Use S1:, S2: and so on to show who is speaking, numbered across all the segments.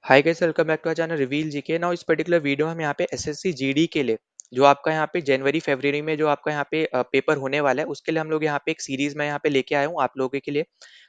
S1: Hi guys, welcome back to our channel reveal GK. Now इस particular video हम यहाँ पे एसएससी जीडी के लिए जो आपका यहाँ पे जनवरी फरवरी में जो आपका यहाँ पे पेपर होने वाला है, उसके लिए हम लोग यहाँ पे एक सीरीज में यहाँ पे लेके आया हूँ आप लोगों के लिए।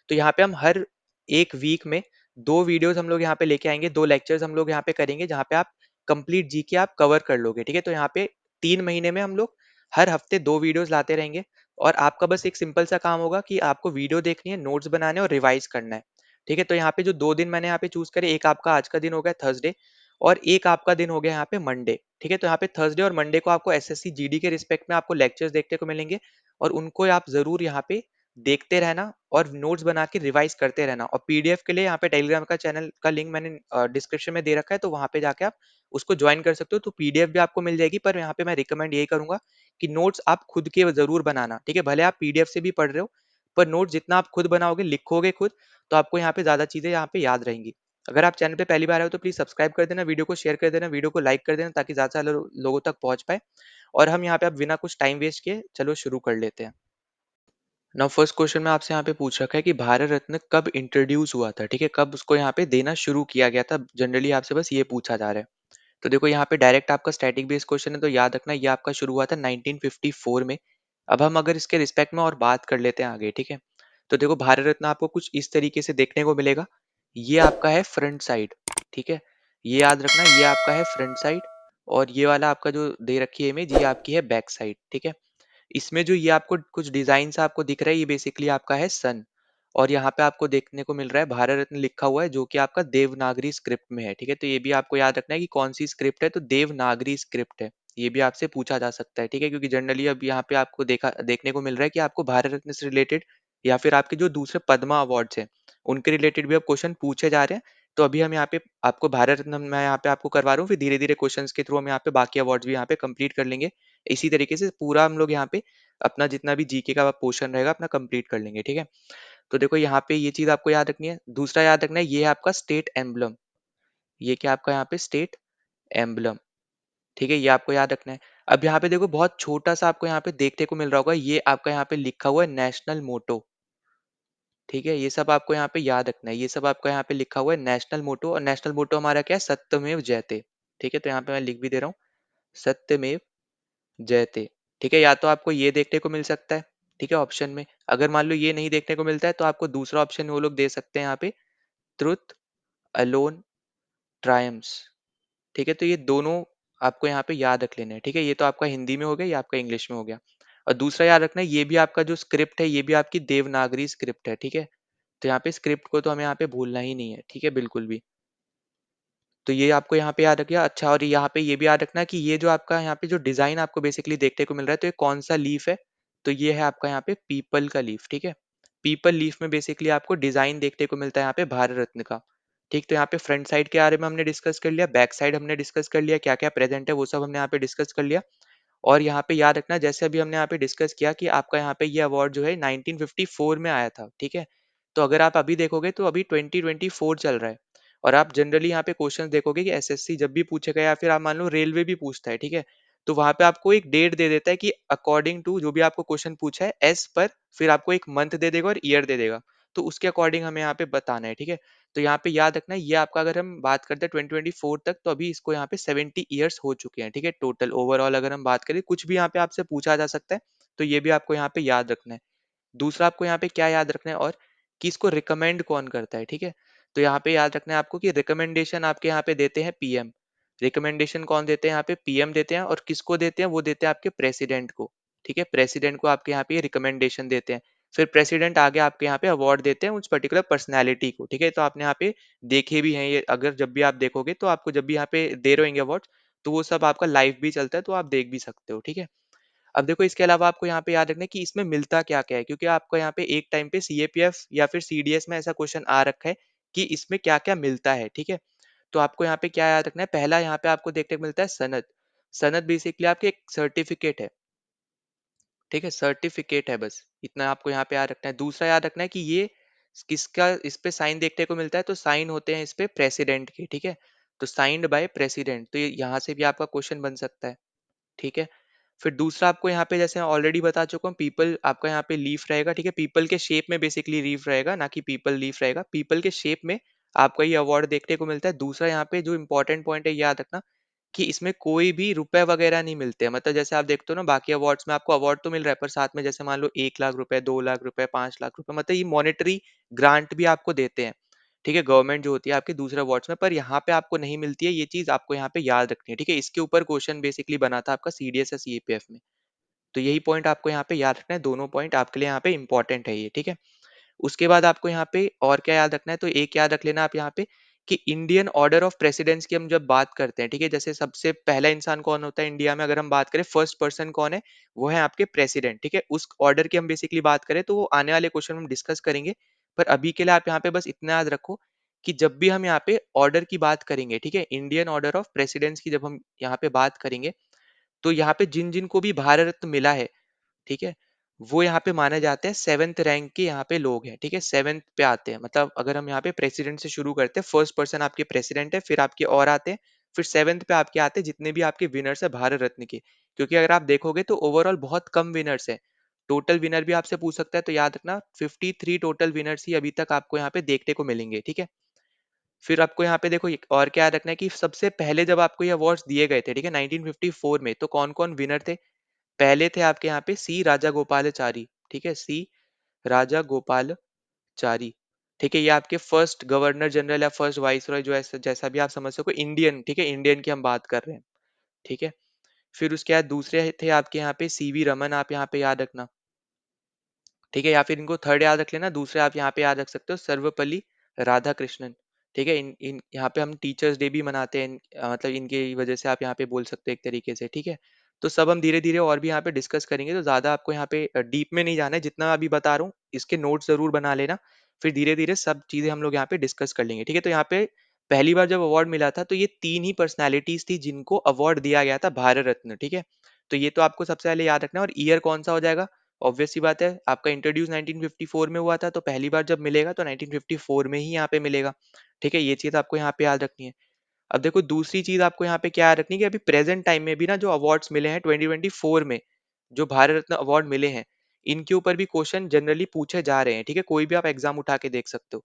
S1: तो यहाँ पे हम हर एक वीक में दो वीडियोस हम लोग यहाँ पे लेके आएंगे, दो लेक्चर्स हम लोग यहाँ पे करेंगे जहाँ पे आप कंप्लीट जीके आप कवर कर लोगे। ठीक है, तो यहाँ पे 3 महीने में हम लोग हर हफ्ते दो वीडियोस लाते रहेंगे और आपका बस एक सिंपल सा काम होगा कि आपको वीडियो देखनी है, नोट्स बनाने और रिवाइज करना है। ठीक है, तो यहाँ पे जो 2 दिन मैंने यहाँ पे चूज़ करे, एक आपका आज का दिन हो गया थर्सडे और एक आपका दिन हो गया यहाँ पे मंडे। ठीक है, तो यहाँ पे थर्सडे और मंडे को आपको एसएससी जीडी के रिस्पेक्ट में आपको लेक्चर्स देखने को मिलेंगे और उनको आप ज़रूर यहाँ पे देखते रहना और नोट्स बना के रिवाइज करते रहना। और पीडीएफ के लिए यहाँ पे टेलीग्राम का चैनल का लिंक मैंने डिस्क्रिप्शन में दे रखा है, तो वहाँ पे जाके आप उसको ज्वाइन कर सकते हो। तो पीडीएफ भी आपको मिल जाएगी, पर यहाँ पे मैं रिकमेंड यही करूंगा कि नोट्स आप खुद के ज़रूर बनाना। ठीक है, भले आप पीडीएफ से भी पढ़ रहे हो, पर नोट जितना आप खुद बनाओगे, लिखोगे खुद, तो आपको यहाँ पे ज़्यादा चीज़ें यहाँ पे याद रहेंगी। अगर आप चैनल पे पहली बार आए हो तो प्लीज़ सब्सक्राइब कर देना, वीडियो को शेयर कर देना, वीडियो को लाइक कर देना ताकि ज़्यादा से ज़्यादा लोगों तक पहुँच पाए। और हम यहाँ पे अब बिना कुछ टाइम वेस्ट किए चलो शुरू कर लेते हैं। नाउ फर्स्ट क्वेश्चन में आपसे यहाँ पे पूछ रखा है कि भारत रत्न कब इंट्रोड्यूस हुआ था। ठीक है, कब उसको यहाँ पे देना शुरू किया गया था, जनरली आपसे बस ये पूछा जा रहा है। तो देखो यहाँ पे डायरेक्ट आपका स्टैटिक बेस्ड क्वेश्चन है, तो याद रखना ये आपका शुरू हुआ था 1954 में। अब हम अगर इसके रिस्पेक्ट में और बात कर लेते हैं आगे। ठीक है, तो देखो भारत रत्न आपको कुछ इस तरीके से देखने को मिलेगा। ये आपका है फ्रंट साइड। ठीक है, ये याद रखना, ये आपका है फ्रंट साइड और ये वाला आपका जो दे रखी है इमेज, ये आपकी है बैक साइड। ठीक है, इसमें जो ये आपको कुछ डिजाइन सा आपको दिख रहा है, ये बेसिकली आपका है सन। और यहाँ पे आपको देखने को मिल रहा है भारत रत्न लिखा हुआ है, जो कि आपका देवनागरी स्क्रिप्ट में है। ठीक है, तो ये भी आपको याद रखना है कि कौन सी स्क्रिप्ट है, तो देवनागरी स्क्रिप्ट है। ये भी आपसे पूछा जा सकता है। ठीक है, क्योंकि जनरली अब यहाँ पे आपको देखने को मिल रहा है कि आपको भारत रत्न से रिलेटेड या फिर आपके जो दूसरे पद्मा अवार्ड्स हैं उनके रिलेटेड भी अब क्वेश्चन पूछे जा रहे हैं। तो अभी हम यहाँ पे आपको भारत रत्न मैं यहाँ पे आपको करवा रहा हूँ, फिर धीरे धीरे क्वेश्चंस के थ्रू हम यहाँ पे बाकी अवार्ड्स भी यहाँ पे कंप्लीट कर लेंगे। इसी तरीके से पूरा हम लोग यहाँ पे अपना जितना भी जीके का पोर्शन रहेगा अपना कंप्लीट कर लेंगे। ठीक है, तो देखो यहाँ पे ये चीज आपको याद रखनी है। दूसरा याद रखना है, ये है आपका स्टेट एम्बलम। ये क्या आपका यहाँ पे स्टेट एम्बलम। ठीक है, ये आपको याद रखना है। अब यहाँ पे देखो बहुत छोटा सा आपको यहाँ पे देखने को मिल रहा होगा, ये आपका यहाँ पे लिखा हुआ है नेशनल मोटो। ठीक है, ये सब आपको यहाँ पे याद रखना है, ये सब आपका यहाँ पे लिखा हुआ है नेशनल मोटो। और नेशनल मोटो हमारा क्या है, सत्यमेव जयते। ठीक है, तो यहाँ पे मैं लिख भी दे रहा हूँ, सत्यमेव जयते। ठीक है, या तो आपको ये देखने को मिल सकता है, ठीक है, ऑप्शन में। अगर मान लो ये नहीं देखने को मिलता है तो आपको दूसरा ऑप्शन वो लोग दे सकते हैं यहाँ पे, ट्रुथ अलोन ट्रायम्स। ठीक है, तो ये दोनों आपको यहाँ पे याद रख लेना है। ठीक है, ये तो आपका हिंदी में हो गया, ये आपका इंग्लिश में हो गया। और दूसरा याद रखना है, ये भी आपका जो स्क्रिप्ट है ये भी आपकी देवनागरी स्क्रिप्ट है। ठीक है, तो यहाँ पे स्क्रिप्ट को तो हमें यहाँ पे भूलना ही नहीं है। ठीक है, बिल्कुल भी। तो ये आपको यहाँ पे याद रखिए। अच्छा, और यहाँ पे ये भी याद रखना कि ये जो आपका यहाँ पे जो डिजाइन आपको बेसिकली देखने को मिल रहा है, तो ये कौन सा लीफ है, तो ये है आपका यहाँ पे पीपल का लीफ। ठीक है, पीपल लीफ में बेसिकली आपको डिजाइन देखने को मिलता है यहाँ पे भारत रत्न का। ठीक, तो यहाँ पे फ्रंट साइड के बारे में हमने डिस्कस कर लिया, बैक साइड हमने डिस्कस कर लिया, क्या क्या प्रेजेंट है वो सब हमने यहाँ पे डिस्कस कर लिया। और यहाँ पे याद रखना, जैसे अभी हमने यहाँ पे डिस्कस किया कि आपका यहाँ पे ये अवार्ड जो है 1954 में आया था। ठीक है, तो अगर आप अभी देखोगे तो अभी 2024 चल रहा है। और आप जनरली यहाँ पे क्वेश्चन देखोगे कि एसएससी जब भी पूछेगा या फिर आप मान लो रेलवे भी पूछता है, ठीक है, तो वहां पे आपको एक डेट दे देता है कि अकॉर्डिंग टू जो भी आपको क्वेश्चन पूछा है एस पर, फिर आपको एक मंथ दे देगा और ईयर दे देगा। तो उसके अकॉर्डिंग हमें यहाँ पे बताना है। ठीक है, तो यहाँ पे याद रखना, ये आपका अगर हम बात करते हैं 2024 तक, तो अभी इसको यहाँ पे 70 ईयर्स हो चुके हैं। ठीक है, टोटल ओवरऑल अगर हम बात करें, कुछ भी यहाँ पे आपसे पूछा जा सकता है, तो ये भी आपको यहाँ पे याद रखना है। दूसरा आपको यहाँ पे क्या याद रखना है, और कि इसको रिकमेंड कौन करता है। ठीक है, तो यहाँ पे याद रखना है आपको कि रिकमेंडेशन आपके यहाँ पे देते हैं पीएम। रिकमेंडेशन कौन देते हैं, यहाँ पे पीएम देते हैं। और किसको देते हैं, वो देते हैं आपके प्रेसिडेंट को। ठीक है, प्रेसिडेंट को आपके यहाँ पे रिकमेंडेशन देते हैं। फिर प्रेसिडेंट आगे आपके यहाँ पे अवार्ड देते हैं उस पर्टिकुलर पर्सनैलिटी को। ठीक है, तो आपने यहाँ पे देखे भी हैं ये, अगर जब भी आप देखोगे तो आपको जब भी यहाँ पे दे रहेंगे अवार्ड, तो वो सब आपका लाइव भी चलता है, तो आप देख भी सकते हो। ठीक है, अब देखो इसके अलावा आपको यहाँ पे याद रखना है कि इसमें मिलता क्या-क्या है, क्योंकि आपको यहाँ पे एक टाइम पे सीएपीएफ या फिर सीडीएस में ऐसा क्वेश्चन आ रखा है कि इसमें क्या-क्या मिलता है। ठीक है, तो आपको यहाँ पे क्या याद रखना है, पहला यहाँ पे आपको देखने को मिलता है सनद। सनद बेसिकली आपके एक सर्टिफिकेट है। ठीक है, सर्टिफिकेट है, बस इतना आपको यहाँ पे याद रखना है। दूसरा याद रखना है कि ये किसका इस पे साइन देखने को मिलता है, तो साइन होते हैं इस पे प्रेसिडेंट के। ठीक है, तो साइंड बाय प्रेसिडेंट, तो ये यहाँ से भी आपका क्वेश्चन बन सकता है। ठीक है, फिर दूसरा आपको यहाँ पे जैसे ऑलरेडी बता चुका हूँ, पीपल आपका यहाँ पे लीफ रहेगा। ठीक है, पीपल के शेप में बेसिकली लीफ रहेगा, ना कि पीपल लीफ रहेगा। पीपल के शेप में आपको ये अवार्ड देखने को मिलता है। दूसरा यहाँ पे जो इम्पोर्टेंट पॉइंट है, ये याद रखना कि इसमें कोई भी रुपए वगैरह नहीं मिलते हैं। मतलब जैसे आप देखते हो ना बाकी अवार्ड्स में आपको अवार्ड तो मिल रहा है, पर साथ में जैसे मान लो 1 लाख रुपए, 2 लाख रुपए, 5 लाख रुपए, मतलब ये मॉनेटरी ग्रांट भी आपको देते हैं। ठीक है, गवर्नमेंट जो होती है आपके दूसरे अवार्ड्स में, पर यहाँ पे आपको नहीं मिलती है। ये चीज आपको यहाँ पे याद रखनी है। ठीक है, इसके ऊपर क्वेश्चन बेसिकली बना था आपका सीडीएस या सीएपीएफ में। तो यही पॉइंट आपको यहाँ पे याद रखना है। दोनों पॉइंट आपके लिए यहाँ पे इंपॉर्टेंट है ये। ठीक है, उसके बाद आपको यहाँ पे और क्या याद रखना है, तो एक याद रख लेना आप यहाँ पे कि इंडियन ऑर्डर ऑफ प्रेसिडेंस की हम जब बात करते हैं, ठीक है, जैसे सबसे पहला इंसान कौन होता है इंडिया में, अगर हम बात करें फर्स्ट पर्सन कौन है, वो है आपके प्रेसिडेंट। ठीक है, उस ऑर्डर की हम बेसिकली बात करें तो वो आने वाले क्वेश्चन में हम डिस्कस करेंगे। पर अभी के लिए आप यहाँ पे बस इतना याद रखो कि जब भी हम यहाँ पे ऑर्डर की बात करेंगे, ठीक है, इंडियन ऑर्डर ऑफ प्रेसिडेंस की जब हम यहाँ पे बात करेंगे, तो यहाँ पे जिन जिन को भी भारत रत्न मिला है, ठीक है, वो यहाँ पे माने जाते हैं 7th रैंक के यहाँ पे लोग हैं। ठीक है, 7th पे आते हैं। मतलब अगर हम यहाँ पे प्रेसिडेंट से शुरू करते हैं, फर्स्ट पर्सन आपके प्रेसिडेंट है, फिर आपके और आते हैं, फिर 7th पे आपके आते हैं जितने भी आपके विनर्स है भारत रत्न के। क्योंकि अगर आप देखोगे तो ओवरऑल बहुत कम विनर्स है। टोटल विनर भी आपसे पूछ सकता है, तो याद रखना 53 टोटल विनर्स ही अभी तक आपको यहाँ पे देखने को मिलेंगे। ठीक है, फिर आपको यहाँ पे देखो और क्या याद रखना है कि सबसे पहले जब आपको ये अवार्ड्स दिए गए थे, ठीक है, 1954 में, तो कौन कौन विनर थे। पहले थे आपके यहाँ पे सी राजा गोपालाचारी। ठीक है, सी राजा गोपालाचारी। ठीक है, ये आपके फर्स्ट गवर्नर जनरल या फर्स्ट वाइस रॉय, जो ऐसा जैसा भी आप समझ सको, इंडियन। ठीक है, इंडियन की हम बात कर रहे हैं। ठीक है, फिर उसके बाद दूसरे थे आपके यहाँ पे सीवी रमन, आप यहाँ पे याद रखना। ठीक है, या फिर इनको थर्ड याद रख लेना। दूसरे आप यहाँ पे याद रख सकते हो सर्वपल्ली राधाकृष्णन। ठीक है, इन इन यहाँ पे हम टीचर्स डे भी मनाते हैं, मतलब इनकी वजह से आप यहाँ पे बोल सकते हो एक तरीके से। ठीक है, तो सब हम धीरे धीरे और भी यहाँ पे डिस्कस करेंगे, तो ज्यादा आपको यहाँ पे डीप में नहीं जाना है। जितना मैं अभी बता रहा हूँ इसके नोट्स जरूर बना लेना, फिर धीरे धीरे सब चीजें हम लोग यहाँ पे डिस्कस कर लेंगे। ठीक है, तो यहाँ पे पहली बार जब अवार्ड मिला था तो ये 3 ही पर्सनैलिटीज थी जिनको अवार्ड दिया गया था भारत रत्न। ठीक है, तो ये तो आपको सबसे पहले याद रखना है। और ईयर कौन सा हो जाएगा, ऑब्वियस सी बात है, आपका इंट्रोड्यूस 1954 में हुआ था, तो पहली बार जब मिलेगा तो 1954 में ही यहाँ पे मिलेगा। ठीक है, ये चीज आपको यहाँ पे याद रखनी है। अब देखो दूसरी चीज आपको यहाँ पे क्या याद रखनी है कि अभी प्रेजेंट टाइम में भी ना जो अवार्ड्स मिले हैं 2024 में, जो भारत रत्न अवार्ड मिले हैं, इनके ऊपर भी क्वेश्चन जनरली पूछे जा रहे हैं। ठीक है, कोई भी आप एग्जाम उठा के देख सकते हो।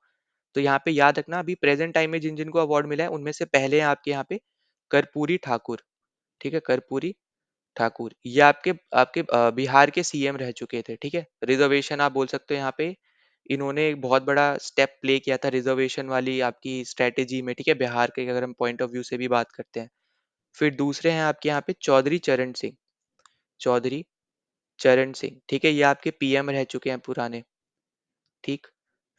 S1: तो यहाँ पे याद रखना अभी प्रेजेंट टाइम में जिन जिनको अवार्ड मिला है उनमें से पहले हैं आपके यहाँ पे कर्पूरी ठाकुर। ठीक है, कर्पूरी ठाकुर, ये आपके आपके बिहार के सीएम रह चुके थे। ठीक है, रिजर्वेशन आप बोल सकते हो यहाँ पे, इन्होंने एक बहुत बड़ा स्टेप प्ले किया था रिजर्वेशन वाली आपकी स्ट्रेटेजी में। ठीक है, बिहार के अगर हम पॉइंट ऑफ व्यू से भी बात करते हैं। फिर दूसरे हैं आपके यहाँ पे चौधरी चरण सिंह। चौधरी चरण सिंह, ठीक है, ये आपके पीएम रह चुके हैं पुराने। ठीक,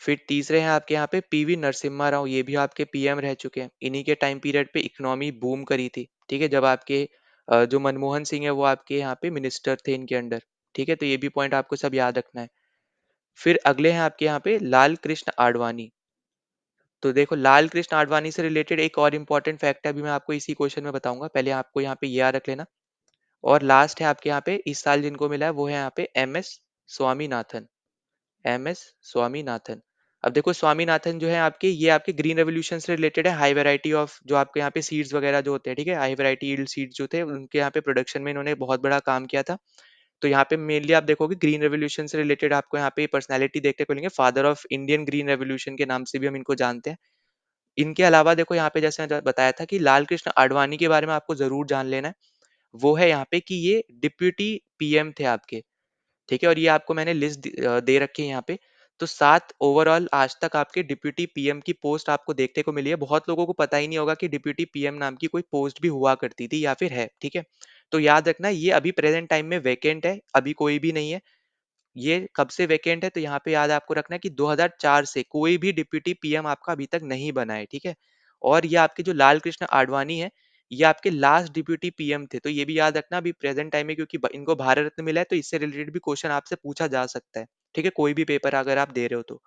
S1: फिर तीसरे हैं आपके यहाँ पे पीवी नरसिम्हा राव, ये भी आपके पीएम रह चुके हैं। इन्हीं के टाइम पीरियड पे इकोनॉमी बूम करी थी। ठीक है, जब आपके जो मनमोहन सिंह है वो आपके यहाँ पे मिनिस्टर थे इनके अंडर। ठीक है, तो ये भी पॉइंट आपको सब याद रखना है। फिर अगले हैं आपके यहाँ पे लाल कृष्ण आडवाणी। तो देखो लाल कृष्ण आडवाणी से रिलेटेड एक और इम्पोर्टेंट फैक्ट है, अभी मैं आपको इसी क्वेश्चन में बताऊंगा, पहले आपको यहाँ पे ये याद रख लेना। और लास्ट है आपके यहाँ पे इस साल जिनको मिला है वो है यहाँ पे एमएस स्वामीनाथन। एमएस स्वामीनाथन। अब देखो स्वामीनाथन जो है आपके, ये आपके ग्रीन रेवोल्यूशन से रिलेटेड है। हाई वैरायटी ऑफ जो आपके यहाँ पे सीड्स वगैरह जो होते हैं, ठीक है, हाई वैरायटी यील्ड सीड्स जो थे उनके यहाँ पे प्रोडक्शन में इन्होंने बहुत बड़ा काम किया था। तो यहाँ पे मेनली आप देखोगे ग्रीन रेवोल्यूशन से रिलेटेड आपको यहाँ पे पर्सनैलिटी देखने को मिलेंगे। Father of Indian green revolution के नाम से भी हम इनको जानते हैं। इनके अलावा देखो यहाँ पे जैसे मैंने बताया था कि लाल कृष्ण आडवाणी के बारे में आपको जरूर जान लेना है। वो है यहाँ पे कि ये डिप्यूटी पीएम थे आपके। ठीक है, और ये आपको मैंने लिस्ट दे रखी है यहाँ पे। तो 7 ओवरऑल आज तक आपके डिप्यूटी पीएम की पोस्ट आपको देखने को मिली है। बहुत लोगों को पता ही नहीं होगा कि डिप्यूटी पीएम नाम की कोई पोस्ट भी हुआ करती थी या फिर है। ठीक है, तो याद रखना ये अभी प्रेजेंट टाइम में वैकेंट है, अभी कोई भी नहीं है। ये कब से वैकेंट है, तो यहाँ पे याद आपको रखना है कि 2004 से कोई भी डिप्यूटी पीएम आपका अभी तक नहीं बना है। ठीक है, और ये आपके जो लाल कृष्ण आडवाणी है, ये आपके लास्ट डिप्यूटी पीएम थे। तो ये भी याद रखना अभी प्रेजेंट टाइम में, क्योंकि इनको भारत रत्न मिला है तो इससे रिलेटेड भी क्वेश्चन आपसे पूछा जा सकता है। ठीक है, कोई भी पेपर अगर आप दे रहे हो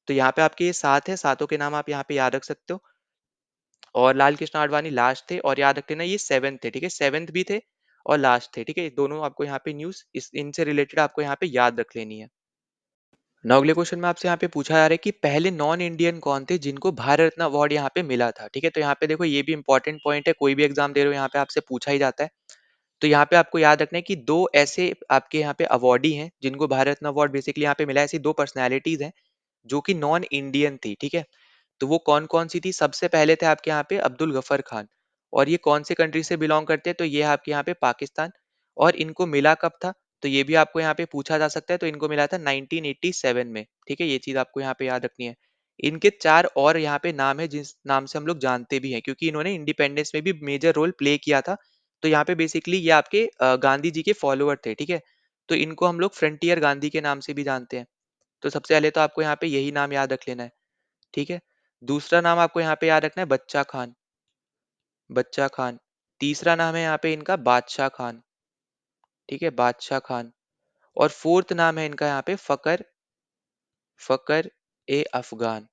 S1: तो यहाँ पे आपके ये 7 है, सातों के नाम आप यहाँ पे याद रख सकते हो। और लाल कृष्ण आडवाणी लास्ट थे, और याद रख लेना ये 7th थे। ठीक है, 7th भी थे और लास्ट थे। ठीक है, दोनों आपको यहाँ पे न्यूज इस इनसे रिलेटेड आपको यहाँ पे याद रख लेनी है। नाउ अगले क्वेश्चन में आपसे यहाँ पे पूछा जा रहा है कि पहले नॉन इंडियन कौन थे जिनको भारत रत्न अवार्ड यहाँ पे मिला था। ठीक है, तो यहाँ पे देखो ये भी इंपॉर्टेंट पॉइंट है, कोई भी एग्जाम दे रहे हो यहाँ पे आपसे पूछा ही जाता है। तो यहाँ पे आपको याद रखना है कि दो ऐसे आपके यहाँ पे अवार्डी हैं जिनको भारत रत्न अवार्ड बेसिकली यहाँ पे मिला है। ऐसी दो पर्सनैलिटीज हैं जो कि नॉन इंडियन थी। ठीक है, तो वो कौन-कौन सी थी? सबसे पहले थे आपके यहाँ पे अब्दुल गफ़र खान, और ये कौन से कंट्री से बिलॉन्ग करते हैं? तो ये है आपके यहाँ पे पाकिस्तान। और इनको मिला कब था? तो ये भी आपको यहाँ पे पूछा जा सकता है, तो इनको मिला था 1987 में, ठीक है? ये चीज़ आपको यहाँ पे याद रखनी है। इनके 4 और यहाँ पे नाम है जिस नाम से हम लोग जानते भी हैं, क्योंकि इन्होंने इंडिपेंडेंस में भी मेजर रोल प्ले किया था। तो यहाँ पे बेसिकली ये आपके गांधी जी के फॉलोवर थे, ठीक है? तो इनको हम लोग फ्रंटियर गांधी के नाम से भी जानते हैं। तो सबसे पहले तो आपको यहाँ पे यही नाम याद रख लेना है, ठीक है? दूसरा नाम आपको यहाँ पे याद रखना है बच्चा खान, बच्चा खान। तीसरा नाम है यहाँ पे इनका बादशाह खान, ठीक है? बादशाह खान। और फोर्थ नाम है इनका यहाँ पे फ़कर, फ़कर ए अफ़गान,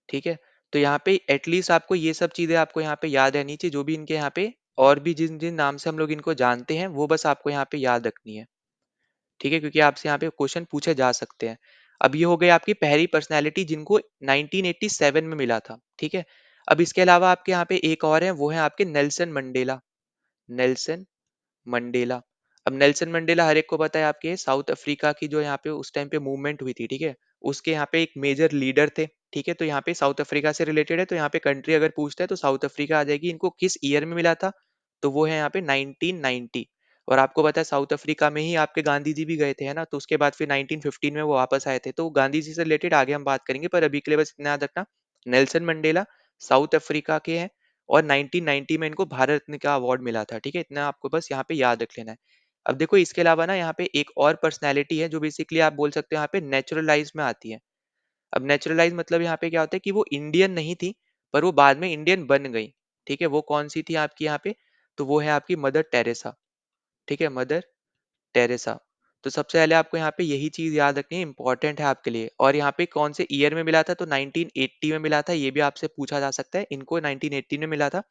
S1: ठीक है? तो यहाँ पे एटलीस्ट आपको ये सब चीज़ें आपको यहाँ पे याद रहनी चाहिए, जो भी इनके यहाँ पे और भी जिन-जिन नाम से हम लोग इनको जानते हैं, वो बस आपको यहाँ पे याद रखनी है, ठीक है? क्योंकि आपसे यहाँ पे क्वेश्चन पूछे जा सकते हैं। अब ये हो गई आपकी पहली पर्सनैलिटी जिनको 1987 में मिला था, ठीक है? अब इसके अलावा आपके यहाँ पे एक और है, वो है आपके नेल्सन मंडेला, नेल्सन मंडेला। अब नेल्सन मंडेला हर एक को पता है, आपके साउथ अफ्रीका की जो यहाँ पे उस टाइम पे मूवमेंट हुई थी, ठीक है? उसके यहाँ पे एक मेजर लीडर थे, ठीक है? तो यहाँ पे साउथ अफ्रीका से रिलेटेड है, तो यहाँ पे कंट्री अगर पूछता है तो साउथ अफ्रीका आ जाएगी। इनको किस ईयर में मिला था? तो वो है यहाँ पे 1990। और आपको पता है साउथ अफ्रीका में ही आपके गांधी जी भी गए थे, है ना? तो उसके बाद फिर 1915 में वो वापस आए थे। तो गांधी जी से रिलेटेड आगे हम बात करेंगे, पर अभी के लिए बस इतना याद रखना, नेल्सन मंडेला साउथ अफ्रीका के हैं, और 1990 में इनको भारत रत्न का अवार्ड मिला था, ठीक है? इतना आपको बस यहाँ पे याद रख लेना है। अब देखो इसके अलावा ना यहाँ पे एक और पर्सनैलिटी है जो बेसिकली आप बोल सकते हो यहाँ पे नेचुरलाइज में आती है। अब नेचुरलाइज मतलब यहाँ पे क्या होता है कि वो इंडियन नहीं थी, पर वो बाद में इंडियन बन गई, ठीक है? वो कौन सी थी आपकी यहाँ पे? तो वो है आपकी मदर टेरेसा, ठीक है? Mother Teresa. तो सबसे पहले आपको यहाँ पे यही चीज याद रखनी है, इंपॉर्टेंट है आपके लिए। और यहाँ पे कौन से ईयर में मिला था? तो 1980 में मिला था, ये भी आपसे पूछा जा सकता है। इनको 1980 में मिला था,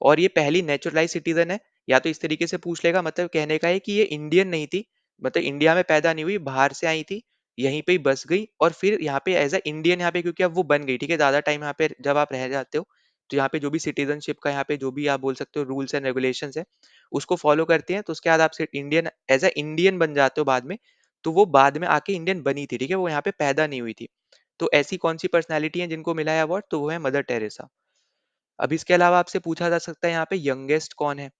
S1: और ये पहली नेचुरलाइज सिटीजन है। या तो इस तरीके से पूछ लेगा, मतलब कहने का है कि ये इंडियन नहीं थी, मतलब इंडिया में पैदा नहीं हुई, बाहर से आई थी, यहीं पे ही बस गई, और फिर यहाँ पे एज अ इंडियन यहाँ पे क्योंकि अब वो बन गई, ठीक है? ज्यादा टाइम यहाँ पे जब आप रह जाते हो, तो यहाँ पे जो भी सिटीजनशिप का यहाँ पे जो भी आप बोल सकते हो रूल्स एंड रेगुलेशंस है, उसको फॉलो करते हैं। तो उसके बाद आप सिर्फ इंडियन एज अ इंडियन बन जाते हो बाद में। तो वो बाद में आके इंडियन बनी थी, ठीक है? वो यहाँ पे पैदा नहीं हुई थी। तो ऐसी कौन सी पर्सनैलिटी है जिनको मिला है अवार्ड? तो वो है मदर टेरेसा। अब इसके अलावा आपसे पूछा जा सकता है यहाँ पे यंगेस्ट कौन है?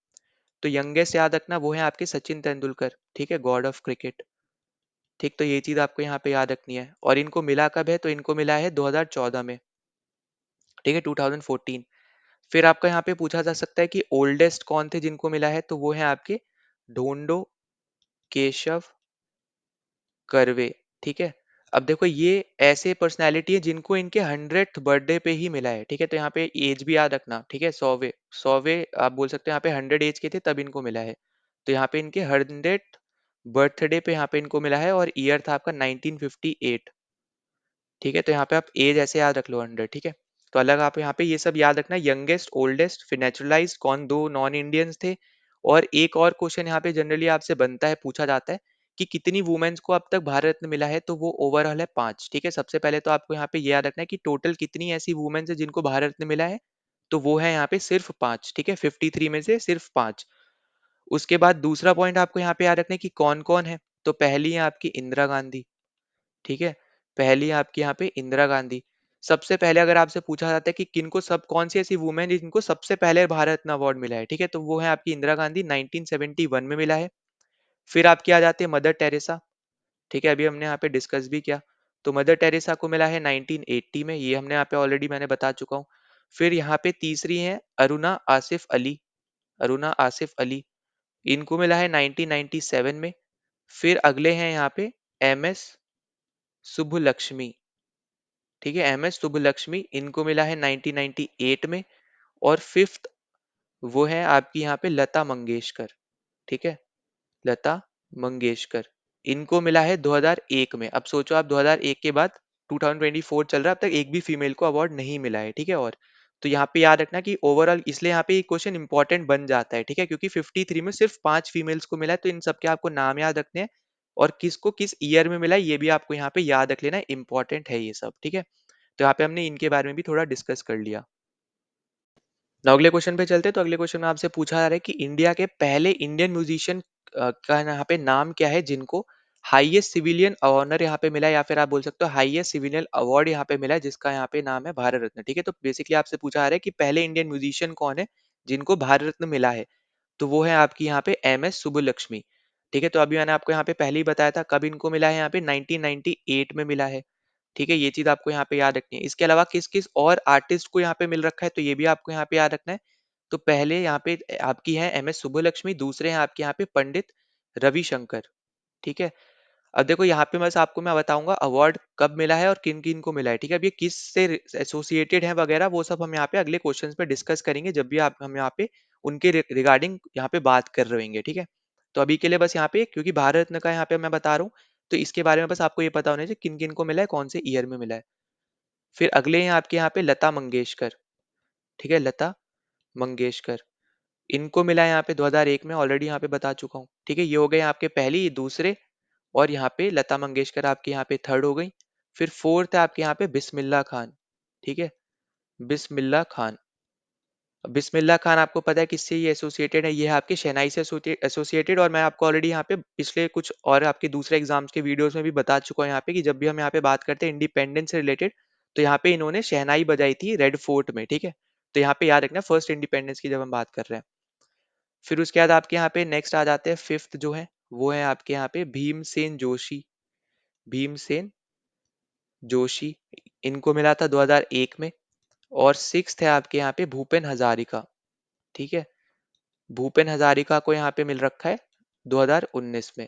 S1: तो यंगेस्ट याद रखना, वो है आपके सचिन तेंदुलकर, ठीक है? गॉड ऑफ क्रिकेट, ठीक? तो ये चीज आपको यहाँ पे याद रखनी है। और इनको मिला कब है? तो इनको मिला है 2014 में, ठीक है? 2014। फिर आपका यहाँ पे पूछा जा सकता है कि ओल्डेस्ट कौन थे जिनको मिला है? तो वो है आपके ढोंडो केशव कर्वे, ठीक है? अब देखो ये ऐसे पर्सनैलिटी है जिनको इनके 100th बर्थडे पे ही मिला है, ठीक है? तो यहाँ पे एज भी याद रखना, ठीक है? 100वें आप बोल सकते हो यहाँ पे 100 एज के थे तब इनको मिला है। तो यहाँ पे इनके 100th बर्थडे पे यहाँ पे इनको मिला है, और ईयर था आपका 1958, ठीक है? तो यहाँ पे आप एज ऐसे याद रख लो 100, ठीक है? तो अलग आप यहाँ पे ये सब याद रखना, यंगेस्ट, ओल्डेस्ट, फिर नेचुरलाइज्ड, कौन दो नॉन इंडियंस थे। और एक और क्वेश्चन यहाँ पे जनरली आपसे बनता है, पूछा जाता है कि कितनी वुमेन्स को अब तक भारत रत्न मिला है? तो वो ओवरऑल है 5, ठीक है? सबसे पहले तो आपको यहाँ पे ये याद रखना है कि टोटल कितनी ऐसी वुमेन्स है जिनको भारत रत्न मिला है? तो वो है यहाँ पे सिर्फ 5, ठीक है? 53 में से सिर्फ 5। उसके बाद दूसरा पॉइंट आपको यहाँ पे याद रखना है कि कौन कौन है। तो पहली है आपकी इंदिरा गांधी, ठीक है? पहली है आपकी यहाँ पे इंदिरा गांधी। सबसे पहले अगर आपसे पूछा जाता है कि किनको सब कौन सी ऐसी वुमेन है जिनको सबसे पहले भारत रत्न अवार्ड मिला है, ठीक है? तो वो है आपकी इंदिरा गांधी, 1971 में मिला है। फिर आपकी आ जाती है मदर टेरेसा, ठीक है? अभी हमने यहाँ पे डिस्कस भी किया। तो मदर टेरेसा को मिला है 1980 में, ये हमने यहाँ पे ऑलरेडी मैंने बता चुका हूँ। फिर यहाँ पे तीसरी है अरुणा आसिफ अली, अरुणा आसिफ अली, इनको मिला है 1997 में। फिर अगले हैं यहाँ पे एम एस सुब्बुलक्ष्मी, ठीक है? एम एस सुब्बुलक्ष्मी, इनको मिला है 1998 में। और फिफ्थ वो है आपकी यहाँ पे लता मंगेशकर, ठीक है? लता मंगेशकर, इनको मिला है 2001 में। अब सोचो आप 2001 के बाद 2024 चल रहा है, अब तक एक भी फीमेल को अवार्ड नहीं मिला है, ठीक है? और तो यहाँ पे याद रखना कि ओवरऑल इसलिए यहाँ पे क्वेश्चन इंपॉर्टेंट बन जाता है, ठीक है? क्योंकि 53 में सिर्फ 5 फीमेल्स को मिला है, तो इन सबके आपको नाम याद रखने हैं, और किसको किस ईयर में मिला है ये भी आपको यहाँ पे याद रख लेना है, इंपॉर्टेंट है ये सब, ठीक है? तो यहाँ पे हमने इनके बारे में भी थोड़ा डिस्कस कर लिया। नाउ अगले क्वेश्चन पे चलते हैं। तो अगले क्वेश्चन में आपसे पूछा जा रहा है कि इंडिया के पहले इंडियन म्यूजिशियन का यहाँ पे नाम क्या है जिनको हाईएस्ट सिविलियन ऑनर यहाँ पे मिला है, या फिर आप बोल सकते हो हाईएस्ट सिविलियन अवार्ड यहाँ पे मिला है, जिसका यहाँ पे नाम है भारत रत्न। ठीक है, तो बेसिकली आपसे पूछा जा रहा है कि पहले इंडियन म्यूजिशियन कौन है जिनको भारत रत्न मिला है। तो वो है आपकी यहाँ पे एम एस सुब्बुलक्ष्मी। ठीक है, तो अभी मैंने आपको यहाँ पे पहले ही बताया था कब इनको मिला है, यहाँ पे 1998 में मिला है। ठीक है, ये चीज आपको यहाँ पे याद रखनी है। इसके अलावा किस किस और आर्टिस्ट को यहाँ पे मिल रखा है, तो ये भी आपको यहाँ पे याद रखना है। तो पहले यहाँ पे आपकी है एम एस सुब्बुलक्ष्मी, दूसरे हैं आपके यहाँ पे पंडित रविशंकर। ठीक है, अब देखो यहाँ पे बस आपको मैं बताऊंगा अवार्ड कब मिला है और किन किन को मिला है। ठीक है, अब ये किस से एसोसिएटेड है वगैरह वो सब हम यहाँ पे अगले क्वेश्चंस पे डिस्कस करेंगे, जब भी आप हम यहाँ पे उनके रिगार्डिंग यहाँ पे बात कर रहे होंगे। ठीक है, तो अभी के लिए बस यहाँ पे क्योंकि भारत रत्न का यहाँ पे मैं बता रहा हूँ, तो इसके बारे में बस आपको ये पता होना चाहिए किन किन को मिला है, कौन से ईयर में मिला है। फिर अगले हैं आपके यहाँ पे लता मंगेशकर। ठीक है, लता मंगेशकर, इनको मिला है यहाँ पे 2001 में, ऑलरेडी यहाँ पे बता चुका हूँ। ठीक है, ये हो गए आपके पहली, दूसरे, और यहाँ पे लता मंगेशकर आपके यहाँ पे थर्ड हो गई। फिर फोर्थ है आपके यहाँ पे बिस्मिल्लाह खान। ठीक है, बिस्मिल्लाह खान। बिस्मिल्लाह खान आपको पता है किससे ये एसोसिएटेड है, ये है आपके शहनाई से एसोसिएटेड। और मैं आपको ऑलरेडी यहाँ पे पिछले कुछ और आपके दूसरे एग्जाम्स के वीडियोस में भी बता चुका हूँ यहाँ पे कि जब भी हम यहाँ पे बात करते हैं इंडिपेंडेंस से रिलेटेड, तो यहाँ पे इन्होंने शहनाई बजाई थी रेड फोर्ट में। ठीक है, तो यहाँ पे याद रखना फर्स्ट इंडिपेंडेंस की जब हम बात कर रहे हैं। फिर उसके बाद आपके यहाँ पे नेक्स्ट आ जाते हैं, फिफ्थ जो है वो है आपके यहाँ पे भीमसेन जोशी। भीमसेन जोशी, इनको मिला था 2001 में। और सिक्स्थ है आपके यहाँ पे भूपेन हजारिका। ठीक है, भूपेन हजारिका को यहाँ पे मिल रखा है 2019 में।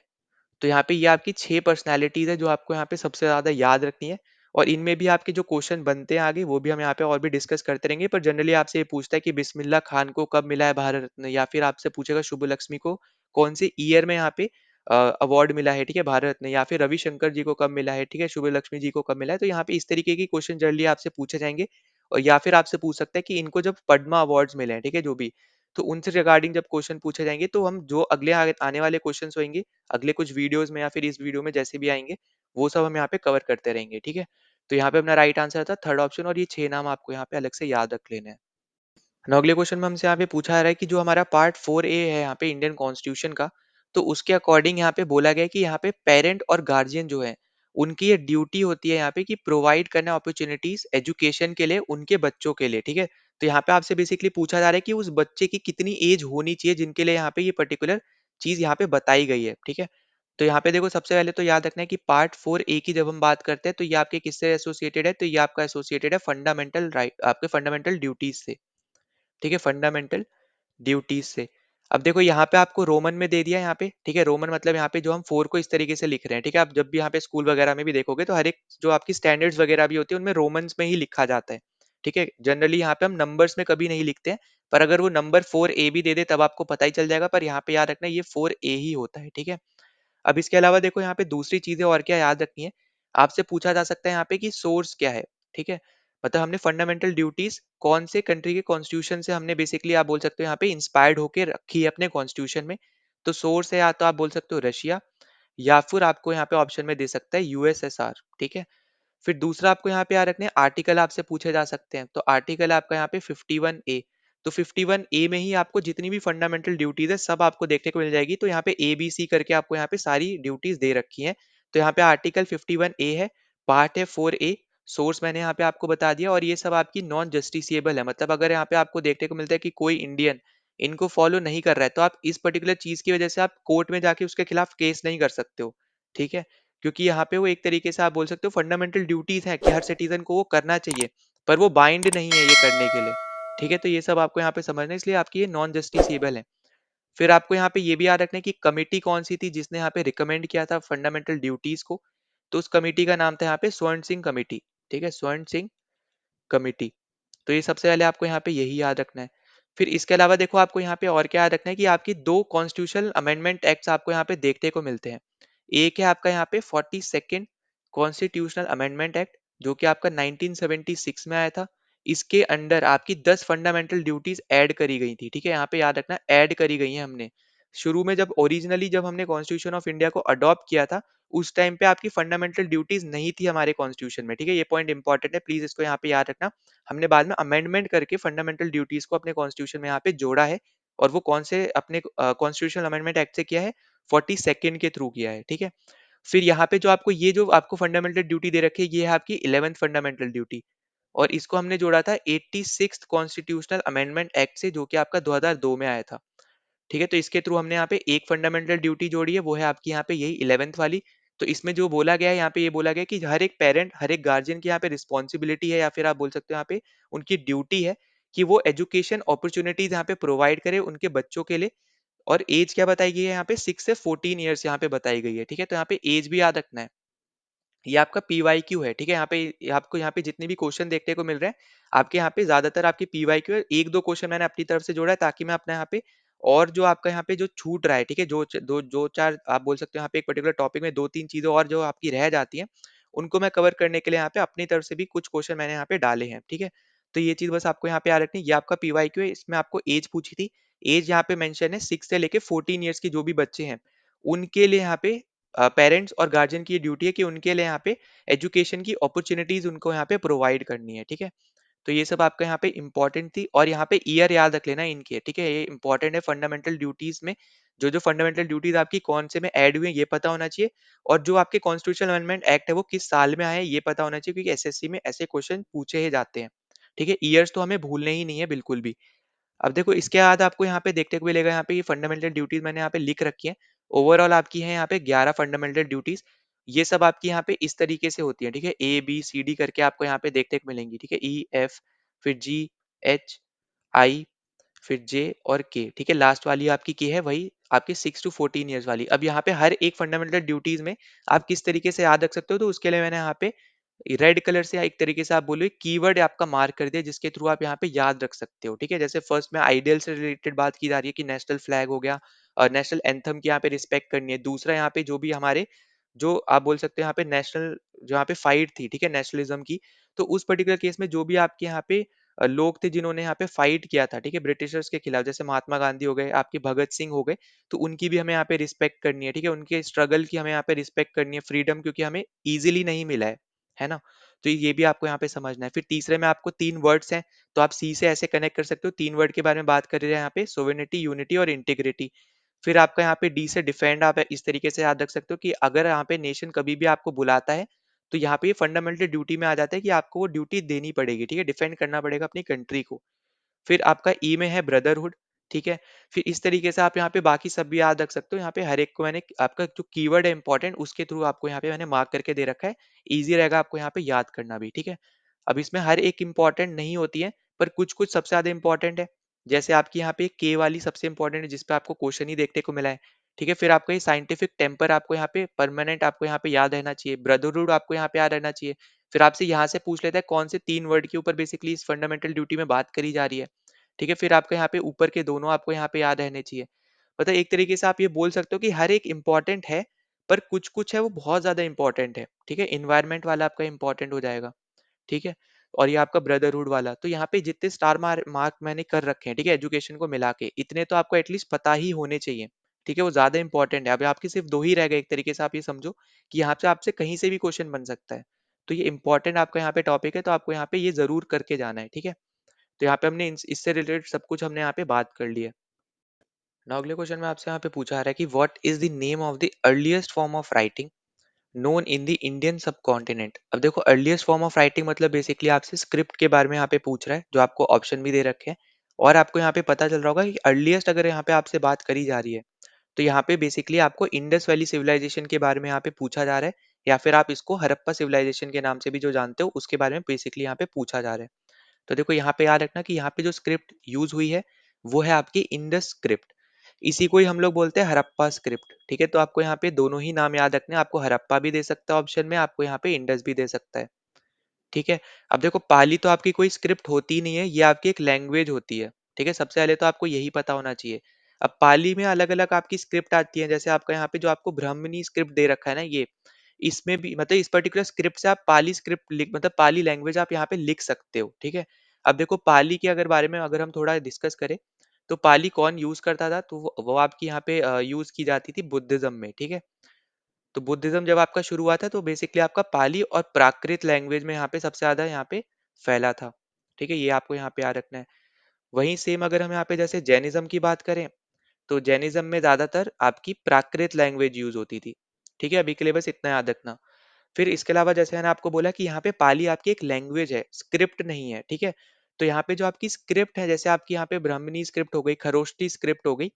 S1: तो यहाँ पे ये आपकी 6 पर्सनैलिटीज है जो आपको यहाँ पे सबसे ज्यादा याद रखनी है। और इनमें भी आपके जो क्वेश्चन बनते हैं आगे वो भी हम यहाँ पे और भी डिस्कस करते रहेंगे, पर जनरली आपसे ये पूछता है कि बिस्मिल्लाह खान को कब मिला है भारत रत्न, या फिर आपसे पूछेगा शुभ लक्ष्मी को कौन से ईयर में यहाँ पे अवार्ड मिला है। ठीक है, भारत रत्न, या फिर रविशंकर जी को कब मिला है। ठीक है, शुभ लक्ष्मी जी को कब मिला है। तो यहाँ पे इस तरीके की क्वेश्चन जनरली आपसे पूछे जाएंगे। और या फिर आपसे पूछ सकता है कि इनको जब पद्मा अवार्ड्स मिले हैं, ठीक है, जो भी, तो उनसे रिगार्डिंग जब क्वेश्चन पूछे जाएंगे तो हम जो अगले आने वाले क्वेश्चन होंगे अगले कुछ वीडियोस में या फिर इस वीडियो में जैसे भी आएंगे, वो सब हम यहाँ पे कवर करते रहेंगे। ठीक है, तो यहाँ पे अपना राइट आंसर था थर्ड ऑप्शन, और ये 6 नाम आपको यहाँ पे अलग से याद रख लेने हैं। now अगले क्वेश्चन में हमसे यहाँ पे पूछा जा रहा है कि जो हमारा पार्ट 4A है यहाँ पे इंडियन कॉन्स्टिट्यूशन का, तो उसके अकॉर्डिंग यहाँ पे बोला गया है कि यहाँ पे पेरेंट और गार्जियन जो है उनकी ये ड्यूटी होती है यहाँ पे कि प्रोवाइड करना अपॉर्चुनिटीज एजुकेशन के लिए उनके बच्चों के लिए। ठीक है, तो यहाँ पे आपसे बेसिकली पूछा जा रहा है कि उस बच्चे की कितनी एज होनी चाहिए जिनके लिए यहाँ पे ये पर्टिकुलर चीज यहाँ पे बताई गई है। ठीक है, तो यहाँ पे देखो सबसे पहले तो याद रखना है कि पार्ट 4A की जब हम बात करते हैं तो ये आपके किससे एसोसिएटेड है, तो ये आपका एसोसिएटेड है फंडामेंटल राइट, आपके फंडामेंटल ड्यूटीज से। ठीक है, फंडामेंटल ड्यूटीज से। अब देखो यहाँ पे आपको रोमन में दे दिया है यहाँ पे। ठीक है, रोमन मतलब यहाँ पे जो हम 4 को इस तरीके से लिख रहे हैं। ठीक है, आप जब भी यहाँ पे स्कूल वगैरह में भी देखोगे तो हर एक जो आपकी स्टैंडर्ड्स वगैरह भी होती है उनमें रोमन्स में ही लिखा जाता है। ठीक है, जनरली यहाँ पे हम नंबर्स में कभी नहीं लिखते हैं, पर अगर वो नंबर 4A भी दे दे तब आपको पता ही चल जाएगा, पर यहाँ पे याद रखना ये 4A ही होता है। ठीक है, अब इसके अलावा देखो यहाँ पे दूसरी चीजें और क्या याद रखनी है, आपसे पूछा जा सकता है यहाँ पे कि सोर्स क्या है। ठीक है, मतलब हमने फंडामेंटल ड्यूटीज कौन से कंट्री के कॉन्स्टिट्यूशन से हमने बेसिकली आप बोल सकते हो यहाँ पे इंस्पायर्ड होके रखी है अपने कॉन्स्टिट्यूशन में। तो सोर्स है या तो आप बोल सकते हो रशिया, या फिर आपको यहाँ पे ऑप्शन में दे सकता है यूएसएसआर। ठीक है, फिर दूसरा आपको यहाँ पे याद रखने आर्टिकल आपसे पूछे जा सकते हैं, तो आर्टिकल आपका यहाँ पे 51A। तो 51A में ही आपको जितनी भी फंडामेंटल ड्यूटीज है सब आपको देखने को मिल जाएगी। तो यहाँ पे ABC करके आपको यहाँ पे सारी ड्यूटीज दे रखी हैं। तो यहाँ पे आर्टिकल 51A है, पार्ट है 4A, सोर्स मैंने यहाँ पे आपको बता दिया, और ये सब आपकी नॉन जस्टिसिएबल है। मतलब अगर यहाँ पे आपको देखने को मिलता है कि कोई इंडियन इनको फॉलो नहीं कर रहा है, तो आप इस पर्टिकुलर चीज की वजह से आप कोर्ट में जाके उसके खिलाफ केस नहीं कर सकते हो। ठीक है, क्योंकि यहाँ पे वो एक तरीके से आप बोल सकते हो फंडामेंटल ड्यूटीज हैं कि हर सिटीजन को वो करना चाहिए, पर वो बाइंड नहीं है ये करने के लिए। ठीक है, तो ये सब आपको यहाँ पे समझना है, इसलिए आपकी ये नॉन जस्टिसेबल है। फिर आपको यहाँ पे ये भी याद रखना है कि कमिटी कौन सी थी जिसने यहाँ पे रिकमेंड किया था फंडामेंटल ड्यूटीज को, तो उस कमिटी का नाम था यहाँ पे स्वर्ण सिंह कमिटी। ठीक है, स्वर्ण सिंह कमिटी। तो ये सबसे पहले आपको यहाँ पे यही याद रखना है। फिर इसके अलावा देखो आपको यहाँ पे और क्या याद रखना है कि आपकी दो कॉन्स्टिट्यूशनल अमेंडमेंट एक्ट्स आपको यहाँ पे देखने को मिलते हैं। एक है आपका यहाँ पे 42nd कॉन्स्टिट्यूशनल अमेंडमेंट एक्ट, जो कि आपका 1976 में आया था। इसके अंडर आपकी 10 फंडामेंटल ड्यूटीज ऐड करी गई थी। ठीक है, यहाँ पे याद रखना ऐड करी गई हैं हमने। शुरू में जब ओरिजिनली जब हमने कॉन्स्टिट्यूशन ऑफ इंडिया को अडॉप्ट किया था, उस टाइम पे आपकी फंडामेंटल ड्यूटीज नहीं थी हमारे कॉन्स्टिट्यूशन में। ठीक है, ये पॉइंट इंपॉर्टेंट है, प्लीज इसको यहाँ पे याद रखना। हमने बाद में अमेंडमेंट करके फंडामेंटल ड्यूटीज को अपने कॉन्स्टिट्यूशन में यहाँ पे जोड़ा है। और वो कौन से अपने कॉन्स्टिट्यूशनल अमेंडमेंट एक्ट से किया है, 42nd के थ्रू किया है। ठीक है, फिर यहाँ पे जो आपको फंडामेंटल ड्यूटी दे रखी है, ये है आपकी 11th फंडामेंटल ड्यूटी, और इसको हमने जोड़ा था 86th कॉन्स्टिट्यूशनल अमेंडमेंट एक्ट से, जो कि आपका 2002 में आया था। ठीक है, तो इसके थ्रू हमने यहाँ पे एक फंडामेंटल ड्यूटी जोड़ी है, वो है आपकी यहाँ पे यही 11th वाली। तो इसमें जो बोला गया है, यहाँ पे ये बोला गया है कि हर एक पेरेंट, हर एक गार्जियन की यहाँ पे रिस्पॉन्सिबिलिटी है, या फिर आप बोल सकते हो यहाँ पे उनकी ड्यूटी है कि वो एजुकेशन अपॉर्चुनिटीज यहाँ पे प्रोवाइड करे उनके बच्चों के लिए। और एज क्या बताई गई है यहाँ पे, 6 से 14 ईयर्स यहाँ पे बताई गई है। ठीक है, तो यहाँ पे एज भी याद रखना है। ये आपका पीवाईक्यू है। ठीक है, यहाँ पे आपको यहाँ पे जितने भी क्वेश्चन देखने को मिल रहे हैं, आपके यहाँ पे ज्यादातर आपकी पीवाईक्यू है। एक दो क्वेश्चन मैंने अपनी तरफ से जोड़ा है, ताकि मैं अपने यहाँ पे और जो आपका यहाँ पे जो छूट रहा है, ठीक है, जो चार आप बोल सकते हो यहाँ पे एक पर्टिकुलर टॉपिक में दो तीन चीजें और जो आपकी रह जाती हैं, उनको मैं कवर करने के लिए यहाँ पे अपनी तरफ से भी कुछ क्वेश्चन मैंने यहाँ पे डाले हैं। ठीक है, तो ये चीज बस आपको यहाँ पे याद रखनी है। ये आपका पीवाईक्यू है, इसमें आपको एज पूछी थी। एज यहाँ पे मेंशन है 6 से लेके 14 ईयर्स की जो भी बच्चे हैं, उनके लिए यहाँ पे पेरेंट्स और गार्जियन की ड्यूटी है कि उनके लिए यहाँ पे एजुकेशन की अपॉर्चुनिटीज उनको यहाँ पे प्रोवाइड करनी है। ठीक है, तो ये सब आपका यहाँ पे इंपॉर्टेंट थी, और यहाँ पे ईयर याद रख लेना इनके। ठीक है, ये इंपॉर्टेंट है फंडामेंटल ड्यूटीज में। जो जो फंडामेंटल ड्यूटीज आपकी कौन से में ऐड हुई है, ये पता होना चाहिए। और जो आपके कॉन्स्टिट्यूशनल अमेंडमेंट एक्ट है, वो किस साल में आया है, ये पता होना चाहिए, क्योंकि एसएससी में ऐसे क्वेश्चन पूछे ही जाते हैं। ठीक है, ईयर्स तो हमें भूलने ही नहीं है बिल्कुल भी। अब देखो, इसके बाद आपको यहाँ पे देखने को मिलेगा, यहाँ पे ये फंडामेंटल ड्यूटीज मैंने यहाँ पे लिख रखी है। ओवरऑल आपकी है यहाँ पे 11 फंडामेंटल ड्यूटीज। ये सब आपकी यहाँ पे इस तरीके से होती है। ठीक है, A B C D करके आपको यहाँ पे देखने को मिलेंगी। ठीक है, E F, फिर G H I, फिर J और K। ठीक है, लास्ट वाली आपकी K है, वही आपके 6 to 14 ईयर्स वाली। अब यहाँ पे हर एक फंडामेंटल ड्यूटीज में आप किस तरीके से याद रख सकते हो, तो उसके लिए मैंने यहाँ पे रेड कलर से एक तरीके से आप बोलो कीवर्ड आपका मार्क कर दिया, जिसके थ्रू आप यहाँ पे याद रख सकते हो। ठीक है, जैसे फर्स्ट में आइडियल से रिलेटेड बात की जा रही है कि नेशनल फ्लैग हो गया, और नेशनल एंथम की यहाँ पे रिस्पेक्ट करनी है। दूसरा यहाँ पे जो भी हमारे जो आप बोल सकते हो यहाँ पे नेशनल जो यहाँ पे फाइट थी, ठीक है, नेशनलिज्म की, तो उस पर्टिकुलर केस में जो भी आपके यहाँ पे लोग थे जिन्होंने यहाँ पे फाइट किया था, ठीक है, ब्रिटिशर्स के खिलाफ, जैसे महात्मा गांधी हो गए, आपके भगत सिंह हो गए, तो उनकी भी हमें यहाँ पे रिस्पेक्ट करनी है। ठीक है, उनके स्ट्रगल की हमें यहाँ पे रिस्पेक्ट करनी है, फ्रीडम क्योंकि हमें इजिली नहीं मिला है ना। तो ये भी आपको यहाँ पे समझना है। फिर तीसरे में आपको 3 वर्ड्स हैं, तो आप सी से ऐसे कनेक्ट कर सकते हो। 3 वर्ड के बारे में बात कर रहे हैं यहाँ पे, सोवेनिटी, यूनिटी और इंटीग्रिटी। फिर आपका यहाँ पे डी से डिफेंड आप इस तरीके से याद रख सकते हो कि अगर यहाँ पे नेशन कभी भी आपको बुलाता है, तो यहाँ पे ये फंडामेंटल ड्यूटी में आ जाता है कि आपको वो ड्यूटी देनी पड़ेगी। ठीक है, डिफेंड करना पड़ेगा अपनी कंट्री को। फिर आपका ई में है ब्रदरहुड। ठीक है, फिर इस तरीके से आप यहाँ पे बाकी सब भी याद रख सकते हो। यहाँ पे हर एक को मैंने आपका जो कीवर्ड है इंपॉर्टेंट, उसके थ्रू आपको यहाँ पे मैंने मार्क करके दे रखा है। इजी रहेगा आपको यहाँ पे याद करना भी। ठीक है, अब इसमें हर एक इंपॉर्टेंट नहीं होती है, पर कुछ कुछ सबसे ज्यादा इंपॉर्टेंट है। जैसे आपकी यहाँ पे के वाली सबसे इंपॉर्टेंट है, जिसपे आपको क्वेश्चन ही देखने को मिला है। ठीक है, फिर आपका ये साइंटिफिक टेम्पर आपको यहाँ पे परमानेंट आपको यहाँ पे याद रहना चाहिए। ब्रदरहुड आपको यहाँ पे याद रहना चाहिए। फिर आपसे यहाँ से पूछ लेता है कौन से 3 वर्ड के ऊपर बेसिकली इस फंडामेंटल ड्यूटी में बात करी जा रही है। ठीक है, फिर आपका यहाँ पे ऊपर के दोनों आपको यहाँ पे याद रहने चाहिए। मतलब एक तरीके से आप ये बोल सकते हो कि हर एक इंपॉर्टेंट है, पर कुछ कुछ है वो बहुत ज्यादा इंपॉर्टेंट है। ठीक है, इन्वायरमेंट वाला आपका इंपॉर्टेंट हो जाएगा। ठीक है, और ये आपका ब्रदरहुड वाला, तो यहाँ पे जितने स्टार मार्क मैंने कर रखे हैं, ठीक है, एजुकेशन को मिला के इतने तो आपको एटलीस्ट पता ही होने चाहिए। ठीक है, वो ज्यादा इंपॉर्टेंट है। अब आपके सिर्फ 2 ही रह गए, एक तरीके से आप ये समझो कि यहाँ से आपसे कहीं से भी क्वेश्चन बन सकता है। तो ये इंपॉर्टेंट आपका यहाँ पे टॉपिक है, तो आपको यहाँ पे ये जरूर करके जाना है। ठीक है, तो यहाँ पे हमने इससे रिलेटेड सब कुछ हमने यहाँ पे बात कर लिया है। नाउ अगले क्वेश्चन में आपसे यहाँ पे पूछा आ रहा है कि what is the name of the earliest form of writing known in the Indian सब कॉन्टिनेंट। अब देखो, अर्लीस्ट फॉर्म ऑफ राइटिंग मतलब बेसिकली आपसे स्क्रिप्ट के बारे में यहाँ पे पूछ रहा है, जो आपको ऑप्शन भी दे रखे हैं। और आपको यहाँ पे पता चल रहा होगा कि अर्लीस्ट अगर यहाँ पे आपसे बात करी जा रही है, तो यहाँ पे बेसिकली आपको इंडस वैली सिविलाइजेशन के बारे में यहाँ पे पूछा जा रहा है, या फिर आप इसको हड़प्पा सिविलाइजेशन के नाम से भी जो जानते हो उसके बारे में बेसिकली यहाँ पे पूछा जा रहा है। तो देखो, यहाँ पे याद रखना कि यहाँ पे जो स्क्रिप्ट यूज हुई है, वो है आपकी इंडस स्क्रिप्ट। इसी को ही हम लोग बोलते हैं हड़प्पा स्क्रिप्ट। ठीक है, तो आपको यहाँ पे दोनों ही नाम याद रखने हैं। आपको हड़प्पा भी दे सकता है ऑप्शन में, आपको यहाँ पे इंडस भी दे सकता है। ठीक है, अब देखो, पाली तो आपकी कोई स्क्रिप्ट होती ही नहीं है, ये आपकी एक लैंग्वेज होती है। ठीक है, सबसे पहले तो आपको यही पता होना चाहिए। अब पाली में अलग अलग आपकी स्क्रिप्ट आती है, जैसे आपका यहाँ पे जो आपको ब्राह्मणी स्क्रिप्ट दे रखा है ना, ये इसमें भी मतलब इस पर्टिकुलर स्क्रिप्ट से आप पाली स्क्रिप्ट लिख मतलब पाली लैंग्वेज आप यहाँ पे लिख सकते हो। ठीक है, अब देखो, पाली के अगर बारे में अगर हम थोड़ा डिस्कस करें, तो पाली कौन यूज करता था, तो वो आपकी यहाँ पे यूज की जाती थी बुद्धिज्म में। ठीक है, तो बुद्धिज्म जब आपका शुरू हुआ था, तो बेसिकली आपका पाली और प्राकृत लैंग्वेज में यहाँ पे सबसे ज्यादा यहाँ पे फैला था। ठीक है, ये आपको यहाँ पे याद रखना है। वहीं सेम अगर हम यहाँ पे जैसे जैनिज्म की बात करें, तो जैनिज्म में ज्यादातर आपकी प्राकृत लैंग्वेज यूज होती थी। ठीक है, अभी के लिए बस इतना याद रखना। फिर इसके अलावा जैसे मैंने आपको बोला कि यहाँ पे पाली आपकी एक लैंग्वेज है, स्क्रिप्ट नहीं है, ठीक है? तो यहाँ पे जो आपकी स्क्रिप्ट है, जैसे आपकी यहाँ पे ब्राह्मणी स्क्रिप्ट हो गई, खरोष्टी स्क्रिप्ट हो गई,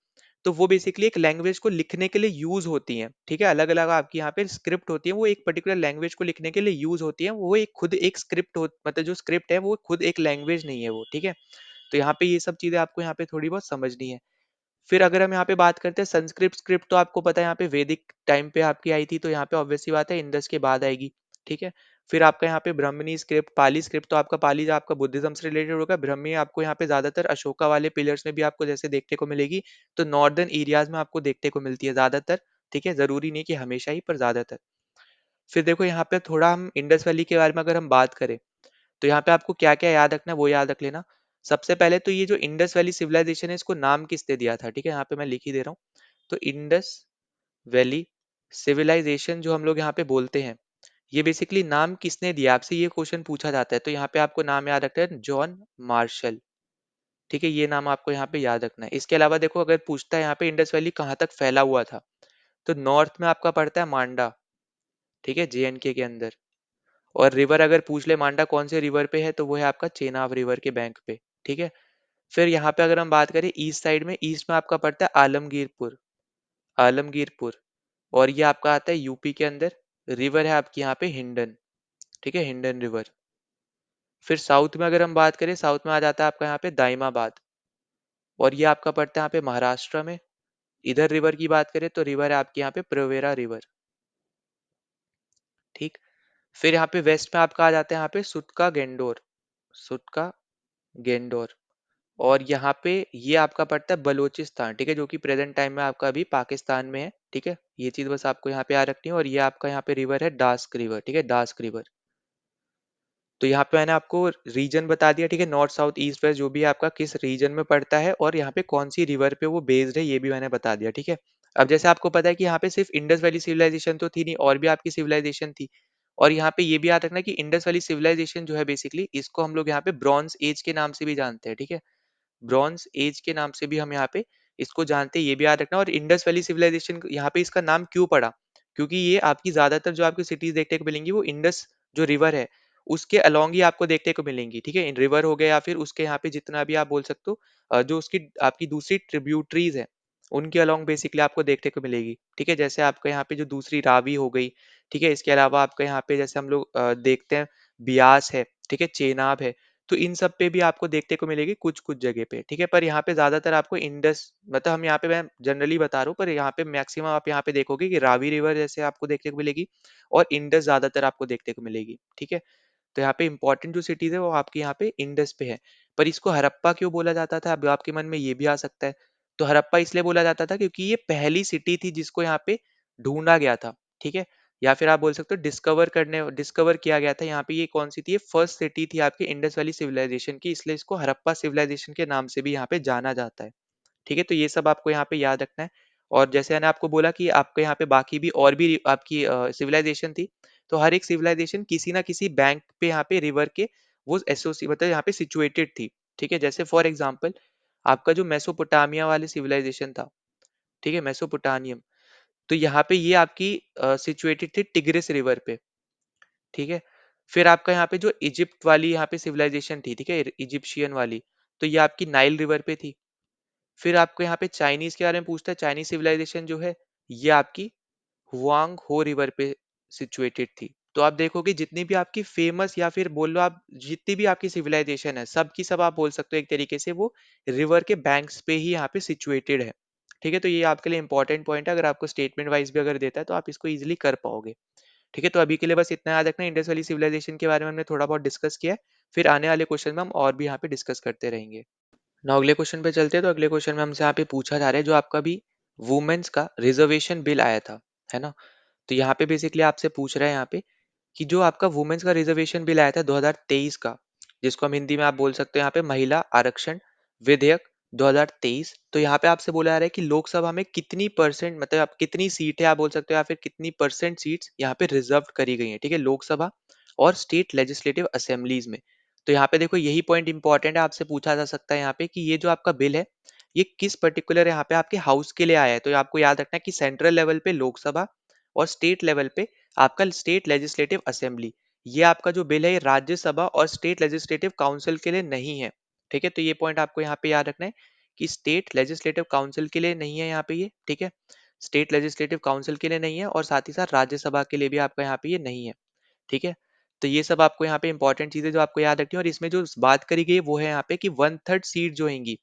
S1: तो वो बेसिकली एक लैंग्वेज को लिखने के लिए यूज होती हैं, ठीक है? अलग-अलग आपकी यहाँ पे स्क्रिप्ट होती है, वो एक पर्टिकुलर लैंग्वेज को लिखने के लिए यूज होती है, वो एक खुद एक स्क्रिप्ट हो मतलब जो स्क्रिप्ट है वो खुद एक लैंग्वेज नहीं है वो, ठीक है? तो यहाँ पे ये सब चीजें आपको यहाँ पे थोड़ी बहुत समझनी है। फिर अगर हम यहाँ पे बात करते हैं संस्कृत स्क्रिप्ट, तो आपको पता है यहाँ पे वैदिक टाइम पे आपकी आई थी, तो यहाँ पे ऑब्वियस सी बात है इंडस के बाद आएगी, ठीक है? फिर आपका यहाँ पे ब्राह्मणी स्क्रिप्ट, पाली स्क्रिप्ट, तो आपका पाली जो आपका बुद्धिज्म से रिलेटेड होगा, ब्राह्मी आपको यहाँ पे ज्यादातर अशोका वाले पिलर्स में भी आपको जैसे देखने को मिलेगी, तो नॉर्दर्न एरियाज में आपको देखने को मिलती है ज्यादातर, ठीक है? जरूरी नहीं कि हमेशा ही, पर ज्यादातर। फिर देखो यहाँ पे थोड़ा हम इंडस वैली के बारे में अगर हम बात करें, तो यहाँ पे आपको क्या क्या याद रखना है वो याद रख लेना। सबसे पहले तो ये जो इंडस वैली सिविलाइजेशन है, इसको नाम किसने दिया था, ठीक है? यहाँ पे मैं लिख ही दे रहा हूँ। तो इंडस वैली सिविलाइजेशन जो हम लोग यहाँ पे बोलते हैं, ये बेसिकली नाम किसने दिया, आपसे ये क्वेश्चन पूछा जाता है, तो यहाँ पे आपको नाम याद रखना है जॉन मार्शल, ठीक है? ये नाम आपको यहाँ पे याद रखना है। इसके अलावा देखो अगर पूछता है यहाँ पे इंडस वैली कहाँ तक फैला हुआ था, तो नॉर्थ में आपका पड़ता है मांडा, ठीक है, जेएनके के अंदर। और रिवर अगर पूछ ले मांडा कौन से रिवर पे है, तो वो है आपका चेनाब रिवर के बैंक पे, ठीक है? फिर यहाँ पे अगर हम बात करें ईस्ट में आपका पड़ता है आलमगीरपुर, आलमगीरपुर। और ये आपका आता है यूपी के अंदर। रिवर है आपकी यहाँ पे हिंडन, ठीक है, हिंडन रिवर। फिर साउथ में अगर हम बात करें, साउथ में आ जाता है आपका यहाँ पे दाइमाबाद, और ये आपका पड़ता है यहाँ पे महाराष्ट्र में। इधर रिवर की बात करें तो रिवर है आपकी यहाँ पे प्रवेरा रिवर, ठीक। फिर यहाँ पे वेस्ट में आपका आ जाता है यहाँ पे सुटका गेंडोर, सुटका गेंडोर। और यहाँ पे ये आपका पड़ता है बलोचिस्तान, ठीक है, जो कि प्रेजेंट टाइम में आपका अभी पाकिस्तान में है, ठीक है? ये चीज बस आपको यहाँ पे याद रखनी है। और ये आपका यहाँ पे रिवर है डास्क रिवर, ठीक है, डास्क रिवर। तो यहाँ पे मैंने आपको रीजन बता दिया, ठीक है, नॉर्थ साउथ ईस्ट वेस्ट जो भी है आपका किस रीजन में पड़ता है, और यहाँ पे कौन सी रिवर पे वो बेस्ड है ये भी मैंने बता दिया, ठीक है। अब जैसे आपको पता है कि यहाँ पे सिर्फ इंडस वैली सिविलाइजेशन तो थी नहीं, और भी आपकी सिविलाइजेशन थी। और यहाँ पे ये भी याद रखना कि इंडस वैली सिविलाइजेशन जो है बेसिकली इसको हम लोग यहाँ पे ब्रॉन्ज एज के नाम से भी जानते हैं, ठीक है। ब्रॉन्ज एज के नाम से भी हम यहाँ पे इसको जानते हैं, ये भी याद रखना। और इंडस वैली सिविलाइजेशन यहाँ पे इसका नाम क्यों पड़ा, क्योंकि ये आपकी ज्यादातर जो आपकी सिटीज देखने को मिलेंगी वो इंडस जो रिवर है उसके अलोंग ही आपको देखने को मिलेंगी, ठीक है। रिवर हो गया या फिर उसके यहाँ पे जितना भी आप बोल सकते हो जो उसकी आपकी दूसरी ट्रिब्यूटरीज है उनके अलोंग बेसिकली आपको देखने को मिलेगी, ठीक है। जैसे आपका यहाँ पे जो दूसरी रावी हो गई, ठीक है। इसके अलावा आपका यहाँ पे जैसे हम लोग देखते हैं ब्यास है, ठीक है, चेनाब है। तो इन सब पे भी आपको देखने को मिलेगी कुछ कुछ जगह पे, ठीक है। पर यहाँ पे ज्यादातर आपको इंडस मतलब हम यहाँ पे मैं जनरली बता रहा हूँ, पर यहाँ पे मैक्सिमम आप यहाँ पे देखोगे कि रावी रिवर जैसे आपको देखने को मिलेगी, और इंडस ज्यादातर आपको देखने को मिलेगी, ठीक है। तो यहाँ पे इंपॉर्टेंट जो सिटीज है वो आपके यहाँ पे इंडस पे है। पर इसको हड़प्पा क्यों बोला जाता था, अब आपके मन में ये भी आ सकता है। तो हड़प्पा इसलिए बोला जाता था क्योंकि ये पहली सिटी थी जिसको यहाँ पे ढूंढा गया था, ठीक है। या फिर आप बोल सकते हो डिस्कवर किया गया था। यहाँ पे ये कौन सी थी, ये फर्स्ट सिटी थी आपकी इंडस वैली सिविलाइजेशन की, इसलिए इसको हड़प्पा सिविलाइजेशन के नाम से भी यहाँ पे जाना जाता है, ठीक है। तो ये सब आपको यहाँ पे याद रखना है। और जैसे मैंने आपको बोला कि आपके यहाँ पे बाकी भी और भी आपकी सिविलाइजेशन थी, तो हर एक सिविलाइजेशन किसी ना किसी बैंक पे यहाँ पे रिवर के वो एसोसी मतलब यहाँ पे सिचुएटेड थी, ठीक है। जैसे फॉर एग्जाम्पल आपका जो मेसोपोटामिया वाले सिविलाइजेशन था, ठीक है, मेसोपोटामियम, तो यहाँ पे ये आपकी सिचुएटेड थी टिग्रिस रिवर पे, ठीक है। फिर आपका यहाँ पे जो इजिप्ट वाली यहाँ पे सिविलाइजेशन थी, ठीक है, इजिप्शियन वाली, तो ये आपकी नाइल रिवर पे थी। फिर आपको यहाँ पे चाइनीज के बारे में पूछता है, चाइनीज सिविलाइजेशन जो है ये आपकी हुआंग हो रिवर पे सिचुएटेड थी। तो आप देखोगे जितनी भी आपकी फेमस या फिर बोल लो आप जितनी भी आपकी सिविलाइजेशन है सब की सब आप बोल सकते हो एक तरीके से वो रिवर के बैंक्स पे ही यहाँ पे सिचुएटेड है, ठीक है। तो ये आपके लिए इंपॉर्टेंट पॉइंट है, अगर आपको स्टेटमेंट वाइज भी अगर देता है तो आप इसको इजिली कर पाओगे, ठीक है। तो अभी के लिए बस इतना याद रखना, इंडस वैली सिविलाइजेशन के बारे में हमने थोड़ा बहुत डिस्कस किया है। फिर आने वाले क्वेश्चन में हम और भी यहाँ पे डिस्कस करते रहेंगे। ना अगले क्वेश्चन पे चलते हैं। तो अगले क्वेश्चन में हमसे यहाँ पे पूछा जा रहा है जो आपका भी वुमेन्स का रिजर्वेशन बिल आया था, है ना। तो यहाँ पे बेसिकली आपसे पूछ रहा है यहाँ पे कि जो आपका वुमेन्स का रिजर्वेशन बिल आया था 2023 का, जिसको हम हिंदी में आप बोल सकते हो यहाँ पे महिला आरक्षण विधेयक 2023। तो यहाँ पे आपसे बोला जा रहा है कि लोकसभा में कितनी परसेंट मतलब आप कितनी सीट है आप बोल सकते हो या फिर कितनी परसेंट सीट्स यहाँ पे रिजर्व करी गई है, ठीक है, लोकसभा और स्टेट लेजिस्लेटिव असेंबलीज में। तो यहाँ पे देखो यही पॉइंट इंपॉर्टेंट है, आपसे पूछा जा सकता है यहाँ पे कि ये जो आपका बिल है ये किस पर्टिकुलर यहाँ पे आपके हाउस के लिए आया है। तो आपको याद रखना है कि सेंट्रल लेवल पे लोकसभा और स्टेट लेवल पे आपका स्टेट लेजिस्लेटिव असेंबली। ये आपका जो बिल है ये राज्यसभा और स्टेट लेजिस्लेटिव काउंसिल के लिए नहीं है। ठीक है, तो ये पॉइंट आपको यहाँ पे याद रखना है कि स्टेट लेजिस्लेटिव काउंसिल के लिए नहीं है यहाँ पे ये। ठीक है, स्टेट लेजिस्लेटिव काउंसिल के लिए नहीं है और साथ ही साथ राज्यसभा के लिए भी आपका यहाँ पे ये नहीं है। ठीक है, तो ये सब आपको यहाँ पे इंपॉर्टेंट चीजें जो आपको याद रखनी है। और इसमें जो बात करी गई है वो है यहाँ पे कि 1/3 सीट जो होंगी,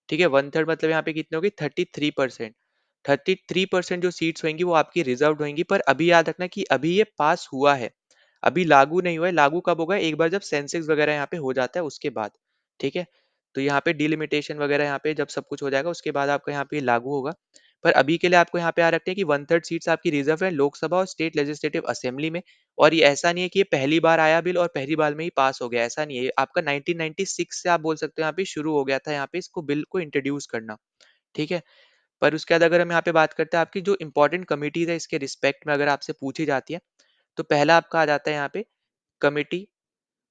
S1: ठीक है, 1/3 मतलब यहाँ पे कितनी होगी, 33%। 33% जो सीट्स होंगी वो आपकी रिजर्व होंगी। पर अभी याद रखना कि अभी ये पास हुआ है, अभी लागू नहीं हुआ है। लागू कब होगा, एक बार जब सेंसेक्स वगैरह यहाँ पे हो जाता है उसके बाद। ठीक है, तो यहाँ पे डिलिमिटेशन वगैरह यहाँ पे जब सब कुछ हो जाएगा उसके बाद आपका यहाँ पे लागू होगा। पर अभी के लिए आपको यहाँ पे आ रखते हैं कि 1/3 सीट्स आपकी रिजर्व है लोकसभा और स्टेट लेजिस्लेटिव असेंबली में। और ये ऐसा नहीं है कि ये पहली बार आया बिल और पहली बार में ही पास हो गया, ऐसा नहीं है। ये आपका 1996 से आप बोल सकते हो यहाँ पे शुरू हो गया था यहाँ पे इसको बिल को इंट्रोड्यूस करना। ठीक है, पर उसके बाद अगर हम यहाँ पे बात करते हैं आपकी जो इंपॉर्टेंट कमिटीज है इसके रिस्पेक्ट में अगर आपसे पूछी जाती है, तो पहला आपका आ जाता है यहाँ पे committee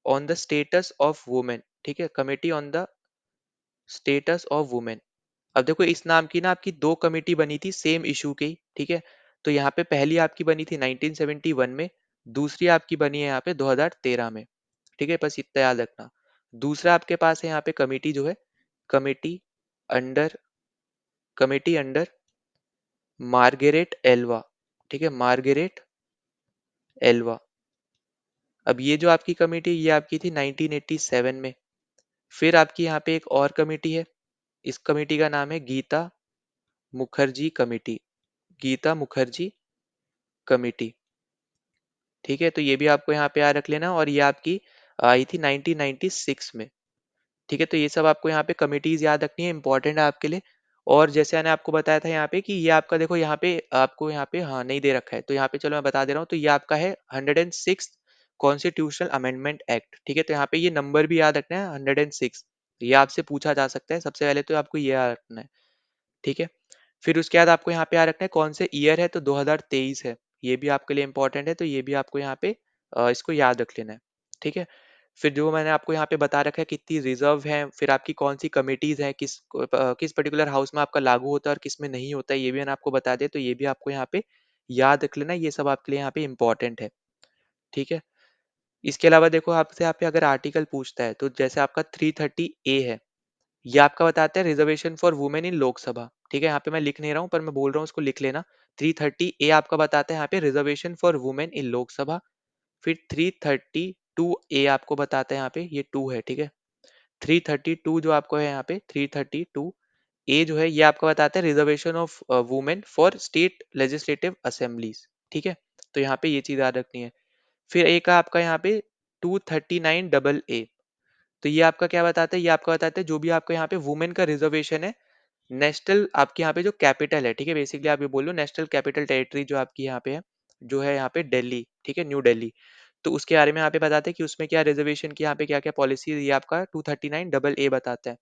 S1: on the status of women. ठीक है, committee on the status of women. अब देखो इस नाम की ना आपकी दो कमेटी बनी थी सेम इशू की। ठीक है, तो यहाँ पे पहली आपकी बनी थी 1971 में, दूसरी आपकी बनी है यहाँ पे 2013 में। ठीक है, बस इतना याद रखना। दूसरा आपके पास है यहाँ पे कमेटी जो है, committee under committee under Margaret Alva. ठीक है, मार्गरेट एल्वा। अब ये जो आपकी कमेटी ये आपकी थी 1987 में। फिर आपकी यहाँ पे एक और कमेटी है, इस कमेटी का नाम है गीता मुखर्जी कमेटी। गीता मुखर्जी कमेटी। ठीक है, तो ये भी आपको यहाँ पे याद रख लेना। और ये आपकी आई थी 1996 में। ठीक है, तो ये सब आपको यहाँ पे कमिटीज याद रखनी है, इंपॉर्टेंट है आपके लिए। और जैसे मैंने आपको बताया था यहाँ पे कि ये आपका देखो यहाँ पे आपको यहाँ पे हाँ नहीं दे रखा है, तो यहाँ पे चलो मैं बता दे रहा हूँ। तो ये आपका है 106 कॉन्स्टिट्यूशनल अमेंडमेंट एक्ट। ठीक है, तो यहाँ पे ये नंबर भी याद रखना है 106। ये आपसे पूछा जा सकता है, सबसे पहले तो आपको ये याद रखना है। ठीक है, फिर उसके बाद आपको यहाँ पे याद रखना है कौन से ईयर है, तो 2023 है। ये भी आपके लिए इंपॉर्टेंट है, तो ये भी आपको यहाँ पे इसको याद रख लेना है। ठीक है, फिर जो मैंने आपको यहाँ पे बता रखा है कितनी रिजर्व है, फिर आपकी कौन सी कमिटीज हैं, किस पर्टिकुलर हाउस में आपका लागू होता है और किस में नहीं होता है, ये भी मैंने आपको बता दिया। तो ये भी आपको यहाँ पे याद रख लेना, ये सब आपके लिए यहाँ पे इंपॉर्टेंट है। ठीक है, इसके अलावा देखो आपसे यहाँ पे अगर आर्टिकल पूछता है, तो जैसे आपका 330A है, ये आपका बताता है reservation for women in Lok Sabha. ठीक है, यहाँ पे मैं लिख नहीं रहा हूँ पर मैं बोल रहा हूँ उसको लिख लेना। 330A आपका बताता है यहाँ पे reservation for women in Lok Sabha. फिर 332A आपको बताता है यहाँ पे, ये टू है। ठीक है, 332 जो आपको है यहाँ पे 332A जो है ये आपका बताता है reservation of women for state legislative assemblies. ठीक है, तो यहाँ पे ये चीज याद रखनी है। फिर एक है आपका यहाँ पे 239AA। तो ये आपका क्या बताता है, ये आपका बताता है जो भी आपका यहाँ पे वुमेन का रिजर्वेशन है, नेशनल आपके यहाँ पे जो कैपिटल है। ठीक है, बेसिकली आप ये बोल लो नेशनल कैपिटल टेरिटरी जो आपकी यहाँ पे है, जो है यहाँ पे दिल्ली। ठीक है, न्यू दिल्ली। तो उसके बारे में यहाँ पे बताते हैं कि उसमें क्या रिजर्वेशन की यहाँ पे क्या क्या पॉलिसी है, ये आपका 239AA बताता है।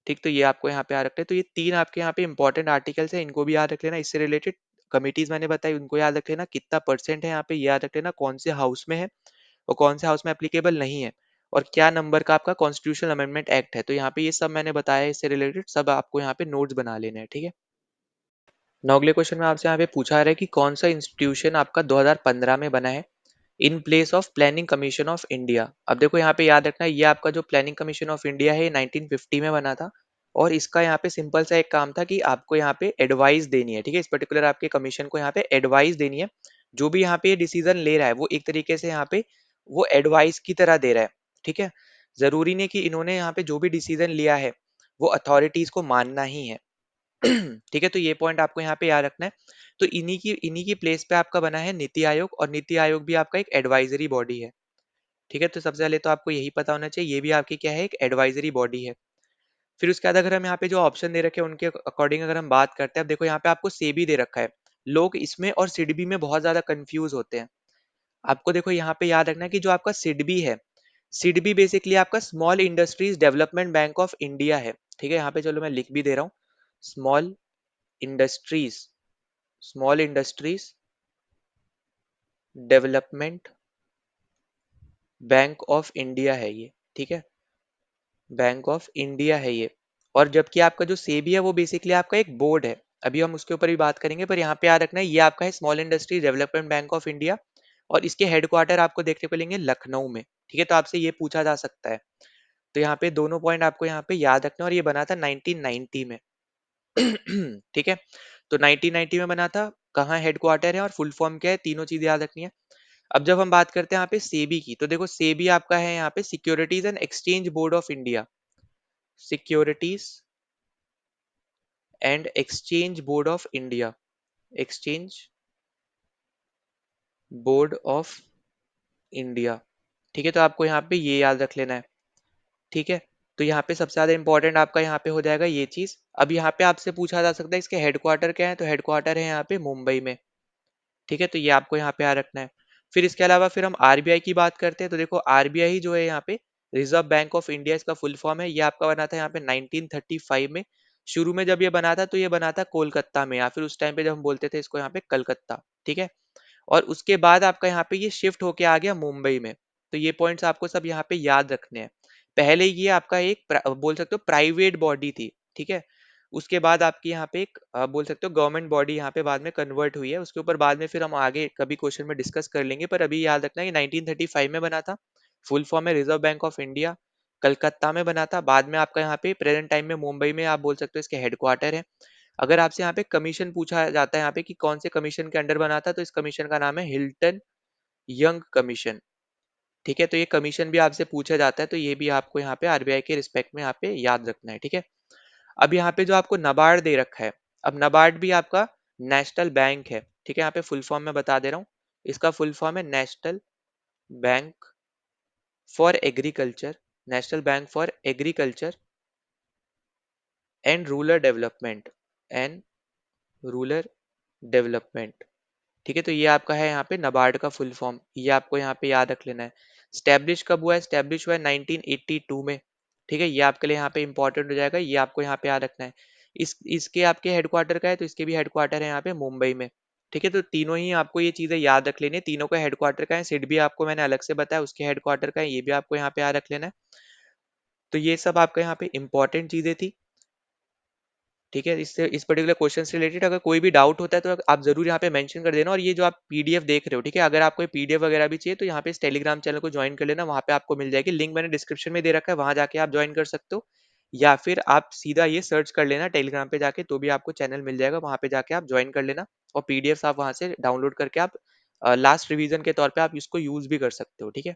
S1: ठीक, तो ये आपको यहाँ पे याद रखते हैं। तो ये तीन आपके यहाँ पे इंपॉर्टेंट आर्टिकल्स है, इनको भी याद रख लेना। इससे रिलेटेड कमिटीज मैंने बताई उनको याद रख लेना, कितना परसेंट है यहाँ पे याद रख लेना, कौन से हाउस में है और कौन से हाउस में एप्लीकेबल नहीं है, और क्या नंबर का आपका कॉन्स्टिट्यूशनल अमेंडमेंट एक्ट है। तो यहाँ पे ये सब मैंने बताया है, इससे रिलेटेड सब आपको यहाँ पे नोट्स बना लेने हैं। ठीक है, नौ अगले क्वेश्चन में आपसे यहाँ पे पूछा रहा है कि कौन सा इंस्टीट्यूशन आपका 2015 में बना है in place of planning commission of India. अब देखो यहाँ पे याद रखना है ये आपका जो प्लानिंग कमीशन ऑफ इंडिया है 1950 में बना था। और इसका यहाँ पे सिंपल सा एक काम था कि आपको यहाँ पे एडवाइस देनी है। ठीक है, इस पर्टिकुलर आपके कमीशन को यहाँ पे एडवाइस देनी है। जो भी यहाँ पे डिसीजन ले रहा है वो एक तरीके से यहाँ पे वो एडवाइस की तरह दे रहा है। ठीक है, जरूरी नहीं कि इन्होंने यहाँ पे जो भी डिसीजन लिया है वो अथॉरिटीज को मानना ही है। ठीक है, तो ये पॉइंट आपको यहाँ पे याद रखना है। तो इन्हीं की प्लेस पे आपका बना है नीति आयोग, और नीति आयोग भी आपका एक एडवाइजरी बॉडी है। ठीक है, तो सबसे पहले तो आपको यही पता होना चाहिए, ये भी आपकी क्या है, एक एडवाइजरी बॉडी है। फिर उसके बाद अगर हम यहाँ पे जो ऑप्शन दे रखे हैं उनके अकॉर्डिंग अगर हम बात करते हैं, अब देखो यहाँ पे आपको सेबी दे रखा है। लोग इसमें और सिडबी में बहुत ज्यादा कंफ्यूज होते हैं। आपको देखो यहाँ पे याद रखना है कि जो आपका सिडबी है, सिडबी बेसिकली आपका small industries development bank of India है। ठीक है, यहाँ पे चलो मैं लिख भी दे रहा हूँ, small industries small industries development bank of India है ये। ठीक है, बैंक ऑफ इंडिया है ये। और जबकि आपका जो सेबी है वो बेसिकली आपका एक बोर्ड है। अभी हम उसके ऊपर भी बात करेंगे, पर यहाँ पे याद रखना है ये आपका है small industry development bank of India, और इसके हेडक्वार्टर आपको देखने को मिलेंगे लखनऊ में। ठीक है, तो आपसे ये पूछा जा सकता है। तो यहाँ पे दोनों पॉइंट आपको यहाँ पे याद रखना है, और ये बना था 1990 में। ठीक है, तो 1990 में बना था। कहाँ हेडक्वार्टर है और फुल फॉर्म क्या है, तीनों चीजें याद रखनी है। अब जब हम बात करते हैं यहाँ पे सेबी की, तो देखो सेबी आपका है यहाँ पे securities and exchange board of India. Securities and exchange board of India, exchange board of India. ठीक है, तो आपको यहाँ पे ये याद रख लेना है। ठीक है, तो यहाँ पे सबसे ज्यादा इंपॉर्टेंट आपका यहाँ पे हो जाएगा ये चीज। अब यहाँ पे आपसे पूछा जा सकता है इसके हेडक्वार्टर क्या है, तो हेडक्वार्टर है यहाँ पे मुंबई में। ठीक है, तो ये आपको यहाँ पे याद रखना है। फिर इसके अलावा फिर हम आरबीआई की बात करते हैं, तो देखो आरबीआई जो है यहाँ पे रिजर्व बैंक ऑफ इंडिया इसका फुल फॉर्म है। ये आपका बना था यहाँ पे 1935 में। शुरू में जब ये बना था तो ये बना था कोलकाता में, या फिर उस टाइम पे जब हम बोलते थे इसको यहाँ पे कलकत्ता। ठीक है, और उसके बाद आपका यहाँ पे ये शिफ्ट होके आ गया मुंबई में। तो ये पॉइंट्स आपको सब यहाँ पे याद रखने हैं। पहले ये आपका एक बोल सकते हो प्राइवेट बॉडी थी। ठीक है, उसके बाद आपकी यहाँ पे एक बोल सकते हो गवर्नमेंट बॉडी यहाँ पे बाद में कन्वर्ट हुई है। उसके ऊपर बाद में फिर हम आगे कभी क्वेश्चन में डिस्कस कर लेंगे, पर अभी याद रखना है कि 1935 में बना था। फुल फॉर्म है reserve bank of India. Calcutta में बना था, बाद में आपका यहाँ पे प्रेजेंट टाइम में मुंबई में आप बोल सकते हो इसके हेडक्वार्टर है। अगर आपसे यहाँ पे कमीशन पूछा जाता है यहाँ पे कि कौन से कमीशन के अंडर बना था, तो इस कमीशन का नाम है हिल्टन यंग कमीशन। ठीक है, तो ये कमीशन भी आपसे पूछा जाता है, तो ये भी आपको यहाँ पे आरबीआई के रिस्पेक्ट में यहाँ पे याद रखना है। ठीक है, अब यहाँ पे जो आपको नबार्ड दे रखा है, अब नबार्ड भी आपका नेशनल बैंक है। ठीक है, यहाँ पे फुल फॉर्म में बता दे रहा हूँ। इसका फुल फॉर्म है national bank for agriculture, national bank for agriculture and rural development, and rural development. ठीक है, तो ये आपका है यहाँ पे नबार्ड का फुल फॉर्म, ये आपको यहाँ पे याद रख लेना है। स्टैब्लिश कब हुआ है, स्टैब्लिश हुआ है 1982 में। ठीक है, ये आपके लिए यहाँ पे इंपॉर्टेंट हो जाएगा, ये आपको यहाँ पे याद रखना है। इसके आपके हेडक्वार्टर का है, तो इसके भी हेडक्वार्टर है यहाँ पे मुंबई में। ठीक है, तो तीनों ही आपको ये चीजें याद रख लेनी है। तीनों का हेडक्वार्टर का है, सिड भी आपको मैंने अलग से बताया उसके हेडक्वार्टर का है, ये भी आपको यहाँ पे याद रख लेना है। तो ये सब आपका यहाँ पे इंपॉर्टेंट चीजें थी। ठीक है, इससे इस पर्टिकुलर क्वेश्चन से रिलेटेड अगर कोई भी डाउट होता है तो आप जरूर यहाँ पे मेंशन कर देना। और ये जो आप पीडीएफ देख रहे हो, ठीक है, अगर आपको पीडीएफ वगैरह भी चाहिए तो यहाँ पे इस टेलीग्राम चैनल को ज्वाइन कर लेना, वहाँ पे आपको मिल जाएगी लिंक, मैंने डिस्क्रिप्शन में दे रखा है, वहाँ जाके आप ज्वाइन कर सकते हो। या फिर आप सीधा ये सर्च कर लेना टेलीग्राम पे जाके, तो भी आपको चैनल मिल जाएगा, वहाँ पे जाके आप ज्वाइन कर लेना। और पीडीएफ आप वहाँ से डाउनलोड करके आप लास्ट रिवीजन के तौर पर आप इसको यूज भी कर सकते हो। ठीक है,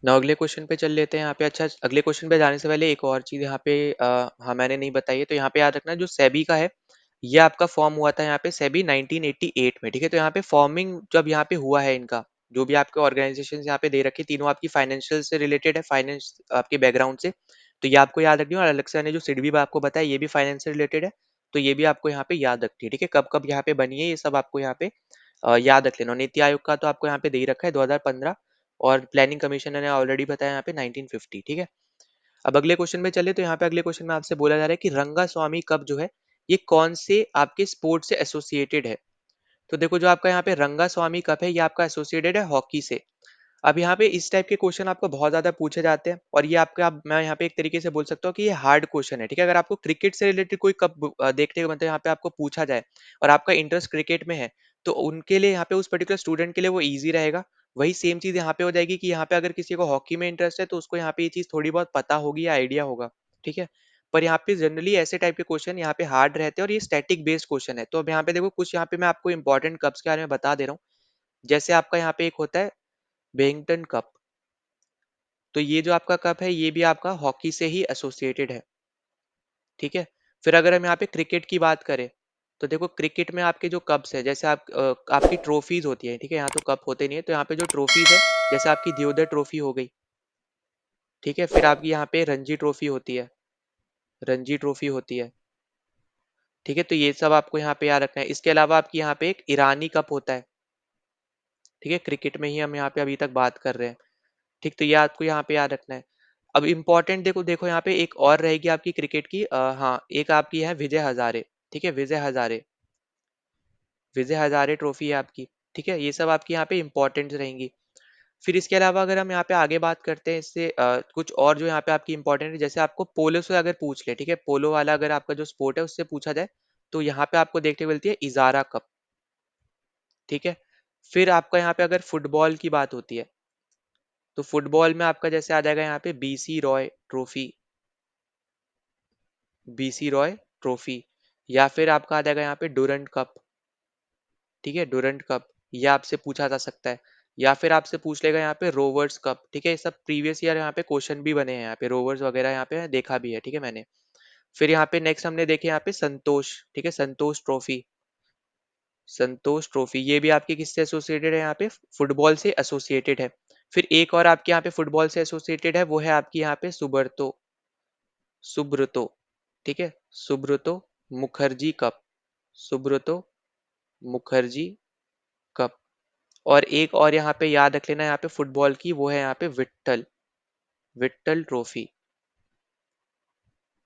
S1: ना अगले क्वेश्चन पे चल लेते हैं यहाँ पे। अच्छा, अगले क्वेश्चन पे जाने से पहले एक और चीज यहाँ पे हाँ मैंने नहीं बताई है, तो यहाँ पे याद रखना जो सेबी का है, ये आपका फॉर्म हुआ था यहाँ पे सेबी 1988 में। ठीक है, तो यहाँ पे फॉर्मिंग जब यहाँ पे हुआ है इनका, जो भी आपके ऑर्गेनाइजेशन यहाँ पे दे रखे तीनों आपकी फाइनेंशियल से रिलेटेड है, फाइनेंस आपके बैकग्राउंड से, तो ये आपको याद रखनी है। और अलग से ने जो सिडबी आपको बताया ये भी फाइनेंस से रिलेटेड है, तो ये भी आपको यहाँ पे याद रखनी है। ठीक है, कब कब यहाँ पे बनी है ये सब आपको यहाँ पे याद रख लेना। नीति आयोग का तो आपको यहाँ पे दे ही रखा है 2015, और प्लानिंग कमीशन ने ऑलरेडी बताया यहाँ पे 1950। ठीक है, अब अगले क्वेश्चन पे चले, तो यहाँ पे अगले क्वेश्चन में आपसे बोला जा रहा है कि रंगा स्वामी कप जो है ये कौन से आपके स्पोर्ट से एसोसिएटेड है। तो देखो जो आपका यहाँ पे रंगा स्वामी कप है ये आपका एसोसिएटेड है हॉकी से। अब यहाँ पे इस टाइप के क्वेश्चन आपको बहुत ज्यादा पूछे जाते हैं, और ये आपका मैं यहाँ पे एक तरीके से बोल सकता हूँ कि ये हार्ड क्वेश्चन है। ठीक है, अगर आपको क्रिकेट से रिलेटेड कोई कप देखने को मतलब यहाँ पे आपको पूछा जाए और आपका इंटरेस्ट क्रिकेट में है, तो उनके लिए यहाँ पे उस पर्टिकुलर स्टूडेंट के लिए वो ईजी रहेगा। वही सेम चीज यहाँ पे हो जाएगी कि यहाँ पे अगर किसी को हॉकी में इंटरेस्ट है तो उसको यहाँ पे ये चीज थोड़ी बहुत पता होगी या आइडिया होगा। ठीक है, पर यहाँ पे जनरली ऐसे टाइप के क्वेश्चन यहाँ पे हार्ड रहते हैं, और ये स्टैटिक बेस्ड क्वेश्चन है। तो अब यहाँ पे देखो कुछ यहाँ पे मैं आपको इंपॉर्टेंट कप्स के बारे में बता दे रहा हूँ। जैसे आपका यहाँ पे एक होता है बेंगटन कप, तो ये जो आपका कप है ये भी आपका हॉकी से ही एसोसिएटेड है। ठीक है, फिर अगर हम यहाँ पे क्रिकेट की बात करें, तो देखो क्रिकेट में आपके जो कप्स है, जैसे आपकी ट्रॉफीज होती है। ठीक है, यहाँ तो कप होते नहीं है, तो यहाँ पे जो ट्रॉफीज है जैसे आपकी दियोदर ट्रॉफी हो गई। ठीक है, फिर आपकी यहाँ पे रणजी ट्रॉफी होती है, रणजी ट्रॉफी होती है। ठीक है, तो ये सब आपको यहाँ पे याद रखना है। इसके अलावा आपकी यहाँ पे एक ईरानी कप होता है। ठीक है, क्रिकेट में ही हम यहाँ पे अभी तक बात कर रहे हैं। ठीक, तो ये आपको यहाँ पे याद रखना है। अब इम्पोर्टेंट देखो देखो यहाँ पे एक और रहेगी आपकी क्रिकेट की, हाँ एक आपकी है विजय हजारे। ठीक है, विजय हजारे, विजय हजारे ट्रॉफी है आपकी। ठीक है, ये सब आपकी यहाँ पे इंपॉर्टेंट रहेंगी। फिर इसके अलावा अगर हम यहाँ पे आगे बात करते हैं इससे कुछ और जो यहाँ पे आपकी इंपॉर्टेंट है, जैसे आपको पोलो से अगर पूछ ले, ठीक है, पोलो वाला अगर आपका जो स्पोर्ट है उससे पूछा जाए, तो यहाँ पे आपको देखने को मिलती है इजारा कप। ठीक है, फिर आपका यहाँ पे अगर फुटबॉल की बात होती है, तो फुटबॉल में आपका जैसे आ जाएगा यहाँ पे BC Roy trophy, BC Roy trophy, या फिर आपका आ जाएगा यहाँ पे डुरंड कप। ठीक है, डुरंड कप, ये आपसे पूछा जा सकता है, या फिर आपसे पूछ लेगा यहाँ पे रोवर्स कप। ठीक है, ये सब प्रीवियस ईयर यहाँ पे क्वेश्चन भी बने हैं, यहाँ पे रोवर्स वगैरह यहाँ पे देखा भी है। ठीक है मैंने। फिर यहाँ पे नेक्स्ट हमने देखे यहाँ पे संतोष। ठीक है, संतोष ट्रॉफी, संतोष ट्रॉफी ये भी आपकी किससे एसोसिएटेड है, यहाँ पे फुटबॉल से एसोसिएटेड है। फिर एक और आपके यहाँ पे फुटबॉल से एसोसिएटेड है, वो है आपकी यहाँ पे सुब्रतो, सुब्रतो। ठीक है, सुब्रतो मुखर्जी कप, सुब्रतो मुखर्जी कप। और एक और यहाँ पे याद रख लेना यहाँ पे फुटबॉल की, वो है यहाँ पे विट्ठल, विट्ठल ट्रॉफी।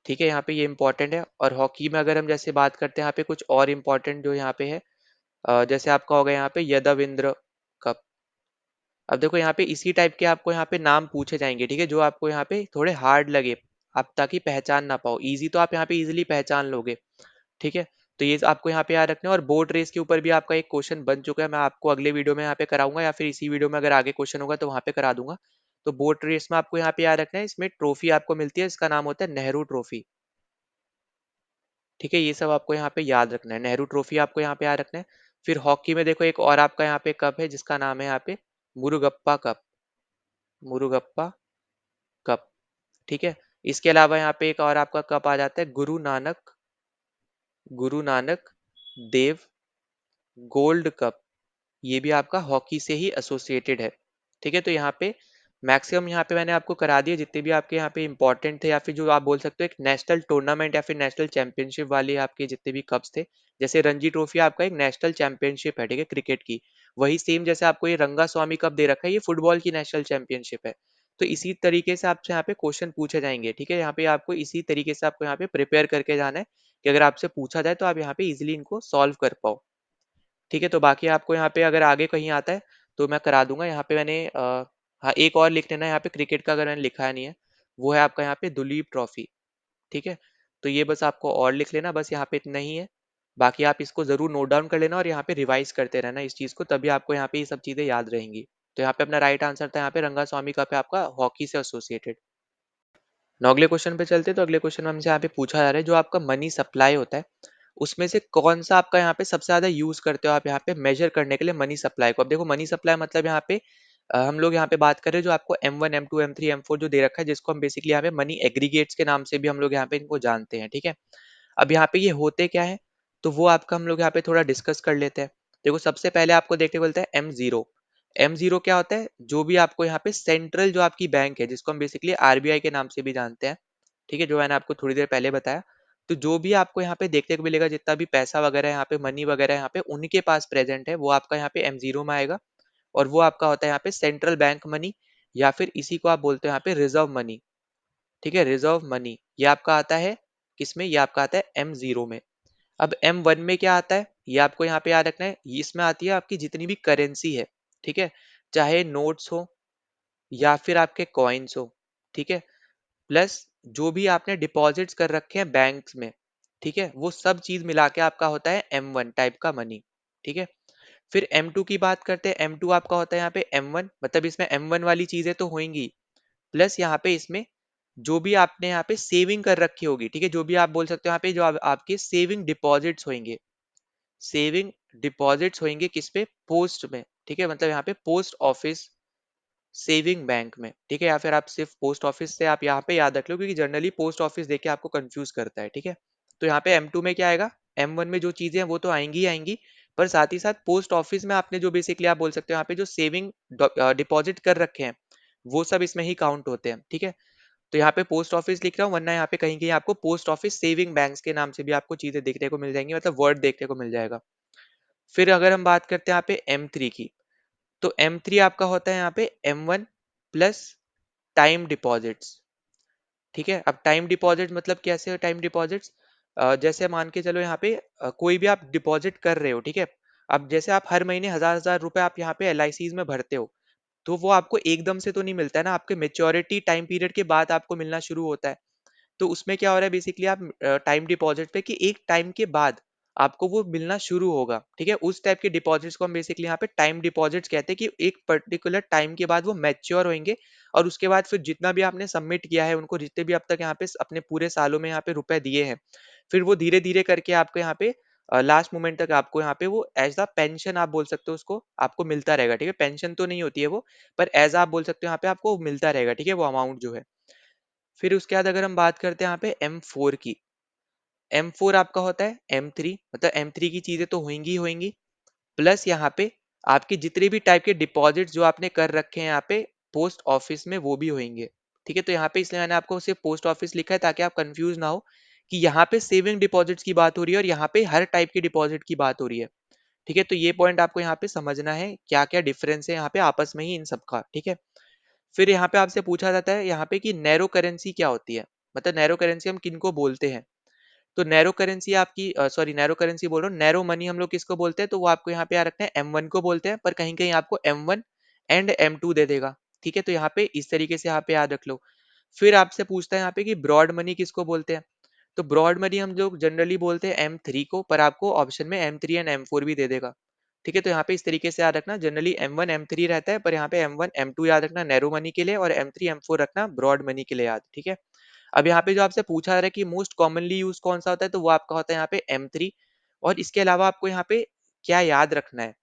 S1: ठीक है, यहाँ पे ये इंपॉर्टेंट है। और हॉकी में अगर हम जैसे बात करते हैं यहाँ पे कुछ और इंपॉर्टेंट जो यहाँ पे है, जैसे आपका होगा यहाँ पे यदविंद्र कप। अब देखो यहाँ पे इसी टाइप के आपको यहाँ पे नाम पूछे जाएंगे। ठीक है, जो आपको यहाँ पे थोड़े हार्ड लगे, आप ताकि पहचान ना पाओ। इजी तो आप यहाँ पे इजीली पहचान लोगे। ठीक है, तो ये आपको यहाँ पे याद रखना है। और बोट रेस के ऊपर भी आपका एक क्वेश्चन बन चुका है, मैं आपको अगले वीडियो में यहाँ पे कराऊंगा, या फिर इसी वीडियो में अगर आगे क्वेश्चन होगा तो वहाँ पे करा दूंगा। तो बोट रेस में आपको यहाँ पे याद रखना है, इसमें ट्रॉफी आपको मिलती है, इसका नाम होता है नेहरू ट्रॉफी। ठीक है, ये सब आपको यहाँ पे याद रखना है, नेहरू ट्रॉफी आपको यहाँ पे याद रखना है। फिर हॉकी में देखो एक और आपका यहाँ पे कप है, जिसका नाम है यहाँ पे मुरुगप्पा कप, मुरुगप्पा कप। ठीक है, इसके अलावा यहाँ पे एक और आपका कप आ जाता है गुरु नानक, गुरु नानक देव गोल्ड कप। ये भी आपका हॉकी से ही एसोसिएटेड है। ठीक है, तो यहाँ पे मैक्सिमम यहाँ पे मैंने आपको करा दिया जितने भी आपके यहाँ पे इंपॉर्टेंट थे, या फिर जो आप बोल सकते हो एक नेशनल टूर्नामेंट या फिर नेशनल चैंपियनशिप वाले आपके जितने भी कप्स थे। जैसे रणजी ट्रॉफी आपका एक नेशनल चैंपियनशिप है, ठीक है, क्रिकेट की। वही सेम जैसे आपको ये रंगा स्वामी कप दे रखा है, ये फुटबॉल की नेशनल चैंपियनशिप है। तो इसी तरीके से आपसे यहाँ पे क्वेश्चन पूछे जाएंगे। ठीक है, यहाँ पे आपको इसी तरीके से आपको यहाँ पे प्रिपेयर करके जाना है, कि अगर आपसे पूछा जाए तो आप यहाँ पे इजिली इनको सॉल्व कर पाओ। ठीक है, तो बाकी आपको यहाँ पे अगर आगे कहीं आता है तो मैं करा दूंगा। यहाँ पे मैंने हाँ एक और लिख लेना है यहाँ पे, क्रिकेट का अगर मैंने लिखा नहीं है, वो है आपका यहाँ पे दुलीप ट्रॉफी। ठीक है, तो ये बस आपको और लिख लेना, बस यहाँ पे इतना ही है। बाकी आप इसको जरूर नोट डाउन कर लेना और यहाँ पे रिवाइज करते रहना इस चीज को, तभी आपको यहाँ पे ये सब चीजें याद रहेंगी। तो यहाँ पे अपना राइट आंसर था यहाँ पे रंगा स्वामी कप है आपका हॉकी से एसोसिएटेड। ना अगले क्वेश्चन पे चलते, तो अगले क्वेश्चन में हमसे यहाँ पे पूछा जा रहा है, जो आपका मनी सप्लाई होता है उसमें से कौन सा आपका यहाँ पे सबसे ज्यादा यूज करते हो आप यहाँ पे मेजर करने के लिए मनी सप्लाई को। अब देखो मनी सप्लाई मतलब यहाँ पे हम लोग यहाँ पे बात कर रहे हैं जो आपको M1 M2 M3 M4 जो दे रखा है, जिसको हम बेसिकली यहाँ पे मनी एग्रीगेट्स के नाम से भी हम लोग यहाँ पे इनको जानते हैं। ठीक है, अब यहाँ पे ये होते क्या है, तो वो आपका हम लोग यहाँ पे थोड़ा डिस्कस कर लेते हैं। देखो सबसे पहले आपको देखने को मिलता है M0। M0 क्या होता है, जो भी आपको यहाँ पे सेंट्रल जो आपकी बैंक है, जिसको हम बेसिकली आरबीआई के नाम से भी जानते हैं। ठीक है, जो मैंने आपको थोड़ी देर पहले बताया। तो जो भी आपको यहाँ पे देखने को मिलेगा, जितना भी पैसा वगैरह यहाँ पे मनी वगैरह यहाँ पे उनके पास प्रेजेंट है, वो आपका यहाँ पे M0 में आएगा। और वो आपका होता है यहाँ पे सेंट्रल बैंक मनी, या फिर इसी को आप बोलते हो यहाँ पे रिजर्व मनी। ठीक है, रिजर्व मनी ये आपका आता है किसमें, ये आपका आता है M0 में। अब M1 में क्या आता है, ये आपको यहाँ पे याद रखना है, इसमें आती है आपकी जितनी भी करेंसी है। ठीक है, चाहे नोट्स हो या फिर आपके कॉइन्स हो। ठीक है, प्लस जो भी आपने डिपॉजिट्स कर रखे हैं बैंक्स में। ठीक है, वो सब चीज मिला के आपका होता है M1 टाइप का मनी। ठीक है, फिर M2 की बात करते हैं। M2 आपका होता है यहाँ पे M1, मतलब इसमें M1 वाली चीजें तो होंगी, प्लस यहाँ पे इसमें जो भी आपने यहाँ पे सेविंग कर रखी होगी। ठीक है, जो भी आप बोल सकते हो यहाँ पे जो आपके सेविंग डिपॉजिट्स होंगे, सेविंग डिपॉजिट्स होंगे किस पे, पोस्ट में। ठीक है, मतलब यहाँ पे पोस्ट ऑफिस सेविंग बैंक में। ठीक है, या फिर आप सिर्फ पोस्ट ऑफिस से आप यहाँ पे याद रख लो, क्योंकि जनरली पोस्ट ऑफिस देके आपको कंफ्यूज करता है। ठीक है, तो यहाँ पे M2 में क्या आएगा, M1 में जो चीजें हैं वो तो आएंगी ही आएंगी, पर साथ ही साथ पोस्ट ऑफिस में आपने जो बेसिकली आप बोल सकते हो यहाँ पे जो सेविंग डिपॉजिट कर रखे हैं, वो सब इसमें ही काउंट होते हैं। ठीक है, तो यहाँ पे पोस्ट ऑफिस लिख रहा हूँ, वरना यहाँ पे कहीं कहीं आपको पोस्ट ऑफिस सेविंग बैंक्स के नाम से भी आपको चीजें देखने को मिल जाएंगी, मतलब वर्ड देखने को मिल जाएगा। फिर अगर हम बात करते हैं यहाँ पे M3 की, तो M3 आपका होता है यहाँ पे M1 प्लस टाइम डिपॉजिट्स। ठीक है, अब टाइम डिपॉजिट मतलब कैसे टाइम डिपॉजिट्स, जैसे मान के चलो यहाँ पे कोई भी आप डिपॉजिट कर रहे हो। ठीक है, अब जैसे आप हर महीने हजार हजार रुपए आप यहाँ पे LICs में भरते हो, तो वो आपको एकदम से तो नहीं मिलता है ना, आपके मेच्योरिटी टाइम पीरियड के बाद आपको मिलना शुरू होता है। तो उसमें क्या हो रहा है बेसिकली, आप टाइम डिपॉजिट पे कि एक टाइम के बाद आपको वो मिलना शुरू होगा, ठीक है? उस टाइप के डिपॉज़िट्स को हम बेसिकली यहाँ पे टाइम डिपॉज़िट्स कहते हैं, कि एक पर्टिकुलर टाइम के बाद वो मैच्योर होंगे और उसके बाद फिर जितना भी आपने सबमिट किया है उनको, जितने भी अब तक यहाँ पे अपने पूरे सालों में यहाँ पे रुपए दिए हैं, फिर वो धीरे-धीरे करके आपको यहाँ पे लास्ट मोमेंट तक आपको यहाँ पे वो एज़ अ पेंशन आप बोल सकते हो उसको, आपको मिलता रहेगा, ठीक है? पेंशन तो नहीं होती है वो, पर एज़ आप बोल सकते हो यहाँ पे आपको मिलता रहेगा, ठीक है? वो अमाउंट जो है। फिर उसके बाद अगर हम बात करते हैं यहाँ पे M4 की, M4 आपका होता है M3, मतलब M3 की चीज़ें तो होंगी ही होंगी, प्लस यहाँ पे आपके जितने भी टाइप के डिपॉज़िट्स जो आपने कर रखे हैं यहाँ पे पोस्ट ऑफिस में, वो भी होंगे, ठीक है? तो यहाँ पे इसलिए मैंने आपको सिर्फ़ पोस्ट ऑफिस लिखा है ताकि आप कन्फ्यूज़ ना हो कि यहाँ पे सेविंग डिपॉज़िट्स की बात हो रही है और यहाँ पे हर टाइप की डिपॉज़िट की बात हो रही है, ठीक है? तो ये पॉइंट आपको यहाँ पे समझना है, क्या-क्या डिफरेंस है यहाँ पे आपस में ही इन सब का, ठीक है? फिर यहाँ पे आपसे पूछा जाता है यहाँ पे कि नैरो करेंसी क्या होती है? मतलब नैरो करेंसी हम किनको बोलते हैं? तो नैरो करेंसी आपकी सॉरी नैरो करेंसी बोल रहा हूँ, नैरो मनी हम लोग किसको बोलते हैं? तो वो आपको यहाँ पे याद रखना है M1 को बोलते हैं, पर कहीं-कहीं आपको M1 एंड M2 दे देगा, ठीक है? तो यहाँ पे इस तरीके से यहाँ पे याद रख लो। फिर आपसे पूछता है यहाँ पे कि ब्रॉड मनी किसको बोलते हैं? तो ब्रॉड मनी हम लोग जनरली बोलते हैं M3 को, पर आपको ऑप्शन में M3 एंड M4 भी दे देगा, ठीक है? तो यहाँ पे इस तरीके से याद रखना, जनरली M1 M3 रहता है, पर यहाँ पे M1 M2 याद रखना नैरो मनी के लिए और M3 M4 रखना ब्रॉड मनी के लिए याद, ठीक है? अब यहाँ पे जो आपसे पूछा जा रहा है कि मोस्ट कॉमनली यूज़ कौन-सा होता है, तो वो आपका होता है यहाँ पे M3, और इसके अलावा आपको यहाँ पे क्या याद रखना है?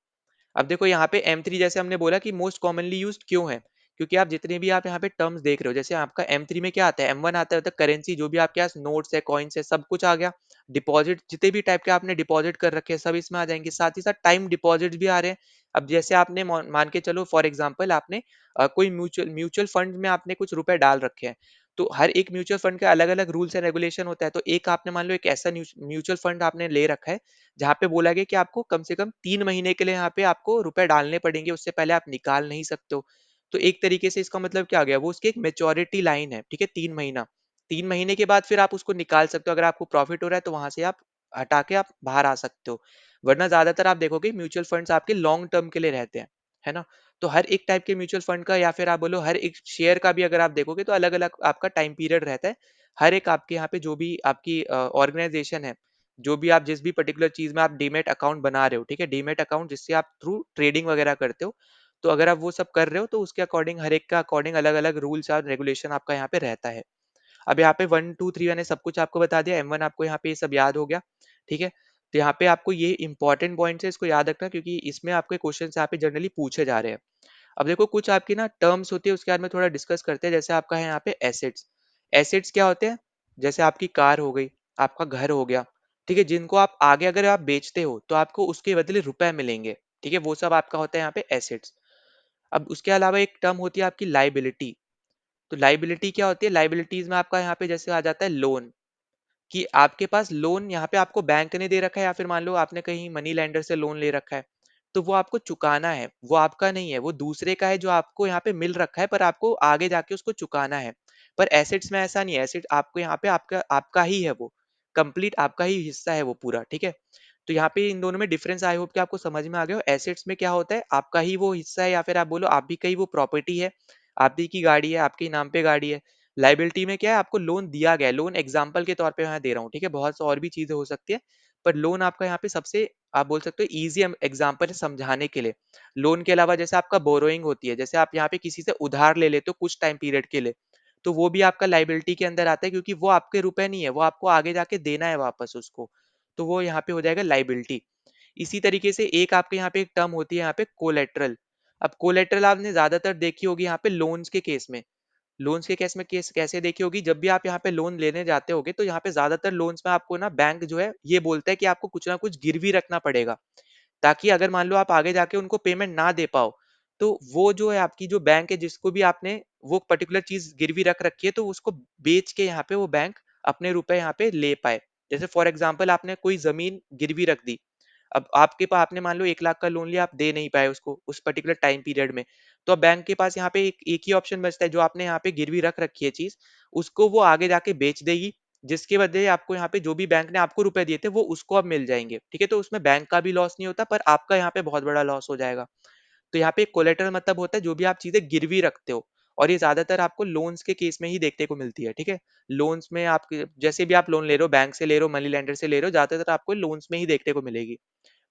S1: अब देखो यहाँ पे M3 जैसे हमने बोला कि मोस्ट कॉमनली यूज्ड क्यों है? क्योंकि आप जितने भी आप यहाँ पे टर्म्स देख रहे हो, जैसे आपका M3 में क्या आता है? M1 आता है मतलब करेंसी, जो भी आपके पास नोट्स है, कॉइन्स है, सब कुछ आ गया। डिपॉज़िट जितने भी टाइप के आपने डिपॉज़िट कर रखे हैं, सब इसमें आ जाएँगे। साथ ही साथ टाइम डिपॉज़िट्स भी आ रहे हैं। अब जैसे आपने मान के चलो फॉर एग्ज़ाम्पल आपने कोई म्यूचुअल म्यूचुअल फंड में आपने कुछ रुपए डाल रखे हैं। तो हर एक म्यूचुअल फंड का अलग-अलग रूल्स एंड रेगुलेशन होता है। तो एक आपने मान लो एक ऐसा म्यूचुअल फंड आपने ले रखा है, जहाँ पे बोला गया कि आपको कम से कम 3 महीने के लिए यहाँ पे आपको रुपए डालने पड़ेंगे, उससे पहले आप निकाल नहीं सकते हो। तो एक तरीके से इसका मतलब क्या आ गया, वो उसकी एक मैच्योरिटी लाइन है, ठीक है? 3 महीना। 3 महीने के बाद फिर आप उसको निकाल सकते हो, अगर आपको प्रॉफिट हो रहा है तो वहाँ से आप हटा के आप बाहर आ सकते हो। वरना ज़्यादातर आप देखोगे म्यूचुअल फंड्स आपके लॉन्ग टर्म के लिए रहते हैं, है ना? तो हर एक टाइप के म्यूचुअल फंड का, या फिर आप बोलो हर एक शेयर का भी अगर आप देखोगे तो अलग-अलग आपका टाइम पीरियड रहता है। हर एक आपके यहाँ पे जो भी आपकी ऑर्गनाइज़ेशन है, जो भी आप जिस भी पर्टिकुलर चीज़ में आप डीमैट अकाउंट बना रहे हो, ठीक है? डीमैट अकाउंट जिससे आप थ्रू ट्रेडिंग वगैरह करते हो, तो अगर आप वो सब कर रहे हो तो उसके अकॉर्डिंग हर एक का अकॉर्डिंग अलग-अलग रूल्स और रेगुलेशन आपका यहाँ पे रहता है। अब यहाँ पे 1, 2, 3 मैंने सब कुछ आपको बता दिया, M1 आपको यहाँ पे ये सब याद हो गया, ठीक है? तो यहाँ पे आपको ये इंपॉर्टेंट पॉइंट्स है, इसको याद रखना, क्योंकि इसमें आपके क्वेश्चन्स यहाँ पे जनरली पूछे जा रहे हैं। अब देखो कुछ आपकी ना टर्म्स होती है, उसके बारे में थोड़ा डिस्कस करते हैं। जैसे आपका है यहाँ पे एसेट्स। एसेट्स क्या होते हैं? जैसे आपकी कार हो गई, आपका घर हो गया, ठीक है? जिनको आप आगे अगर आप बेचते हो तो आपको उसके बदले रुपए मिलेंगे, ठीक है? वो सब आपका होता है यहाँ पे एसेट्स। अब उसके अलावा एक टर्म होती है आपकी लायबिलिटी। तो लायबिलिटी क्या होती है? लायबिलिटीज में आपका यहाँ पे जैसे आ जाता है लोन, कि आपके पास लोन यहाँ पे आपको बैंक ने दे रखा है, या फिर मान लो आपने कहीं मनी लेंडर से लोन ले रखा है, तो वो आपको चुकाना है, वो आपका नहीं है, वो दूसरे का है जो आपको यहाँ पे मिल रखा है, पर आपको आगे जाके उसको चुकाना है। पर एसेट्स में ऐसा नहीं है, एसेट आपको यहाँ पे आपका आपका ही है, वो कंप्लीट आपका ही हिस्सा है वो पूरा, ठीक है? तो यहाँ पे इन दोनों में डिफरेंस आई होप कि आपको समझ में आ गया हो। एसेट्स में क्या होता है, आपका ही वो हिस्सा है, या फिर आप बोलो आप भी कहीं वो प्रॉपर्टी है, आप ही की गाड़ी है, आपके ही नाम पे गाड़ी है। लायबिलिटी में क्या है, आपको लोन दिया गया है, लोन एग्जाम्पल के तौर पे मैं दे रहा हूँ, ठीक है? बहुत सी और भी चीजें हो सकती है, पर लोन आपका यहाँ पे सबसे आप बोल सकते हो ईजी एग्जाम्पल है समझाने के लिए। लोन के अलावा जैसे आपका बोरोइंग होती है, जैसे आप यहाँ पे किसी से उधार ले लेते हो कुछ टाइम पीरियड के लिए, तो वो भी आपका लायबिलिटी के अंदर आता है, क्योंकि वो आपके रुपए नहीं है, वो आपको आगे जाके देना है वापस उसको, तो वो यहाँ पे हो जाएगा लायबिलिटी। इसी तरीके से एक आपके यहाँ पे एक टर्म होती है यहाँ पे कोलेटरल। अब कोलेटरल आपने ज्यादातर देखी होगी यहाँ पे लोन्स के केस में। लोन्स के केस में केस कैसे देखी होगी, जब भी आप यहाँ पे लोन लेने जाते होगे तो यहाँ पे ज्यादातर लोन्स में आपको ना बैंक जो है ये बोलता है कि आपको कुछ ना कुछ गिरवी रखना पड़ेगा, ताकि अगर मान लो आप आगे जाके उनको पेमेंट ना दे पाओ, तो वो जो है आपकी जो बैंक है जिसको भी आपने वो पर्टिकुलर चीज गिरवी रख रखी है, तो उसको बेच के यहाँ पे वो बैंक अपने रुपए यहाँ पे ले पाए। जैसे फॉर एग्जाम्पल आपने कोई जमीन गिरवी रख दी, अब आपके पास आपने मान लो 1 लाख का लोन लिया, आप दे नहीं पाए उसको उस पर्टिकुलर टाइम पीरियड में, तो अब बैंक के पास यहाँ पे एक ही ऑप्शन बचता है, जो आपने यहाँ पे गिरवी रख रखी है चीज, उसको वो आगे जाके बेच देगी, जिसके बदले आपको यहाँ पे जो भी बैंक ने आपको रुपए दिए थे वो उसको अब मिल जाएंगे, ठीक है? तो उसमें बैंक का भी लॉस नहीं होता, पर आपका यहाँ पे बहुत बड़ा लॉस हो जाएगा। तो यहाँ पे कोलेटरल मतलब होता है जो भी आप चीजें गिरवी रखते हो, और ये ज़्यादातर आपको लोन्स के केस में ही देखने को मिलती है, ठीक है? लोन्स में आप जैसे भी आप लोन ले रहे हो, बैंक से ले रहे हो, मनी लेंडर से ले रहे हो, ज़्यादातर आपको लोन्स में ही देखने को मिलेगी।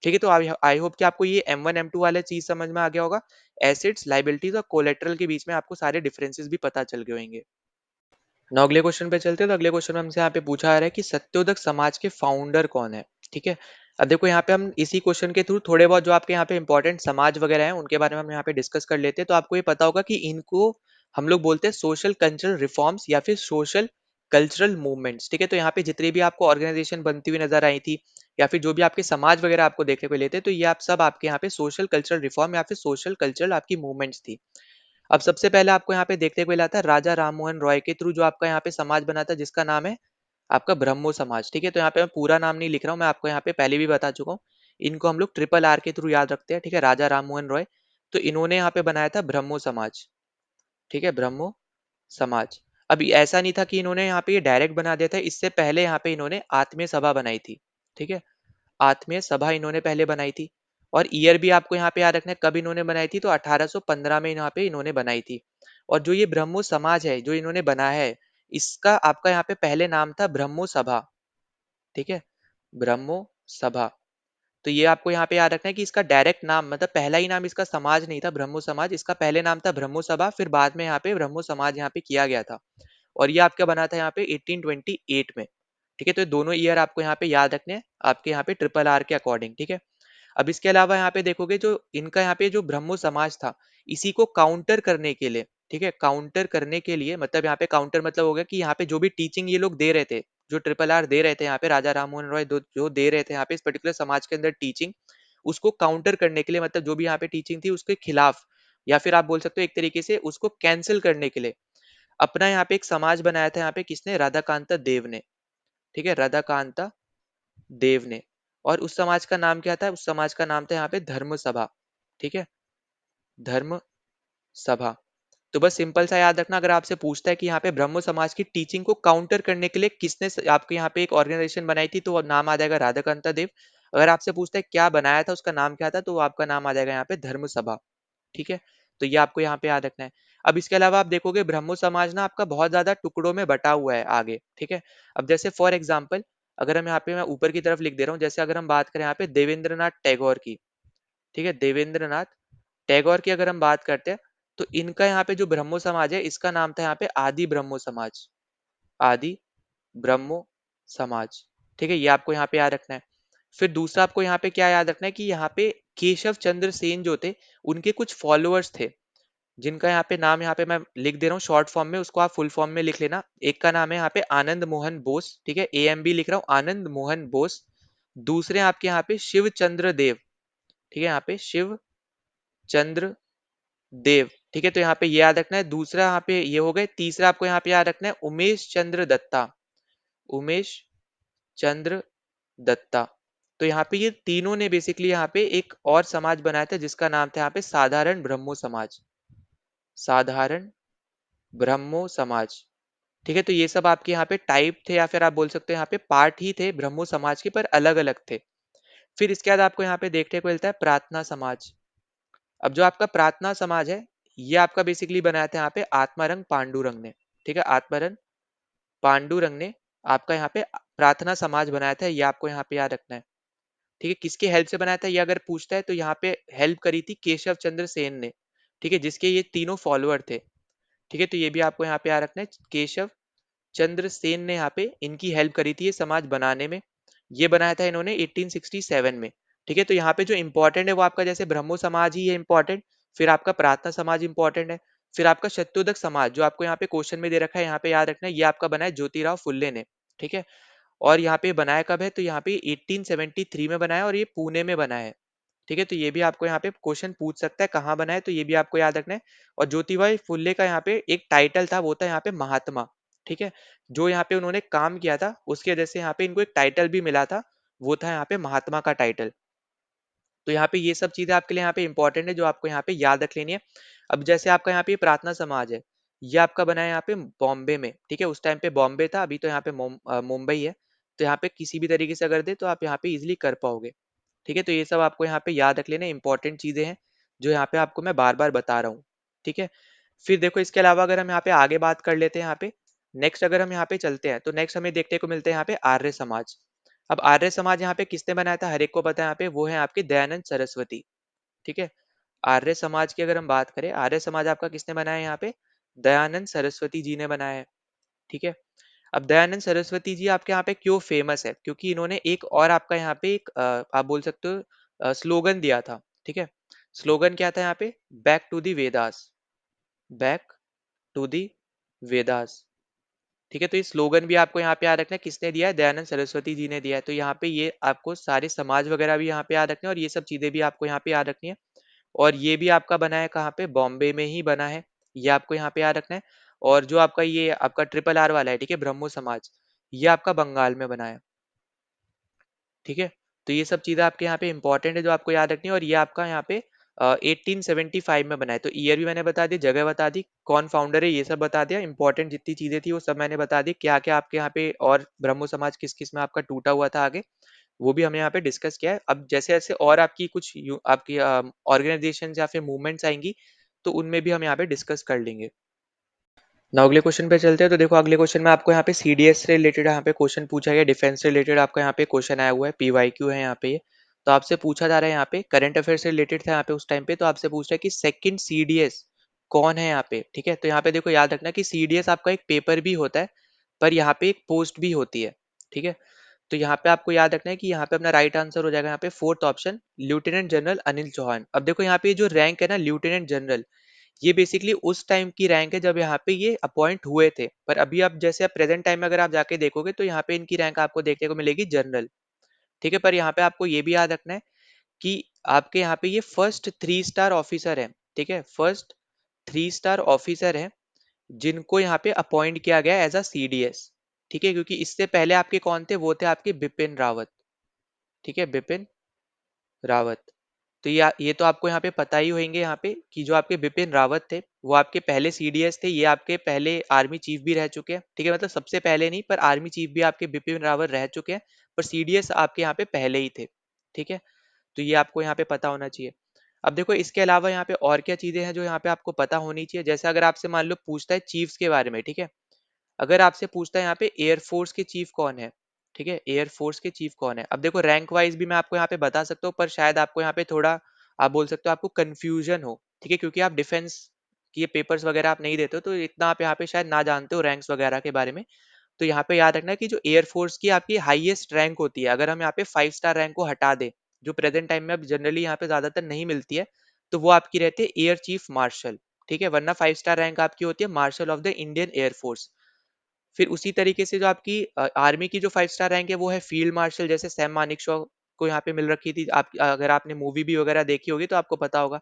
S1: ठीक है? तो आई आई होप कि आपको ये M1 M2 वाला चीज़ समझ में आ गया होगा। एसेट्स, लायबिलिटीज़ और कोलेटरल के बीच में आपको सारे डिफरेंसेस भी पता चल गए होंगे। नाउ अगले क्वेश्चन पे चलते हैं। तो अगले क्वेश्चन में हमसे यहाँ पे पूछा जा रहा है कि सत्योदक समाज के फाउंडर कौन है? ठीक है? अब देखो यहाँ पे हम इसी क्वेश्चन के थ्रू थोड़े बहुत जो आपके यहाँ पे इंपॉर्टेंट समाज वगैरह हैं उनके बारे में हम यहाँ पे डिस्कस कर लेते हैं। तो आपको ये पता होगा कि इनको हम लोग बोलते हैं सोशल कल्चरल रिफॉर्म्स या फिर सोशल कल्चरल मूवमेंट्स। ठीक है? तो यहाँ पे जितनी भी आपको ऑर्गेनाइजेशन बनती हुई नजर आई थी या फिर जो भी आपके समाज वगैरह आपको देखने को लेते हैं, तो ये आप सब आपके यहाँ पे सोशल कल्चरल रिफॉर्म या फिर सोशल कल्चरल आपकी मूवमेंट्स थी। अब सबसे पहले आपको यहाँ पे देखने को मिला था राजा राममोहन रॉय के थ्रू जो आपका यहाँ पे समाज बना था, जिसका नाम है आपका ब्रह्मो समाज। ठीक है? तो यहाँ पे मैं पूरा नाम नहीं लिख रहा हूँ, मैं आपको यहाँ पे पहले भी बता चुका हूँ। इनको हम लोग ट्रिपल आर के थ्रू याद रखते हैं। ठीक है? राजा राममोहन रॉय। तो इन्होंने यहाँ पे बनाया था ब्रह्मो समाज। ठीक है? ब्रह्मो समाज। अब ऐसा नहीं था कि इन्होंने यहाँ पे ये डायरेक्ट बना दिया था, इससे पहले यहाँ पे इन्होंने आत्मीय सभा बनाई थी। ठीक है? आत्मीय सभा इन्होंने पहले बनाई थी। और ईयर भी आपको यहाँ पे याद रखना है कब इन्होंने बनाई थी, तो 1815 में यहाँ पे इन्होंने बनाई थी। और जो ये ब्रह्मो समाज है जो इन्होंने बनाया है, इसका आपका यहाँ पे पहले नाम था ब्रह्मो सभा। ठीक है? ब्रह्मो सभा। तो ये आपको यहाँ पे याद रखना है कि इसका डायरेक्ट नाम मतलब पहला ही नाम इसका समाज नहीं था ब्रह्मो समाज, इसका पहले नाम था ब्रह्मो सभा, फिर बाद में यहाँ पे ब्रह्मो समाज यहाँ पे किया गया था। और ये आपका बना था यहाँ पे 1828 में। ठीक है? तो ये दोनों ईयर आपको यहाँ पे याद रखने हैं आपके यहाँ पे ट्रिपल आर के अकॉर्डिंग। ठीक है? अब इसके अलावा यहाँ पे देखोगे जो इनका यहाँ पे जो ब्रह्मो समाज था, इसी को काउंटर करने के लिए, ठीक है? काउंटर करने के लिए मतलब यहाँ पे काउंटर मतलब हो गया कि यहाँ पे जो भी टीचिंग ये लोग दे रहे थे, जो ट्रिपल आर दे रहे थे यहाँ पे राजा राममोहन रॉय जो दे रहे थे यहाँ पे इस पर्टिकुलर समाज के अंदर टीचिंग, उसको काउंटर करने के लिए मतलब जो भी यहाँ पे टीचिंग थी उसके खिलाफ, या फिर आप बोल सकते हो एक तरीके से उसको कैंसिल करने के लिए अपना यहाँ पे एक समाज बनाया था यहाँ पे किसने, राधाकांता देव ने। ठीक है? राधाकांता देव ने। और उस समाज का नाम क्या था, उस समाज का नाम था यहाँ पे धर्म सभा। ठीक है? धर्म सभा। तो बस सिंपल सा याद रखना, अगर आपसे पूछता है कि यहाँ पे ब्रह्मो समाज की टीचिंग को काउंटर करने के लिए किसने आपके यहाँ पे एक ऑर्गेनाइजेशन बनाई थी, तो नाम आ जाएगा राधाकांता देव। अगर आपसे पूछता है क्या बनाया था, उसका नाम क्या था, तो आपका नाम आ जाएगा यहाँ पे धर्म सभा। ठीक है? तो ये आपको यहाँ पे याद रखना है। अब इसके अलावा आप देखोगे ब्रह्मो समाज ना आपका बहुत ज्यादा टुकड़ों में बटा हुआ है आगे। ठीक है? अब जैसे फॉर एग्जाम्पल अगर हम यहाँ पे मैं ऊपर की तरफ लिख दे रहा हूँ, जैसे अगर हम बात करें यहाँ पे देवेंद्रनाथ टैगोर की। ठीक है? देवेंद्रनाथ टैगोर की अगर हम बात करते हैं, तो इनका यहाँ पे जो ब्रह्मो समाज है इसका नाम था यहाँ पे आदि ब्रह्मो समाज। आदि ब्रह्मो समाज। ठीक है? ये आपको यहाँ पे याद रखना है। फिर दूसरा आपको यहाँ पे क्या याद रखना है कि यहाँ पे केशव चंद्र सेन जो थे, उनके कुछ फॉलोअर्स थे, जिनका यहाँ पे नाम यहाँ पे मैं लिख दे रहा हूँ शॉर्ट फॉर्म में, उसको आप फुल फॉर्म में लिख लेना। एक का नाम है यहाँ पे आनंद मोहन बोस। ठीक है? AMB लिख रहा हूँ, आनंद मोहन बोस। दूसरे आपके यहाँ पे शिव चंद्र देव। ठीक है? यहाँ पे शिव चंद्र देव। ठीक है? तो यहाँ पे ये याद रखना है। दूसरा यहाँ पे ये हो गए। तीसरा आपको यहाँ पे याद रखना है उमेश चंद्र दत्ता। उमेश चंद्र दत्ता। तो यहाँ पे ये तीनों ने बेसिकली यहाँ पे एक और समाज बनाया था जिसका नाम था यहाँ पे साधारण ब्रह्मो समाज। साधारण ब्रह्मो समाज। ठीक है? तो ये सब आपके यहाँ पे टाइप थे या फिर आप बोल सकते हो यहाँ पे पार्ट ही थे ब्रह्मो समाज के, पर अलग अलग थे। फिर इसके बाद आपको यहाँ पे देखने को मिलता है प्रार्थना समाज। अब जो आपका प्रार्थना समाज है, ये आपका बेसिकली बनाया था यहाँ पे आत्मारंग पांडुरंग ने। ठीक है? आत्मारंग पांडुरंग ने आपका यहाँ पे प्रार्थना समाज बनाया था, ये आपको यहाँ पे याद रखना है। ठीक है? किसके हेल्प से बनाया था ये अगर पूछता है, तो यहाँ पे हेल्प करी थी केशव चंद्र सेन ने। ठीक है? जिसके ये तीनों फॉलोअर थे। ठीक है? तो ये भी आपको यहाँ पे याद रखना है, केशव चंद्र सेन ने यहाँ पे इनकी हेल्प करी थी ये समाज बनाने में। ये बनाया था इन्होंने 1867 में। ठीक है? तो यहाँ पे जो इंपॉर्टेंट है वो आपका जैसे ब्रह्मो समाज ही है इंपॉर्टेंट, फिर आपका प्रार्थना समाज इंपॉर्टेंट है, फिर आपका शत्रुदक समाज जो आपको यहाँ पे क्वेश्चन में दे रखा है, यहाँ पे याद रखना है ये आपका बनाया ज्योतिराव फुल्ले ने। ठीक है? और यहाँ पे बनाया कब है, तो यहाँ पे 1873 में बनाया और ये पुणे में बना है। ठीक है? तो ये भी आपको यहाँ पे क्वेश्चन पूछ सकता है कहाँ बना है, तो ये भी आपको याद रखना है। और ज्योतिबाई फुल्ले का यहाँ पे एक टाइटल था, वो था यहाँ पे महात्मा। ठीक है? जो यहाँ पे उन्होंने काम किया था उसकी वजह से यहाँ पे इनको एक टाइटल भी मिला था, वो था यहाँ पे महात्मा का टाइटल। तो यहाँ पे ये सब चीजें आपके लिए यहाँ पे इंपॉर्टेंट है जो आपको यहाँ पे याद रख लेनी है। अब जैसे आपका यहाँ पे प्रार्थना समाज है, ये आपका बना है यहाँ पे बॉम्बे में। ठीक है? उस टाइम पे बॉम्बे था, अभी तो यहाँ पे मुंबई है। तो यहाँ पे किसी भी तरीके से अगर दे तो आप यहाँ पे इजिली कर पाओगे। ठीक है? तो ये सब आपको यहाँ पे याद रख लेना इंपॉर्टेंट चीजें हैं जो यहाँ पे आपको मैं बार बार बता रहा हूँ। ठीक है? फिर देखो इसके अलावा अगर हम यहाँ पे आगे बात कर लेते हैं यहाँ पे, नेक्स्ट अगर हम यहाँ पे चलते हैं तो नेक्स्ट हमें देखने को मिलते हैं यहाँ पे आर्य समाज। अब आर्य समाज यहाँ पे किसने बनाया था, हर एक को पता है यहाँ पे, वो है आपके दयानंद सरस्वती। ठीक है, आर्य समाज की अगर हम बात करें, आर्य समाज आपका किसने बनाया है यहाँ पे, दयानंद सरस्वती जी ने बनाया है। ठीक है, अब दयानंद सरस्वती जी आपके यहाँ पे क्यों फेमस है, क्योंकि इन्होंने एक और आपका यहाँ पे एक आप बोल सकते हो स्लोगन दिया था। ठीक है, स्लोगन क्या था यहाँ पे, back to the Vedas, back to the Vedas. ठीक है, तो ये स्लोगन भी आपको यहाँ पे याद रखना है, किसने दिया है, दयानंद सरस्वती जी ने दिया है। तो यहाँ पे ये आपको सारे समाज वगैरह भी यहाँ पे याद रखने हैं, और ये सब चीजें भी आपको यहाँ पे याद रखनी है। और ये भी आपका बना है कहाँ पे, बॉम्बे में ही बना है, ये आपको यहाँ पे याद रखना है। और जो आपका ये आपका ट्रिपल आर वाला है, ठीक है, ब्रह्मो समाज, ये आपका बंगाल में बना है। ठीक है, तो ये सब चीजें आपके यहाँ पे इंपॉर्टेंट है जो आपको याद रखनी है। और ये आपका यहाँ पे 1875 में बना है। तो ईयर भी मैंने बता दी, जगह बता दी, कौन फाउंडर है ये सब बता दिया, इंपॉर्टेंट जितनी चीजें थी वो सब मैंने बता दी, क्या क्या आपके यहाँ पे और ब्रह्मो समाज किस किस में आपका टूटा हुआ था आगे, वो भी हमने यहाँ पे डिस्कस किया है। अब जैसे जैसे और आपकी कुछ आपकी ऑर्गेनाइजेशन या फिर मूवमेंट्स आएंगी, तो उनमें भी हम यहाँ पे डिस्कस कर लेंगे। ना अगले क्वेश्चन पे चलते हैं। तो देखो अगले क्वेश्चन में आपको यहाँ पे सीडीएस से रिलेटेड यहाँ पे क्वेश्चन पूछा गया, डिफेंस से रिलेटेड आपका यहाँ पे क्वेश्चन आया हुआ है, पीवाईक्यू है यहाँ पे ये। तो आपसे पूछा जा रहा है यहाँ पे, करंट अफेयर से रिलेटेड था यहाँ पे उस टाइम पे, तो आपसे पूछ रहा है कि सेकंड सीडीएस कौन है यहाँ पे। ठीक है, तो यहाँ पे देखो याद रखना कि सीडीएस आपका एक पेपर भी होता है, पर यहाँ पे एक पोस्ट भी होती है। ठीक है, तो यहाँ पे आपको याद रखना है कि यहाँ पे अपना राइट आंसर हो जाएगा यहाँ पे fourth option, lieutenant general Anil Chauhan. अब देखो यहाँ पे जो रैंक है ना लेफ्टिनेंट जनरल, ये बेसिकली उस टाइम की रैंक है जब यहाँ पे ये अपॉइंट हुए थे, पर अभी आप जैसे आप प्रेजेंट टाइम में अगर आप जाके देखोगे तो यहाँ पे इनकी रैंक आपको देखने को मिलेगी जनरल। ठीक है, पर यहाँ पे आपको ये भी याद रखना है कि आपके यहाँ पे ये फर्स्ट 3 स्टार ऑफिसर है। ठीक है, फर्स्ट 3 स्टार ऑफिसर है जिनको यहाँ पे अपॉइंट किया गया एज अ सीडीएस। ठीक है, क्योंकि इससे पहले आपके कौन थे, वो थे आपके बिपिन रावत। ठीक है, बिपिन रावत। तो ये तो आपको यहाँ पे पता ही होंगे यहाँ पे कि जो आपके बिपिन रावत थे वो आपके पहले सीडीएस थे, ये आपके पहले आर्मी चीफ भी रह चुके हैं। ठीक है, मतलब सबसे पहले नहीं, पर आर्मी चीफ भी आपके बिपिन रावत रह चुके हैं, पर सीडीएस आपके यहाँ पे पहले ही थे। ठीक है, तो ये आपको यहाँ पे पता होना चाहिए। अब देखो इसके अलावा यहाँ पे और क्या चीजें हैं जो यहाँ पे आपको पता होनी चाहिए। जैसे अगर आपसे मान लो पूछता है चीफ्स के बारे में, ठीक है, अगर आपसे पूछता है यहाँ पे एयरफोर्स के चीफ कौन है, ठीक है, एयरफोर्स के चीफ कौन है। अब देखो रैंक वाइज भी मैं आपको यहाँ पे बता सकता हूँ, पर शायद आपको यहाँ पे थोड़ा आप बोल सकते हो आपको कंफ्यूजन हो। ठीक है, क्योंकि आप डिफेंस के पेपर्स वगैरह आप नहीं देते हो, तो इतना आप यहाँ पे शायद ना जानते हो रैंक्स वगैरह के बारे में। तो यहाँ पे याद रखना कि जो एयरफोर्स की आपकी हाईएस्ट रैंक होती है, अगर हम यहाँ पे 5 स्टार रैंक को हटा दें, जो प्रेजेंट टाइम में अब जनरली यहाँ पे ज्यादातर नहीं मिलती है, तो वो आपकी रहती है एयर चीफ मार्शल। ठीक है, वरना 5 स्टार रैंक आपकी होती है marshal of the Indian air force. फिर उसी तरीके से जो आपकी आर्मी की जो 5 स्टार रैंक है वो है फील्ड मार्शल, जैसे सैम मानिकशॉ को यहाँ पे मिल रखी थी। आप अगर आपने मूवी भी वगैरह देखी होगी तो आपको पता होगा।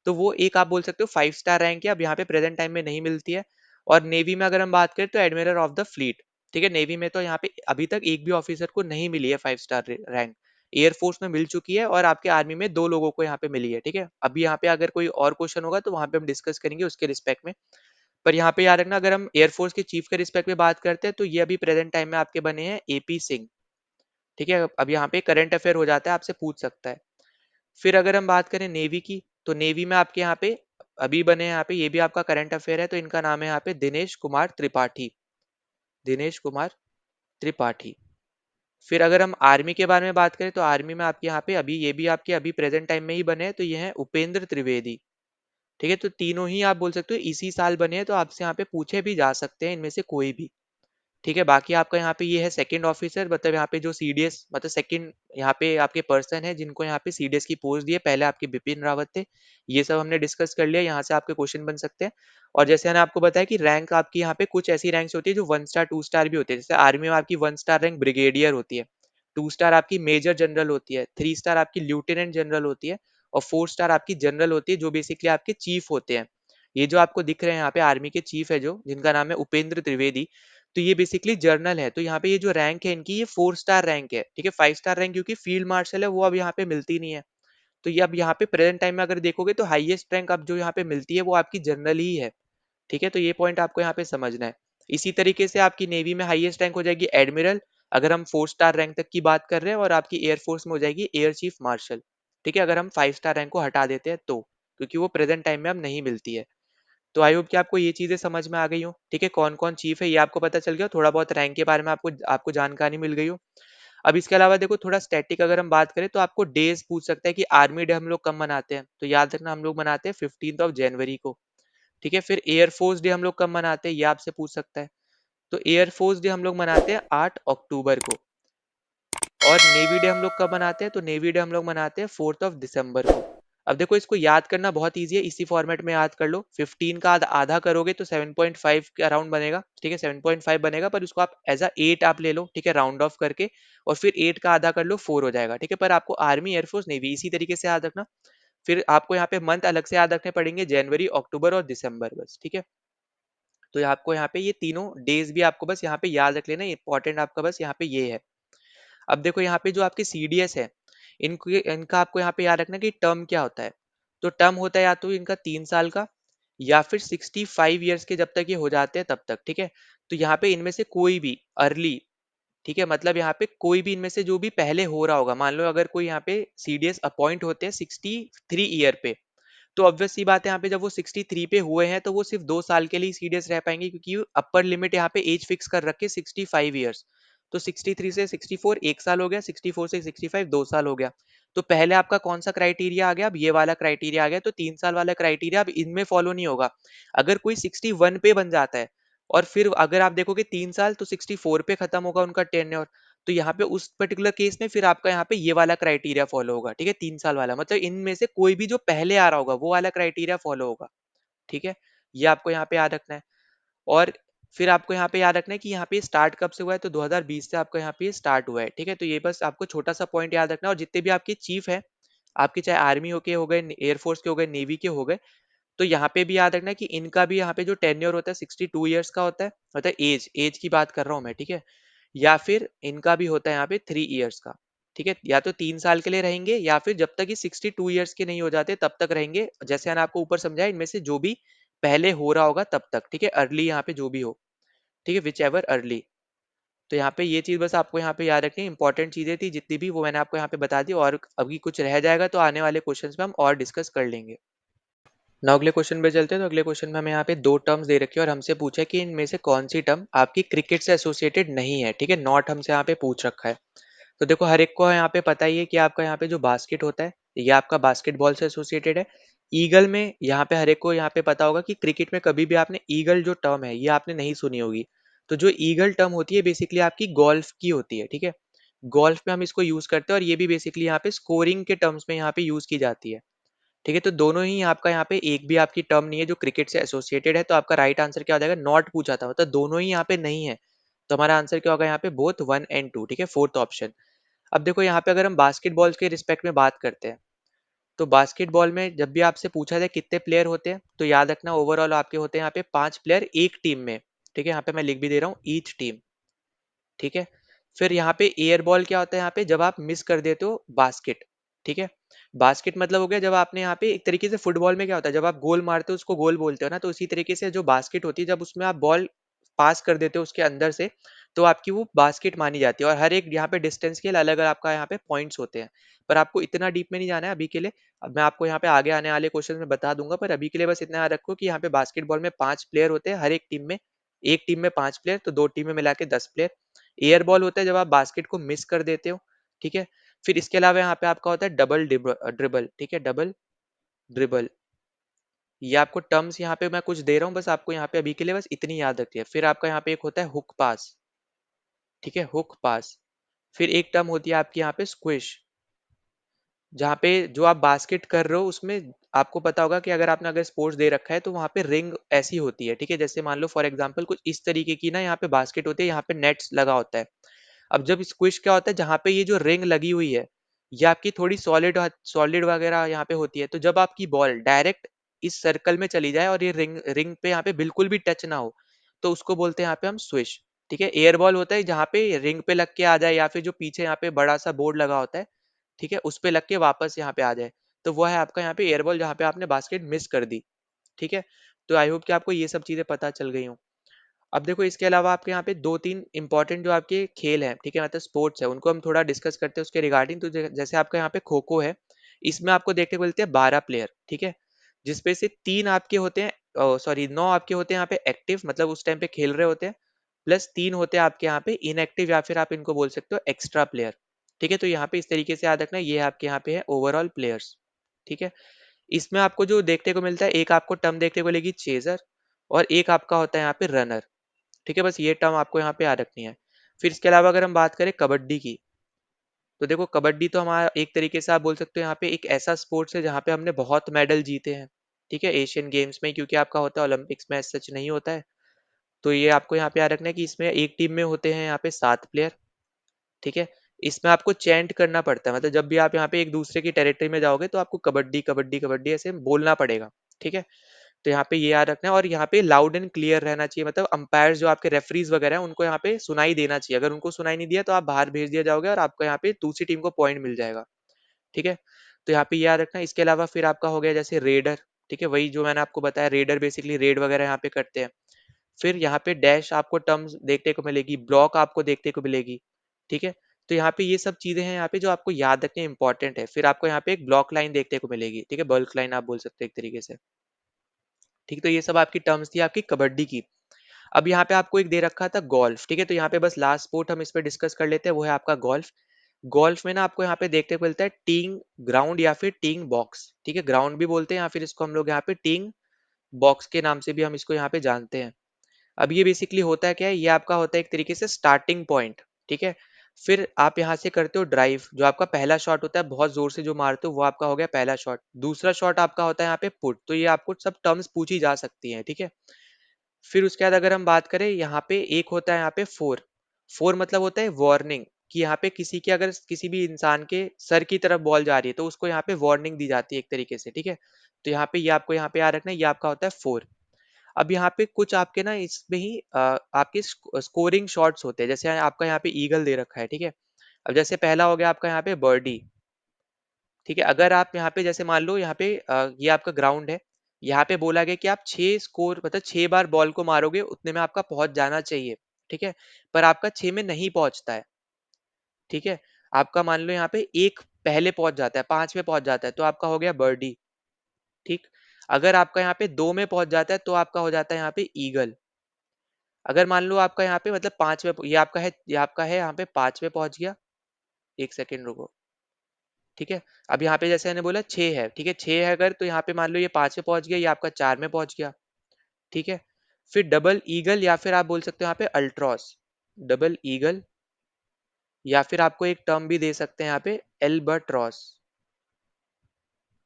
S1: तो वो एक आप बोल सकते हो 5 स्टार रैंक है, अब यहाँ पे प्रेजेंट टाइम में नहीं मिलती है। और नेवी में अगर हम बात करें तो एडमिरल ऑफ द फ्लीट। ठीक है, नेवी में तो यहाँ पे अभी तक एक भी ऑफिसर को नहीं मिली है 5 स्टार रैंक। एयरफोर्स में मिल चुकी है और आपके आर्मी में 2 लोगों को यहाँ पे मिली है। ठीक है, अभी यहाँ पे अगर कोई और क्वेश्चन होगा तो वहां पे हम डिस्कस करेंगे उसके रिस्पेक्ट में। पर यहाँ पे याद रखना अगर हम एयरफोर्स के चीफ के रिस्पेक्ट में बात करते हैं तो ये अभी प्रेजेंट टाइम में आपके बने हैं एपी सिंह। ठीक है, अब यहाँ पे करंट अफेयर हो जाता है, आपसे पूछ सकता है। फिर अगर हम बात करें नेवी की, तो नेवी में आपके यहाँ पे अभी बने हैं यहाँ पे, ये भी आपका करंट अफेयर है, तो इनका नाम है यहाँ पे दिनेश कुमार त्रिपाठी। दिनेश कुमार त्रिपाठी। फिर अगर हम आर्मी के बारे में बात करें तो आर्मी में आपके यहाँ पे अभी ये भी आपके अभी प्रेजेंट टाइम में ही बने हैं, तो ये हैं उपेंद्र त्रिवेदी। ठीक है, तो तीनों ही आप बोल सकते हो इसी साल बने हैं, तो आपसे यहाँ पे पूछे भी जा सकते हैं इनमें से कोई भी। ठीक है, बाकी आपका यहाँ पे ये है सेकंड ऑफिसर, मतलब यहाँ पे जो सीडीएस मतलब सेकंड यहाँ पे आपके पर्सन है जिनको यहाँ पे सीडीएस की पोस्ट दी है, पहले आपके बिपिन रावत थे। ये सब हमने डिस्कस कर लिया, यहाँ से आपके क्वेश्चन बन सकते हैं। और जैसे मैंने आपको बताया कि रैंक आपकी यहाँ पे कुछ ऐसी रैंक्स होती है जो 1 स्टार 2 स्टार भी होती है। जैसे आर्मी में आपकी 1 स्टार रैंक ब्रिगेडियर होती है, 2 स्टार आपकी मेजर जनरल होती है, 3 स्टार आपकी लेफ्टिनेंट जनरल होती है, और 4 स्टार आपकी जनरल होती है, जो बेसिकली आपके चीफ होते हैं। ये जो आपको दिख रहे हैं यहाँ पे आर्मी के चीफ है जो, जिनका नाम है उपेंद्र त्रिवेदी, तो ये बेसिकली जर्नल है। तो यहाँ पे ये जो रैंक है इनकी, ये 4 स्टार रैंक है। ठीक है, 5 स्टार रैंक क्योंकि फील्ड मार्शल है वो अब यहाँ पे मिलती नहीं है। तो ये अब यहाँ पे प्रेजेंट टाइम में अगर देखोगे तो हाईएस्ट रैंक अब जो यहाँ पे मिलती है वो आपकी जनरल ही है। ठीक है, तो ये पॉइंट आपको यहाँ पे समझना है। इसी तरीके से आपकी नेवी में हाईएस्ट रैंक हो जाएगी एडमिरल, अगर हम 4 स्टार रैंक तक की बात कर रहे हैं, और आपकी एयरफोर्स में हो जाएगी एयर चीफ मार्शल। ठीक है, अगर हम 5 स्टार रैंक को हटा देते हैं तो, क्योंकि वो प्रेजेंट टाइम में अब नहीं मिलती है। तो आई होप कि आपको ये चीजें समझ में आ गई हो, ठीक है, कौन कौन चीफ है ये आपको पता चल गया, थोड़ा बहुत रैंक के बारे में आपको आपको जानकारी मिल गई हो। अब इसके अलावा देखो थोड़ा स्टैटिक अगर हम बात करें तो आपको डेज पूछ सकता है कि आर्मी डे हम लोग कब मनाते हैं, तो याद रखना हम लोग मनाते हैं 15 जनवरी को। ठीक है, फिर एयरफोर्स डे हम लोग कब मनाते हैं ये आपसे पूछ सकता है, तो एयरफोर्स डे हम लोग मनाते हैं 8 अक्टूबर को। और नेवी डे हम लोग कब मनाते हैं, तो नेवी डे हम लोग मनाते हैं 4 दिसंबर को। अब देखो इसको याद करना बहुत ईजी है, इसी फॉर्मेट में याद कर लो, 15 का आधा आधा करोगे तो 7.5 के अराउंड बनेगा, ठीक है, 7.5 बनेगा, पर उसको आप एज अ 8 आप ले लो, ठीक है, राउंड ऑफ करके, और फिर 8 का आधा कर लो 4 हो जाएगा, ठीक है, पर आपको आर्मी एयरफोर्स नेवी इसी तरीके से याद रखना। फिर आपको यहाँ पे मंथ अलग से याद रखने पड़ेंगे, जनवरी अक्टूबर और दिसंबर, बस, ठीक है। तो आपको यहाँ पे ये तीनों डेज भी आपको बस यहाँ पे याद रख लेना, इंपॉर्टेंट आपका बस यहाँ पे ये है। अब देखो यहाँ पे जो आपके सीडीएस है, इनका आपको यहाँ पे याद रखना कि टर्म क्या होता है। तो टर्म होता है या तो इनका 3 साल का, या फिर 65 ईयर्स के जब तक ये हो जाते हैं तब तक, ठीक है। तो यहाँ पे इनमें से कोई भी अर्ली, ठीक है, मतलब यहाँ पे कोई भी इनमें से जो भी पहले हो रहा होगा, मान लो अगर कोई यहाँ पे सीडीएस अपॉइंट होते हैं 63 ईयर पे, तो ऑब्वियस सी बात है यहाँ पे जब वो 63 पे हुए हैं तो वो सिर्फ 2 साल के लिए सीडीएस रह पाएंगे, क्योंकि अपर लिमिट यहाँ पे एज फिक्स कर रखे 65 ईयर्स। तो 63 से 64 1 साल हो गया, 64 से 65 2 साल हो गया। तो पहले आपका कौन सा क्राइटेरिया आ गया, अब ये वाला क्राइटेरिया आ गया, तो 3 साल वाला क्राइटेरिया अब इनमें फॉलो नहीं होगा। अगर कोई 61 पे बन जाता है, और फिर अगर आप देखोगे 3 साल, तो 64 पे खत्म होगा उनका टेन्योर, तो यहाँ पे उस पर्टिकुलर केस में फिर आपका यहाँ पे ये वाला क्राइटेरिया फॉलो होगा, ठीक है, 3 साल वाला, मतलब इनमें से कोई भी जो पहले आ रहा होगा वो वाला क्राइटेरिया फॉलो होगा, ठीक है। ये आपको यहाँ पे याद रखना है। और फिर आपको यहाँ पे याद रखना है कि यहाँ पे स्टार्ट कब से हुआ है, तो 2020 से आपका यहाँ पे स्टार्ट हुआ है, ठीक है। तो ये बस आपको छोटा सा पॉइंट याद रखना है, और जितने भी आपके चीफ है, आपके चाहे आर्मी हो के हो गए, एयरफोर्स के हो गए, नेवी के हो गए, तो यहाँ पे भी याद रखना है कि इनका भी यहाँ पे जो टेन्योर होता है 62 ईयर्स का होता है, मतलब एज एज की बात कर रहा हूँ मैं, ठीक है। या फिर इनका भी होता है यहाँ पे 3 ईयर्स का, ठीक है, या तो 3 साल के लिए रहेंगे, या फिर जब तक ये 62 ईयर्स के नहीं हो जाते तब तक रहेंगे, जैसे मैंने आपको ऊपर समझाया, इनमें से जो भी पहले हो रहा होगा तब तक, ठीक है, अर्ली यहाँ पे जो भी हो, ठीक है, विच एवर अर्ली। तो यहाँ पे ये चीज बस आपको यहाँ पे याद रखनी, इंपॉर्टेंट चीजें थी जितनी भी वो मैंने आपको यहाँ पे बता दी, और अभी कुछ रह जाएगा तो आने वाले क्वेश्चन में हम और डिस्कस कर लेंगे। ना अगले क्वेश्चन पे चलते हैं, तो अगले क्वेश्चन में हमें यहाँ पे दो टर्म्स दे रखी है और हमसे पूछा है कि इनमें से कौन सी टर्म आपकी क्रिकेट से एसोसिएटेड नहीं है, ठीक है, नॉट हमसे यहाँ पे पूछ रखा है। तो देखो हर एक को यहाँ पे पता ही है कि आपका यहाँ पे जो बास्केट होता है ये आपका बास्केटबॉल से एसोसिएटेड है। ईगल में यहाँ पे हर एक को यहाँ पे पता होगा कि क्रिकेट में कभी भी आपने ईगल जो टर्म है ये आपने नहीं सुनी होगी। तो जो ईगल टर्म होती है बेसिकली आपकी गोल्फ की होती है, ठीक है। गोल्फ में हम इसको यूज करते हैं, और ये भी बेसिकली यहाँ पे स्कोरिंग के टर्म्स में यहाँ पे यूज की जाती है, ठीक है। तो दोनों ही आपका यहाँ पे एक भी आपकी टर्म नहीं है जो क्रिकेट से एसोसिएटेड है, तो आपका राइट आंसर क्या हो जाएगा, नॉट पूछा था, मतलब दोनों ही यहाँ पे नहीं है। तो हमारा आंसर क्या होगा यहाँ पे, बोथ 1 and 2, ठीक है, फोर्थ ऑप्शन। अब देखो यहाँ पे अगर हम बास्केटबॉल के रिस्पेक्ट में बात करते हैं, तो बास्केटबॉल में जब भी आपसे पूछा जाए कितने प्लेयर होते हैं, तो याद रखना ओवरऑल आपके होते हैं यहाँ पे 5 प्लेयर एक टीम में, ठीक है, यहाँ पे मैं लिख भी दे रहा हूँ, ईच टीम, ठीक है। फिर यहाँ पे एयर बॉल क्या होता है, यहाँ पे जब आप मिस कर देते हो बास्केट, ठीक है। बास्केट मतलब हो गया जब आपने यहाँ पे एक तरीके से, फुटबॉल में क्या होता है जब आप गोल मारते हो उसको गोल बोलते हो ना, तो उसी तरीके से जो बास्केट होती है जब उसमें आप बॉल पास कर देते हो उसके अंदर से, तो आपकी वो बास्केट मानी जाती है। और हर एक यहाँ पे डिस्टेंस के लिए अलग अलग आपका यहाँ पे पॉइंट्स होते हैं, पर आपको इतना डीप में नहीं जाना है अभी के लिए। अब मैं आपको यहाँ पे आगे आने वाले क्वेश्चन में बता दूंगा, पर अभी के लिए बस इतना याद रखो कि यहाँ पे बास्केटबॉल में 5 प्लेयर होते हैं हर एक टीम में, एक टीम में 5 प्लेयर, तो दो टीम में मिला के 10 प्लेयर। एयर बॉल होता है जब आप बास्केट को मिस कर देते हो, ठीक है। फिर इसके अलावा यहाँ पे आपका होता है डबल ड्रिबल, ठीक है, डबल ड्रिबल। ये आपको टर्म्स यहाँ पे मैं कुछ दे रहा हूँ, बस आपको यहाँ पे अभी के लिए बस इतनी याद रखती है। फिर आपका यहाँ पे एक होता है हुक पास, ठीक है, हुक पास। फिर एक टर्म होती है आपकी यहाँ पे स्क्विश, जहाँ पे जो आप बास्केट कर रहे हो उसमें आपको पता होगा कि अगर आपने अगर स्पोर्ट्स दे रखा है तो वहाँ पे रिंग ऐसी होती है, ठीक है, जैसे मान लो फॉर एग्जांपल कुछ इस तरीके की ना यहाँ पे बास्केट होती है, यहाँ पे नेट्स लगा होता है। अब जब स्क्विश क्या होता है, जहाँ पे ये जो रिंग लगी हुई है ये आपकी थोड़ी सॉलिड सॉलिड वगैरह यहाँ पे होती है, तो जब आपकी बॉल डायरेक्ट इस सर्कल में चली जाए और ये रिंग रिंग पे यहाँ पे बिल्कुल भी टच ना हो, तो उसको बोलते हैं यहाँ पे हम स्विश, ठीक है। एयर बॉल होता है जहाँ पे रिंग पे लग के आ जाए, या फिर जो पीछे यहाँ पे बड़ा सा बोर्ड लगा होता है, ठीक है, उस पे लग के वापस यहाँ पे आ जाए, तो वो है आपका यहाँ पे एयर बॉल जहाँ पे आपने बास्केट मिस कर दी, ठीक है। तो आई होप कि आपको ये सब चीजें पता चल गई हो। अब देखो इसके अलावा आपके यहाँ पे दो तीन इंपॉर्टेंट जो आपके खेल हैं, ठीक है, मतलब स्पोर्ट्स है, उनको हम थोड़ा डिस्कस करते हैं उसके रिगार्डिंग। तो जैसे आपका यहाँ पे खो खो है, इसमें आपको देखने को मिलते हैं 12 प्लेयर, ठीक है, जिसपे से 3 आपके होते हैं सॉरी 9 आपके होते हैं यहाँ पे एक्टिव, मतलब उस टाइम पे खेल रहे होते हैं, प्लस 3 होते हैं आपके यहाँ पे इनएक्टिव, या फिर आप इनको बोल सकते हो एक्स्ट्रा प्लेयर। ठीक है, तो यहाँ पे इस तरीके से याद रखना, ये आपके यहाँ पे है ओवरऑल प्लेयर्स। ठीक है, इसमें आपको जो देखने को मिलता है, एक आपको टर्म देखने को मिलेगी चेजर, और एक आपका होता है यहाँ पे रनर। ठीक है, बस ये टर्म आपको यहाँ पे याद रखनी है। फिर इसके अलावा अगर हम बात करें कबड्डी की, तो देखो कबड्डी तो हमारा एक तरीके से आप बोल सकते हो यहाँ पे एक ऐसा स्पोर्ट्स है जहाँ पे हमने बहुत मेडल जीते हैं। ठीक है, एशियन गेम्स में, क्योंकि आपका होता है ओलंपिक्स में सच नहीं होता है। तो ये आपको यहाँ पे याद रखना है कि इसमें एक टीम में होते हैं यहाँ पे 7 प्लेयर। ठीक है, इसमें आपको चैंट करना पड़ता है, मतलब जब भी आप यहाँ पे एक दूसरे की टेरिटरी में जाओगे तो आपको कबड्डी कबड्डी कबड्डी ऐसे बोलना पड़ेगा। ठीक है, तो यहाँ पे ये याद रखना है, और यहाँ पे लाउड एंड क्लियर रहना चाहिए, मतलब अंपायर जो आपके रेफरीज वगैरह हैं उनको यहाँ पे सुनाई देना चाहिए। अगर उनको सुनाई नहीं दिया तो आप बाहर भेज दिया जाओगे और आपको यहाँ पे दूसरी टीम को पॉइंट मिल जाएगा। ठीक है, तो यहाँ पे याद रखना। इसके अलावा फिर आपका हो गया जैसे रेडर। ठीक है, वही जो मैंने आपको बताया, रेडर बेसिकली रेड वगैरह यहाँ पे करते हैं। फिर यहाँ पे डैश आपको टर्म्स देखने को मिलेगी, ब्लॉक आपको देखने को मिलेगी। ठीक है, तो यहाँ पे ये सब चीजें हैं यहाँ पे जो आपको याद रखनी इंपॉर्टेंट है। फिर आपको यहाँ पे एक ब्लॉक लाइन देखने को मिलेगी। ठीक है, बल्क लाइन आप बोल सकते हैं एक तरीके से। ठीक, तो ये सब आपकी टर्म्स थी आपकी कबड्डी की। अब यहाँ पे आपको एक दे रखा था गोल्फ। ठीक है, तो यहाँ पे बस लास्ट स्पोर्ट हम इस पे डिस्कस कर लेते हैं, वो है आपका गोल्फ। गोल्फ में ना आपको यहाँ पे देखने को मिलता है टीइंग ग्राउंड या फिर टीइंग बॉक्स। ठीक है, ग्राउंड भी बोलते हैं या फिर इसको हम लोग यहाँ पे टीइंग बॉक्स के नाम से भी हम इसको यहाँ पे जानते हैं। अब ये बेसिकली होता है क्या है, ये आपका होता है एक तरीके से स्टार्टिंग पॉइंट। ठीक है, फिर आप यहाँ से करते हो ड्राइव, जो आपका पहला शॉट होता है, बहुत जोर से जो मारते हो वो आपका हो गया पहला शॉट। दूसरा शॉट आपका होता है यहाँ पे पुट, तो ये आपको सब टर्म्स पूछी जा सकती हैं। ठीक है, फिर उसके बाद अगर हम बात करें, यहाँ पे एक होता है यहाँ पे फोर। फोर मतलब होता है वार्निंग, कि यहाँ पे किसी के अगर किसी भी इंसान के सर की तरफ बॉल जा रही है तो उसको यहाँ पे वार्निंग दी जाती है एक तरीके से। ठीक है, तो यहाँ पे ये आपको यहाँ पे याद रखना है, ये आपका होता है फोर। अब यहाँ पे कुछ आपके ना इसमें ही आपके स्कोरिंग शॉट्स होते हैं, जैसे आपका यहाँ पे ईगल दे रखा है। ठीक है, अब जैसे पहला हो गया आपका यहाँ पे बर्डी। ठीक है, अगर आप यहाँ पे जैसे मान लो यहाँ पे ये आपका ग्राउंड है, यहाँ पे बोला गया कि आप 6 स्कोर मतलब 6 बार बॉल को मारोगे उतने में आपका पहुंच जाना चाहिए। ठीक है, पर आपका 6 में नहीं पहुंचता है। ठीक है, आपका मान लो यहाँ पे एक पहले पहुंच जाता है, 5 में पहुंच जाता है, तो आपका हो गया बर्डी। ठीक, अगर आपका यहाँ पे 2 में पहुंच जाता है तो आपका हो जाता है यहाँ पे ईगल। अगर मान लो आपका यहाँ पे मतलब 5 में, ये आपका है यहाँ पे 5 में पहुंच गया। एक सेकेंड रुको। ठीक है, अब यहाँ पे जैसे मैंने बोला 6 है। ठीक है, 6 है अगर, तो यहाँ पे मान लो ये 5 में पहुंच गया, ये आपका 4 में पहुंच गया। ठीक है, फिर डबल ईगल या फिर आप बोल सकते हो यहाँ पे अल्ट्रॉस। डबल ईगल, या फिर आपको एक टर्म भी दे सकते हैं यहाँ पे एल्बर्ट्रॉस।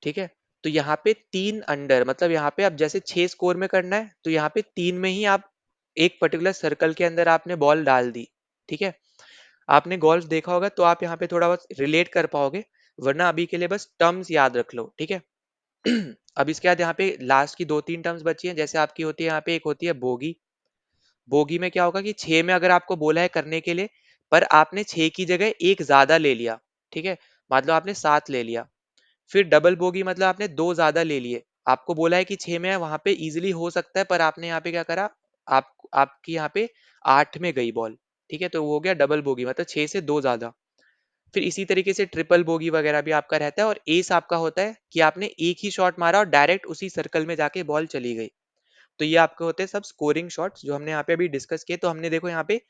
S1: ठीक है, तो यहाँ पे 3 अंडर, मतलब यहाँ पे अब जैसे 6 स्कोर में करना है तो यहाँ पे 3 में ही आप एक पर्टिकुलर सर्कल के अंदर आपने बॉल डाल दी। ठीक है, आपने गोल्फ देखा होगा तो आप यहाँ पे थोड़ा बहुत रिलेट कर पाओगे, वरना अभी के लिए बस टर्म्स याद रख लो। ठीक है, अब इसके बाद यहाँ पे लास्ट की 2-3 टर्म्स बची हैं, जैसे आपकी होती है यहाँ पे एक होती है बोगी। बोगी में क्या होगा कि 6 में अगर आपको बोला है करने के लिए, पर आपने 6 की जगह एक ज्यादा ले लिया। ठीक है, मतलब आपने 7 ले लिया। फिर डबल बोगी मतलब आपने 2 ज्यादा ले लिए। आपको बोला है कि 6 में है, वहां पे इजीली हो सकता है, पर आपने यहाँ पे क्या करा, आप आपकी यहाँ पे 8 में गई बॉल। ठीक है, तो वो हो गया डबल बोगी, मतलब 6 से 2 ज्यादा। फिर इसी तरीके से ट्रिपल बोगी वगैरह भी आपका रहता है, और एस आपका होता है कि आपने एक ही शॉट मारा और डायरेक्ट उसी सर्कल में जाके बॉल चली गई। तो ये आपके होते हैं सब स्कोरिंग शॉट्स जो हमने यहाँ पे अभी डिस्कस किए। तो हमने देखो यहाँ पे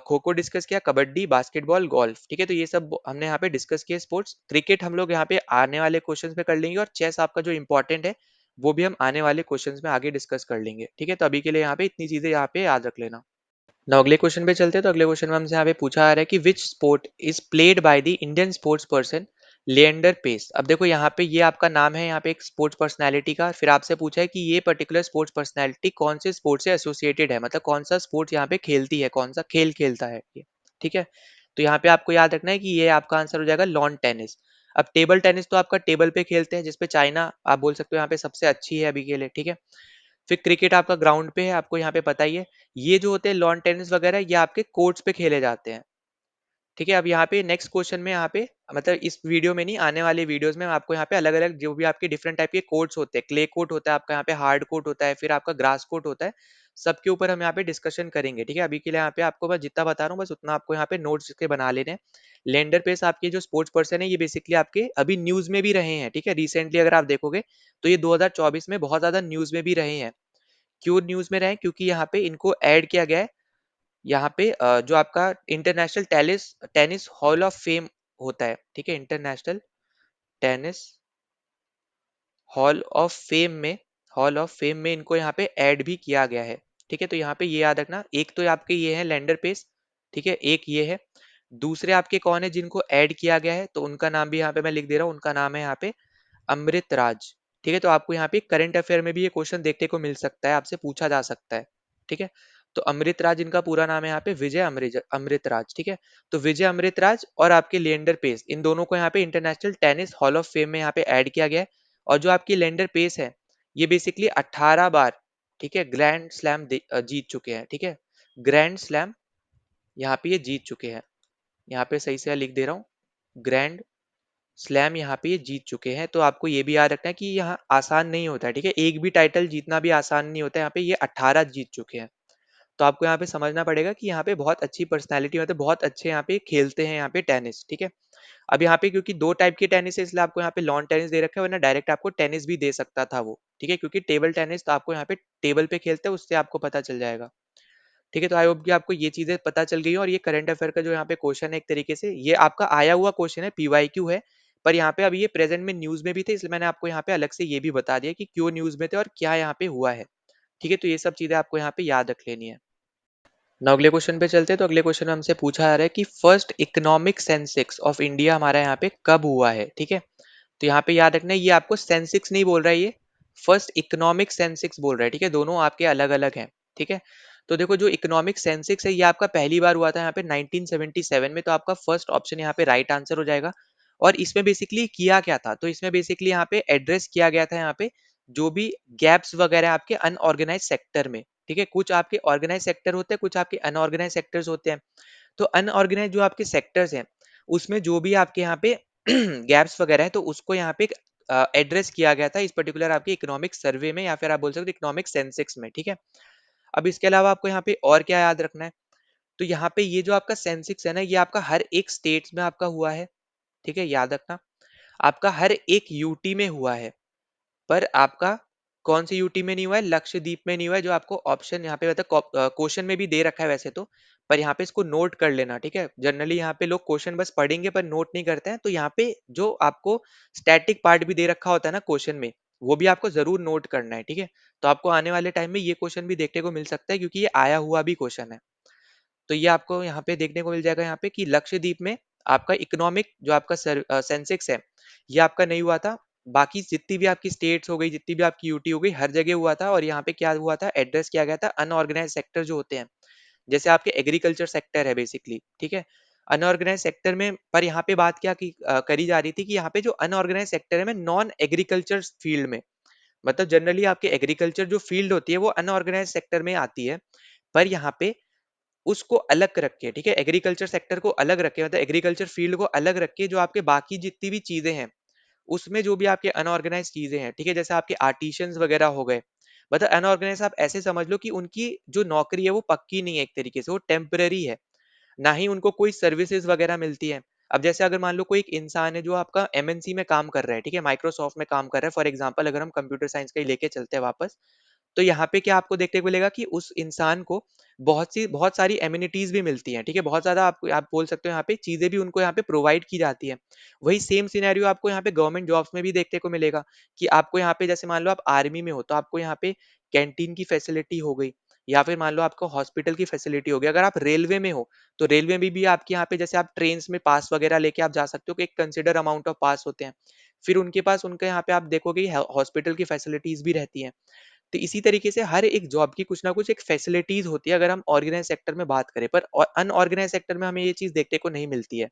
S1: खो खो डिस्कस किया, कबड्डी, बास्केटबॉल, गोल्फ। ठीक है, तो ये सब हमने यहाँ पे डिस्कस किए स्पोर्ट्स। क्रिकेट हम लोग यहाँ पे आने वाले क्वेश्चंस में कर लेंगे, और चेस आपका जो इंपॉर्टेंट है वो भी हम आने वाले क्वेश्चंस में आगे डिस्कस कर लेंगे। ठीक है, तो अभी के लिए यहाँ पे इतनी चीजें यहाँ पे याद रख लेना। ना अगले क्वेश्चन पे चलते हैं। तो अगले क्वेश्चन में हमसे यहाँ पे पूछा आ रहा है कि which sport is played by the Indian sports person Leander Paes. अब देखो यहाँ पे ये आपका नाम है यहाँ पे एक स्पोर्ट्स पर्सनालिटी का, फिर आपसे पूछा है कि ये पर्टिकुलर स्पोर्ट्स पर्सनालिटी कौन से स्पोर्ट से एसोसिएटेड है, मतलब कौन सा स्पोर्ट्स यहाँ पे खेलती है, कौन सा खेल खेलता है ये। ठीक है, तो यहाँ पे आपको याद रखना है कि ये आपका आंसर हो जाएगा लॉन टेनिस। अब टेबल टेनिस तो आपका टेबल पे खेलते हैं, जिसपे चाइना आप बोल सकते हो यहाँ पे सबसे अच्छी है अभी के लिए। ठीक है, फिर क्रिकेट आपका ग्राउंड पे है, आपको यहाँ पे पता ही है। ये जो होते हैं लॉन टेनिस वगैरह, ये आपके कोर्ट्स पे खेले जाते हैं। ठीक है, अब यहाँ पे नेक्स्ट क्वेश्चन में यहाँ पे, मतलब इस वीडियो में नहीं, आने वाले वीडियोस में आपको यहाँ पे अलग अलग जो भी आपके डिफरेंट टाइप के कोर्ट्स होते हैं, क्ले कोर्ट होता है आपका, यहाँ पे हार्ड कोर्ट होता है, फिर आपका ग्रास कोर्ट होता है, सबके ऊपर हम यहाँ पे डिस्कशन करेंगे। ठीक है, अभी के लिए यहाँ पे आपको बस जितना बता रहा हूँ बस उतना आपको यहाँ पे नोट्स के बना लेने हैं। लेंडर पेस आपके जो स्पोर्ट्स पर्सन है, ये बेसिकली आपके अभी न्यूज़ में भी रहे हैं, ठीक है? रिसेंटली अगर आप देखोगे, तो ये 2024 में बहुत ज़्यादा न्यूज़ में भी रहे हैं। क्यों न्यूज़ में रहे हैं? क्योंकि यहाँ पे इनको ऐड किया गया है, यहाँ पे जो आपका international tennis hall of fame होता है, ठीक है? International tennis hall of fame में इनको यहाँ पे ऐड भी किया गया है, ठीक है? तो यहाँ पे ये याद रखना, एक तो आपके ये है लैंडर पेस, ठीक है? एक ये है। दूसरे आपके कौन है जिनको ऐड किया गया है, तो उनका नाम भी यहाँ पे मैं लिख दे रहा हूँ, उनका नाम है यहाँ पे अमृत राज, ठीक है? तो आपको यहाँ पे करंट अफेयर में भी ये क्वेश्चन देखने को मिल सकता है, आपसे पूछा जा सकता है, ठीक है? तो अमृत राज इनका पूरा नाम है यहाँ पे विजय अमृत राज, ठीक है? तो विजय अमृत राज और आपके लिएंडर पेस, इन दोनों को यहाँ पे international tennis hall of fame में यहाँ पे ऐड किया गया है। और जो आपकी लिएंडर पेस है, ये बेसिकली 18 बार, ठीक है, ग्रैंड स्लैम जीत चुके हैं, ठीक है? ग्रैंड स्लैम यहाँ पे ये जीत चुके हैं। यहाँ पे सही से लिख दे रहा हूँ, ग्रैंड स्लैम यहाँ पे ये जीत चुके हैं। तो आपको ये भी याद रखना है कि यहाँ आसान नहीं होता है, ठीक है? एक भी टाइटल जीतना भी आसान नहीं होता है, यहाँ पे ये 18 जीत चुके हैं। तो आपको यहाँ पे समझना पड़ेगा कि यहाँ पे बहुत अच्छी पर्सनैलिटी, मतलब बहुत अच्छे यहाँ पे खेलते हैं यहाँ पे टेनिस, ठीक है? अब यहाँ पे क्योंकि 2 टाइप की टेनिस है, इसलिए आपको यहाँ पे लॉन टेनिस दे रखा है, वरना डायरेक्ट आपको टेनिस भी दे सकता था वो, ठीक है? क्योंकि टेबल टेनिस तो आपको यहाँ पे टेबल पे खेलते हैं, उससे आपको पता चल जाएगा। ठीक है, तो आई होप कि आपको ये चीजें पता चल गई हो, और ये करंट अफेयर का जो यहाँ पे क्वेश्चन है, एक तरीके से ये आपका आया हुआ क्वेश्चन है, पीवाईक्यू है, पर यहाँ पे अभी ये प्रेजेंट में न्यूज में भी थे, इसलिए मैंने आपको यहाँ पे अलग से ये भी बता दिया कि क्यों न्यूज में थे और क्या यहाँ पे हुआ है। ठीक है, तो ये सब चीजें आपको यहाँ पे याद रख लेनी है। ना अगले क्वेश्चन पे चलते हैं। तो अगले क्वेश्चन में हमसे पूछा जा रहा है कि first economic Sensex of India हमारा यहाँ पे कब हुआ है, ठीक है? तो यहाँ पे याद रखना है, ये आपको सेंसेक्स नहीं बोल रहा है, ये फर्स्ट इकोनॉमिक सेंसेक्स बोल रहा है, ठीक है? दोनों आपके अलग अलग हैं, ठीक है? तो देखो, जो इकोनॉमिक सेंसेक्स है, ये आपका पहली बार हुआ था यहाँ पे 1977 में, तो आपका फर्स्ट ऑप्शन यहाँ पे राइट आंसर हो जाएगा। और इसमें बेसिकली किया क्या था, तो इसमें बेसिकली यहाँ पे एड्रेस किया गया था यहाँ पे जो भी गैप्स वगैरह आपके अनऑर्गेनाइज सेक्टर में, ठीक है? कुछ आपके ऑर्गेनाइज सेक्टर होते हैं, कुछ आपके अनऑर्गेनाइज सेक्टर्स होते हैं। तो अनऑर्गेनाइज जो आपके सेक्टर्स हैं, उसमें जो भी आपके यहाँ पे गैप्स वगैरह है, तो उसको यहाँ पे एड्रेस किया गया था इस पर्टिकुलर आपके इकोनॉमिक सर्वे में, या फिर आप बोल सकते हो इकोनॉमिक सेंसेक्स में, ठीक है? अब इसके अलावा आपको यहाँ पे और क्या याद रखना है, तो यहाँ पे ये जो आपका सेंसेक्स है ना, ये आपका हर एक स्टेट्स में आपका हुआ है, ठीक है? याद रखना, आपका हर एक यूटी में हुआ है, पर आपका कौन सी यूटी में नहीं हुआ है, लक्षद्वीप में नहीं हुआ है, जो आपको ऑप्शन यहाँ पे मतलब क्वेश्चन में भी दे रखा है वैसे तो, पर यहाँ पे इसको नोट कर लेना, ठीक है? जनरली यहाँ पे लोग क्वेश्चन बस पढ़ेंगे पर नोट नहीं करते हैं, तो यहाँ पे जो आपको स्टैटिक पार्ट भी दे रखा होता है ना क्वेश्चन में, वो भी आपको जरूर नोट करना है, ठीक है? तो आपको आने वाले टाइम में ये क्वेश्चन भी देखने को मिल सकता है, क्योंकि ये आया हुआ भी क्वेश्चन है। तो ये आपको यहाँ पे देखने को मिल जाएगा यहाँ पे कि लक्षद्वीप में आपका इकोनॉमिक जो आपका सेंसेक्स है, ये आपका नहीं हुआ था। बाकी जितनी भी आपकी स्टेट्स हो गई, जितनी भी आपकी यूटी हो गई, हर जगह हुआ था। और यहाँ पे क्या हुआ था, एड्रेस किया गया था अनऑर्गेनाइज सेक्टर जो होते हैं, जैसे आपके एग्रीकल्चर सेक्टर है बेसिकली, ठीक है? अनऑर्गेनाइज सेक्टर में, पर यहाँ पे बात क्या करी जा रही थी कि यहाँ पे जो अनऑर्गेनाइज सेक्टर है में नॉन एग्रीकल्चर फील्ड में, मतलब जनरली आपके एग्रीकल्चर जो फील्ड होती है वो अनऑर्गेनाइज सेक्टर में आती है, पर यहाँ पे उसको अलग रख के, ठीक है? एग्रीकल्चर सेक्टर को अलग रख के, मतलब एग्रीकल्चर फील्ड को अलग रख के, जो आपके बाकी जितनी भी चीजें हैं, उसमें जो भी आपके अनऑर्गेनाइज चीजें हैं, ठीक है? जैसे आपके आर्टिशियंस वगैरह हो गए, मतलब अनऑर्गेनाइज आप ऐसे समझ लो कि उनकी जो नौकरी है वो पक्की नहीं है, एक तरीके से वो टेम्पररी है, ना ही उनको कोई सर्विसेज वगैरह मिलती है। अब जैसे अगर मान लो कोई एक इंसान है जो आपका एमएनसी में काम कर रहा है, ठीक है? माइक्रोसॉफ्ट में काम कर रहा है फॉर एग्जांपल, अगर हम कंप्यूटर साइंस का ही लेके चलते हैं वापस, तो यहाँ पे क्या आपको देखने को मिलेगा कि उस इंसान को बहुत सारी एमिनिटीज भी मिलती हैं, ठीक है? बहुत ज्यादा आप बोल सकते हो यहाँ पे चीजें भी उनको यहाँ पे प्रोवाइड की जाती है। वही सेम सिनेरियो आपको यहाँ पे गवर्नमेंट जॉब्स में भी देखने को मिलेगा, कि आपको यहाँ पे जैसे मान लो आप आर्मी में हो, तो आपको यहाँ पे कैंटीन की फैसिलिटी हो गई, या फिर मान लो आपको हॉस्पिटल की फैसिलिटी हो गई। अगर आप रेलवे में हो, तो रेलवे में भी आपके यहाँ पे जैसे आप ट्रेन में पास वगैरह लेके आप जा सकते हो, कि एक कंसिडर अमाउंट ऑफ पास होते हैं, फिर उनके पास उनके यहाँ पे आप देखोगे हॉस्पिटल की फैसिलिटीज भी रहती हैं। तो इसी तरीके से हर एक जॉब की कुछ ना कुछ एक फैसिलिटीज होती है, अगर हम ऑर्गेनाइज सेक्टर में बात करें, पर अनऑर्गेनाइज सेक्टर में हमें ये चीज देखने को नहीं मिलती है।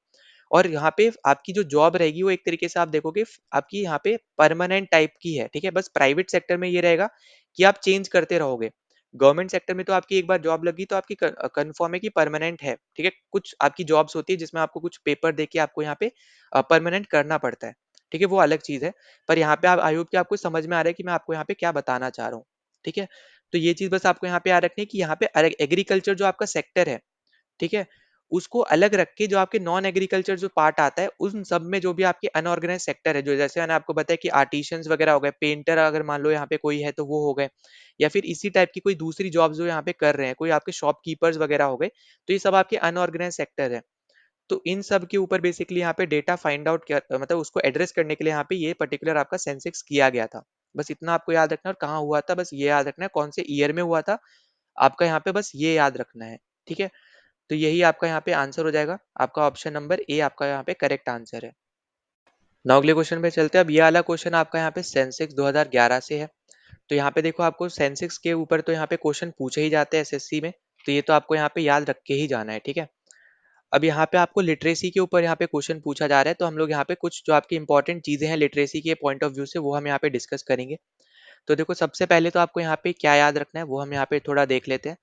S1: और यहाँ पे आपकी जो जॉब रहेगी वो एक तरीके से आप देखोगे आपकी यहाँ पे परमानेंट टाइप की है, ठीक है? बस प्राइवेट सेक्टर में ये रहेगा कि आप चेंज करते रहोगे। गवर्नमेंट सेक्टर में तो आपकी एक बार जॉब लगी तो आपकी कंफर्म है कि परमानेंट है, ठीक है? कुछ आपकी जॉब्स होती है जिसमें आपको कुछ पेपर देके आपको यहाँ पे परमानेंट करना पड़ता है, ठीक है? वो अलग चीज है। पर यहाँ पे आप आई होप कि आपको समझ में आ रहा है कि मैं आपको यहाँ पे क्या बताना चाह रहा हूँ, ठीक है? तो ये चीज बस आपको यहाँ पे याद रखनी है कि यहाँ पे एग्रीकल्चर जो आपका सेक्टर है, ठीक है? उसको अलग रख के जो आपके नॉन एग्रीकल्चर जो पार्ट आता है, उन सब में जो भी आपके अनऑर्गेनाइज्ड सेक्टर है, जो जैसे मैंने आपको बताया कि आर्टिशियंस वगैरह हो गए, पेंटर अगर मान लो यहाँ पे कोई है तो वो हो गए, या फिर इसी टाइप की कोई दूसरी जॉब जो यहाँ पे कर रहे हैं, कोई आपके शॉपकीपर्स वगैरह हो गए, तो ये सब आपके अनऑर्गेनाइज्ड सेक्टर है। तो इन सब के ऊपर बेसिकली यहाँ पे डेटा फाइंड आउट किया, मतलब उसको एड्रेस करने के लिए यहाँ पे ये पर्टिकुलर आपका सेंसेक्स किया गया था। बस इतना आपको याद रखना है, और कहाँ हुआ था बस ये याद रखना है, कौन से ईयर में हुआ था आपका यहाँ पे, बस ये याद रखना है। ठीक है, तो यही आपका यहाँ पे आंसर हो जाएगा, आपका ऑप्शन नंबर ए आपका यहाँ पे करेक्ट आंसर है। नाउ अगले क्वेश्चन पे चलते हैं। अब ये वाला क्वेश्चन आपका यहाँ पे सेंसेक्स 2011 से है। तो यहाँ पे देखो, आपको सेंसेक्स के ऊपर तो यहाँ पे क्वेश्चन पूछे ही जाते हैं एसएससी में, तो ये तो आपको यहाँ पे याद रख के ही जाना है। ठीक है, अब यहाँ पे आपको लिटरेसी के ऊपर यहाँ पे क्वेश्चन पूछा जा रहा है, तो हम लोग यहाँ पे कुछ जो आपकी इंपॉर्टेंट चीजें हैं लिटरेसी के पॉइंट ऑफ व्यू से, वो हम यहाँ पे डिस्कस करेंगे। तो देखो, सबसे पहले तो आपको यहाँ पे क्या याद रखना है वो हम यहाँ पे थोड़ा देख लेते हैं।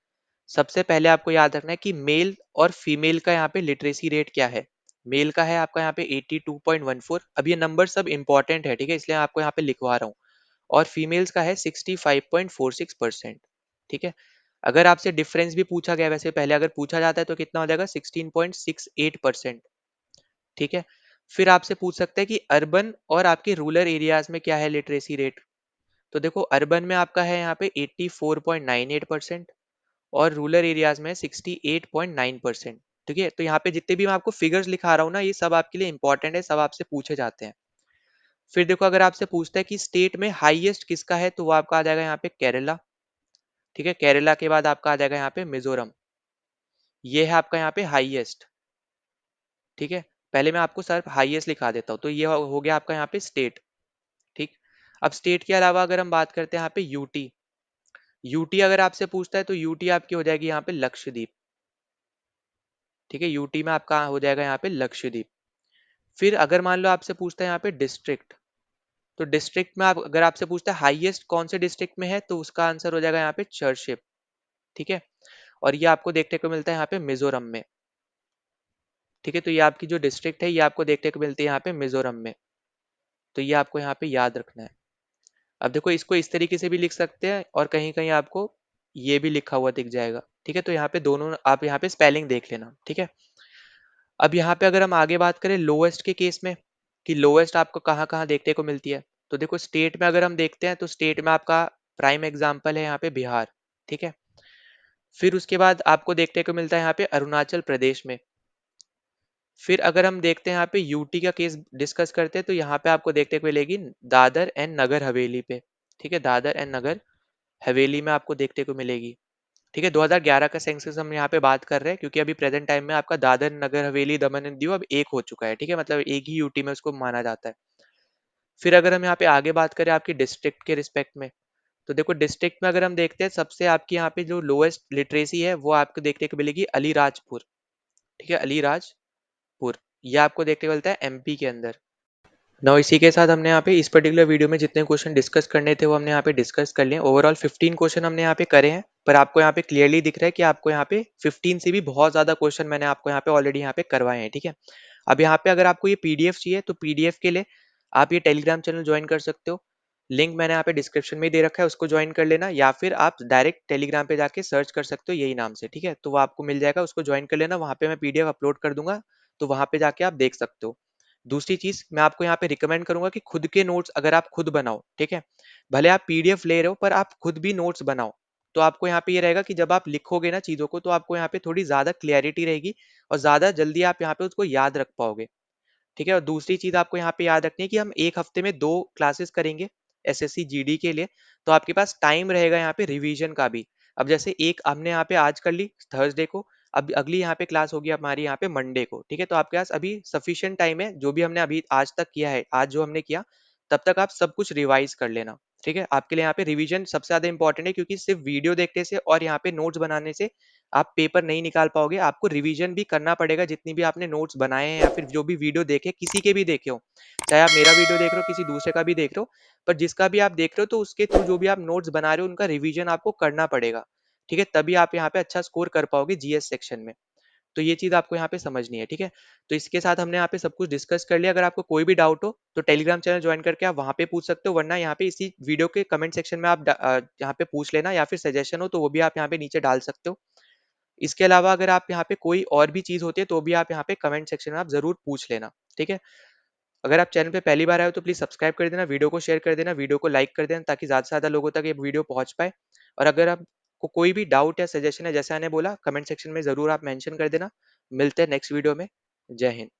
S1: सबसे पहले आपको याद रखना है कि मेल और फीमेल का यहाँ पे लिटरेसी रेट क्या है। मेल का है आपका यहाँ पे 82.14। अब ये नंबर सब इंपॉर्टेंट है, ठीक है, इसलिए आपको यहाँ पे लिखवा रहा हूँ। और फीमेल्स का है 65.46%। ठीक है, अगर आपसे डिफरेंस भी पूछा गया, वैसे पहले अगर पूछा जाता है तो कितना हो जाएगा, 16.68%। ठीक है, फिर आपसे पूछ सकते हैं कि अर्बन और आपके रूरल एरियाज में क्या है लिटरेसी रेट। तो देखो, अर्बन में आपका है यहाँ पे 84.98% और रूरल एरियाज में 68.9%। ठीक है, तो यहाँ पे जितने भी मैं आपको फिगर्स लिखा रहा हूँ ना, ये सब आपके लिए इंपॉर्टेंट है, सब आपसे पूछे जाते हैं। फिर देखो, अगर आपसे पूछता है कि स्टेट में हाईएस्ट किसका है, तो वो आपका आ जाएगा यहाँ पे केरला। ठीक है, केरला के बाद आपका आ जाएगा यहाँ पे मिजोरम। ये है आपका यहाँ पे हाईएस्ट। ठीक है, पहले मैं आपको सर हाईएस्ट लिखा देता हूँ, तो ये हो गया आपका यहाँ पे स्टेट। ठीक, अब स्टेट के अलावा अगर हम बात करते हैं यहाँ पे यूटी। यूटी अगर आपसे पूछता है तो यूटी आपकी हो जाएगी यहाँ पे लक्षद्वीप। ठीक है, यूटी में आपका हो जाएगा यहाँ पे लक्षद्वीप। फिर अगर मान लो आपसे पूछता है यहाँ पे डिस्ट्रिक्ट, तो डिस्ट्रिक्ट में आप अगर आपसे पूछता है हाईएस्ट कौन से डिस्ट्रिक्ट में है, तो उसका आंसर हो जाएगा यहाँ पे चर्शिप। ठीक है, और ये आपको देखने को मिलता है यहाँ पे मिजोरम में। ठीक है, तो ये आपकी जो डिस्ट्रिक्ट है ये आपको देखने को मिलती है यहाँ पे मिजोरम में, तो ये आपको यहाँ पे याद रखना है। अब देखो, इसको इस तरीके से भी लिख सकते हैं और कहीं कहीं आपको ये भी लिखा हुआ दिख जाएगा। ठीक है, तो यहाँ पे दोनों आप यहाँ पे स्पेलिंग देख लेना। ठीक है, अब यहाँ पे अगर हम आगे बात करें लोएस्ट के केस में, कि लोएस्ट आपको कहाँ कहाँ देखने को मिलती है, तो देखो स्टेट में अगर हम देखते हैं तो स्टेट में आपका प्राइम एग्जाम्पल है यहाँ पे बिहार। ठीक है, फिर उसके बाद आपको देखने को मिलता है यहाँ पे अरुणाचल प्रदेश में। फिर अगर हम देखते हैं यहाँ पे यूटी का केस डिस्कस करते हैं, तो यहाँ पे आपको देखने को मिलेगी दादर एंड नगर हवेली पे। ठीक है, दादर एंड नगर हवेली में आपको देखने को मिलेगी। ठीक है, 2011 का सेंसस हम यहाँ पे बात कर रहे हैं, क्योंकि अभी प्रेजेंट टाइम में आपका दादर नगर हवेली दमन एंड दीव अब एक हो चुका है। ठीक है, मतलब एक ही यूटी में उसको माना जाता है। फिर अगर हम यहाँ पे आगे बात करें आपकी डिस्ट्रिक्ट के रिस्पेक्ट में, तो देखो डिस्ट्रिक्ट में अगर हम देखते हैं, सबसे आपकी यहाँ पे जो लोएस्ट लिटरेसी है वो आपको देखने को मिलेगी अलीराजपुर। ठीक है, अलीराजपुर, ये आपको देखने को मिलता है एमपी के अंदर। नाउ इसी के साथ हमने यहाँ पे इस पर्टिकुलर वीडियो में जितने क्वेश्चन डिस्कस करने थे वो हमने यहाँ पे डिस्कस कर लिए। ओवरऑल 15 क्वेश्चन हमने यहाँ पे करे हैं, पर आपको यहाँ पे क्लियरली दिख रहा है कि आपको यहाँ पे 15 से भी बहुत ज्यादा क्वेश्चन मैंने आपको यहाँ पे ऑलरेडी यहाँ पे करवाए हैं। ठीक है, अब यहाँ पे अगर आपको ये पीडीएफ चाहिए तो पीडीएफ के लिए आप ये टेलीग्राम चैनल ज्वाइन कर सकते हो। लिंक मैंने यहाँ पे डिस्क्रिप्शन में ही दे रखा है, उसको ज्वाइन कर लेना, या फिर आप डायरेक्ट टेलीग्राम पे जाके सर्च कर सकते हो यही नाम से। ठीक है, तो वो आपको मिल जाएगा, उसको ज्वाइन कर लेना, वहाँ पे मैं पीडीएफ अपलोड कर दूंगा, तो वहाँ पे जाके आप देख सकते हो। दूसरी चीज मैं आपको यहाँ पे रिकमेंड करूंगा कि खुद के नोट्स अगर आप खुद बनाओ। ठीक है, भले आप पीडीएफ ले रहे हो पर आप खुद भी नोट्स बनाओ, तो आपको यहाँ पे ये रहेगा कि जब आप लिखोगे ना चीजों को, तो आपको यहाँ पे थोड़ी ज्यादा क्लैरिटी रहेगी और ज्यादा जल्दी आप यहाँ पे उसको याद रख पाओगे। ठीक है, और दूसरी चीज आपको यहाँ पे याद रखनी है कि हम एक हफ्ते में 2 क्लासेस करेंगे एसएससी जीडी के लिए, तो आपके पास टाइम रहेगा यहाँ पे रिवीजन का भी। अब जैसे एक हमने यहाँ पे आज कर ली थर्सडे को, अब अगली यहाँ पे क्लास होगी हमारी यहाँ पे मंडे को। ठीक है, तो आपके पास अभी सफिशिएंट टाइम है, जो भी हमने अभी आज तक किया है, आज जो हमने किया, तब तक आप सब कुछ रिवाइज कर लेना। ठीक है, आपके लिए यहाँ पे रिवीजन सबसे ज्यादा इंपॉर्टेंट है, क्योंकि सिर्फ वीडियो देखने से और यहाँ पे नोट्स बनाने से आप पेपर नहीं निकाल पाओगे, आपको रिवीजन भी करना पड़ेगा, जितनी भी आपने नोट्स बनाए हैं या फिर जो भी वीडियो देखे, किसी के भी देखे हो, चाहे आप मेरा वीडियो देख रहे हो किसी दूसरे का भी देख रहे हो, पर जिसका भी आप देख रहे हो, तो उसके थ्रू जो भी आप नोट्स बना रहे हो उनका रिवीजन आपको करना पड़ेगा। ठीक है, तभी आप यहाँ पे अच्छा स्कोर कर पाओगे जीएस सेक्शन में। तो ये चीज आपको यहाँ पे समझनी है। ठीक है, तो इसके साथ हमने यहाँ पे सब कुछ डिस्कस कर लिया। अगर आपको कोई भी डाउट हो तो टेलीग्राम चैनल ज्वाइन करके आप वहाँ पे पूछ सकते हो, वरना यहाँ पे इसी वीडियो के कमेंट सेक्शन में आप यहाँ पे पूछ लेना, या फिर सजेशन हो तो वो भी आप यहाँ पे नीचे डाल सकते हो। इसके अलावा अगर आप यहाँ पे कोई और भी चीज़ होती है तो भी आप यहाँ पे कमेंट सेक्शन में आप ज़रूर पूछ लेना, ठीक है? अगर आप चैनल पे पहली बार आए हो तो प्लीज़ सब्सक्राइब कर देना, वीडियो को शेयर कर देना, वीडियो को लाइक कर देना ताकि ज़्यादा से ज़्यादा लोगों तक ये वीडियो पहुँच पाए। और अगर आपको कोई भी डाउट या सजेशन है जैसे मैंने बोला कमेंट सेक्शन में ज़रूर आप मेंशन कर देना। मिलते हैं नेक्स्ट वीडियो में। जय हिंद।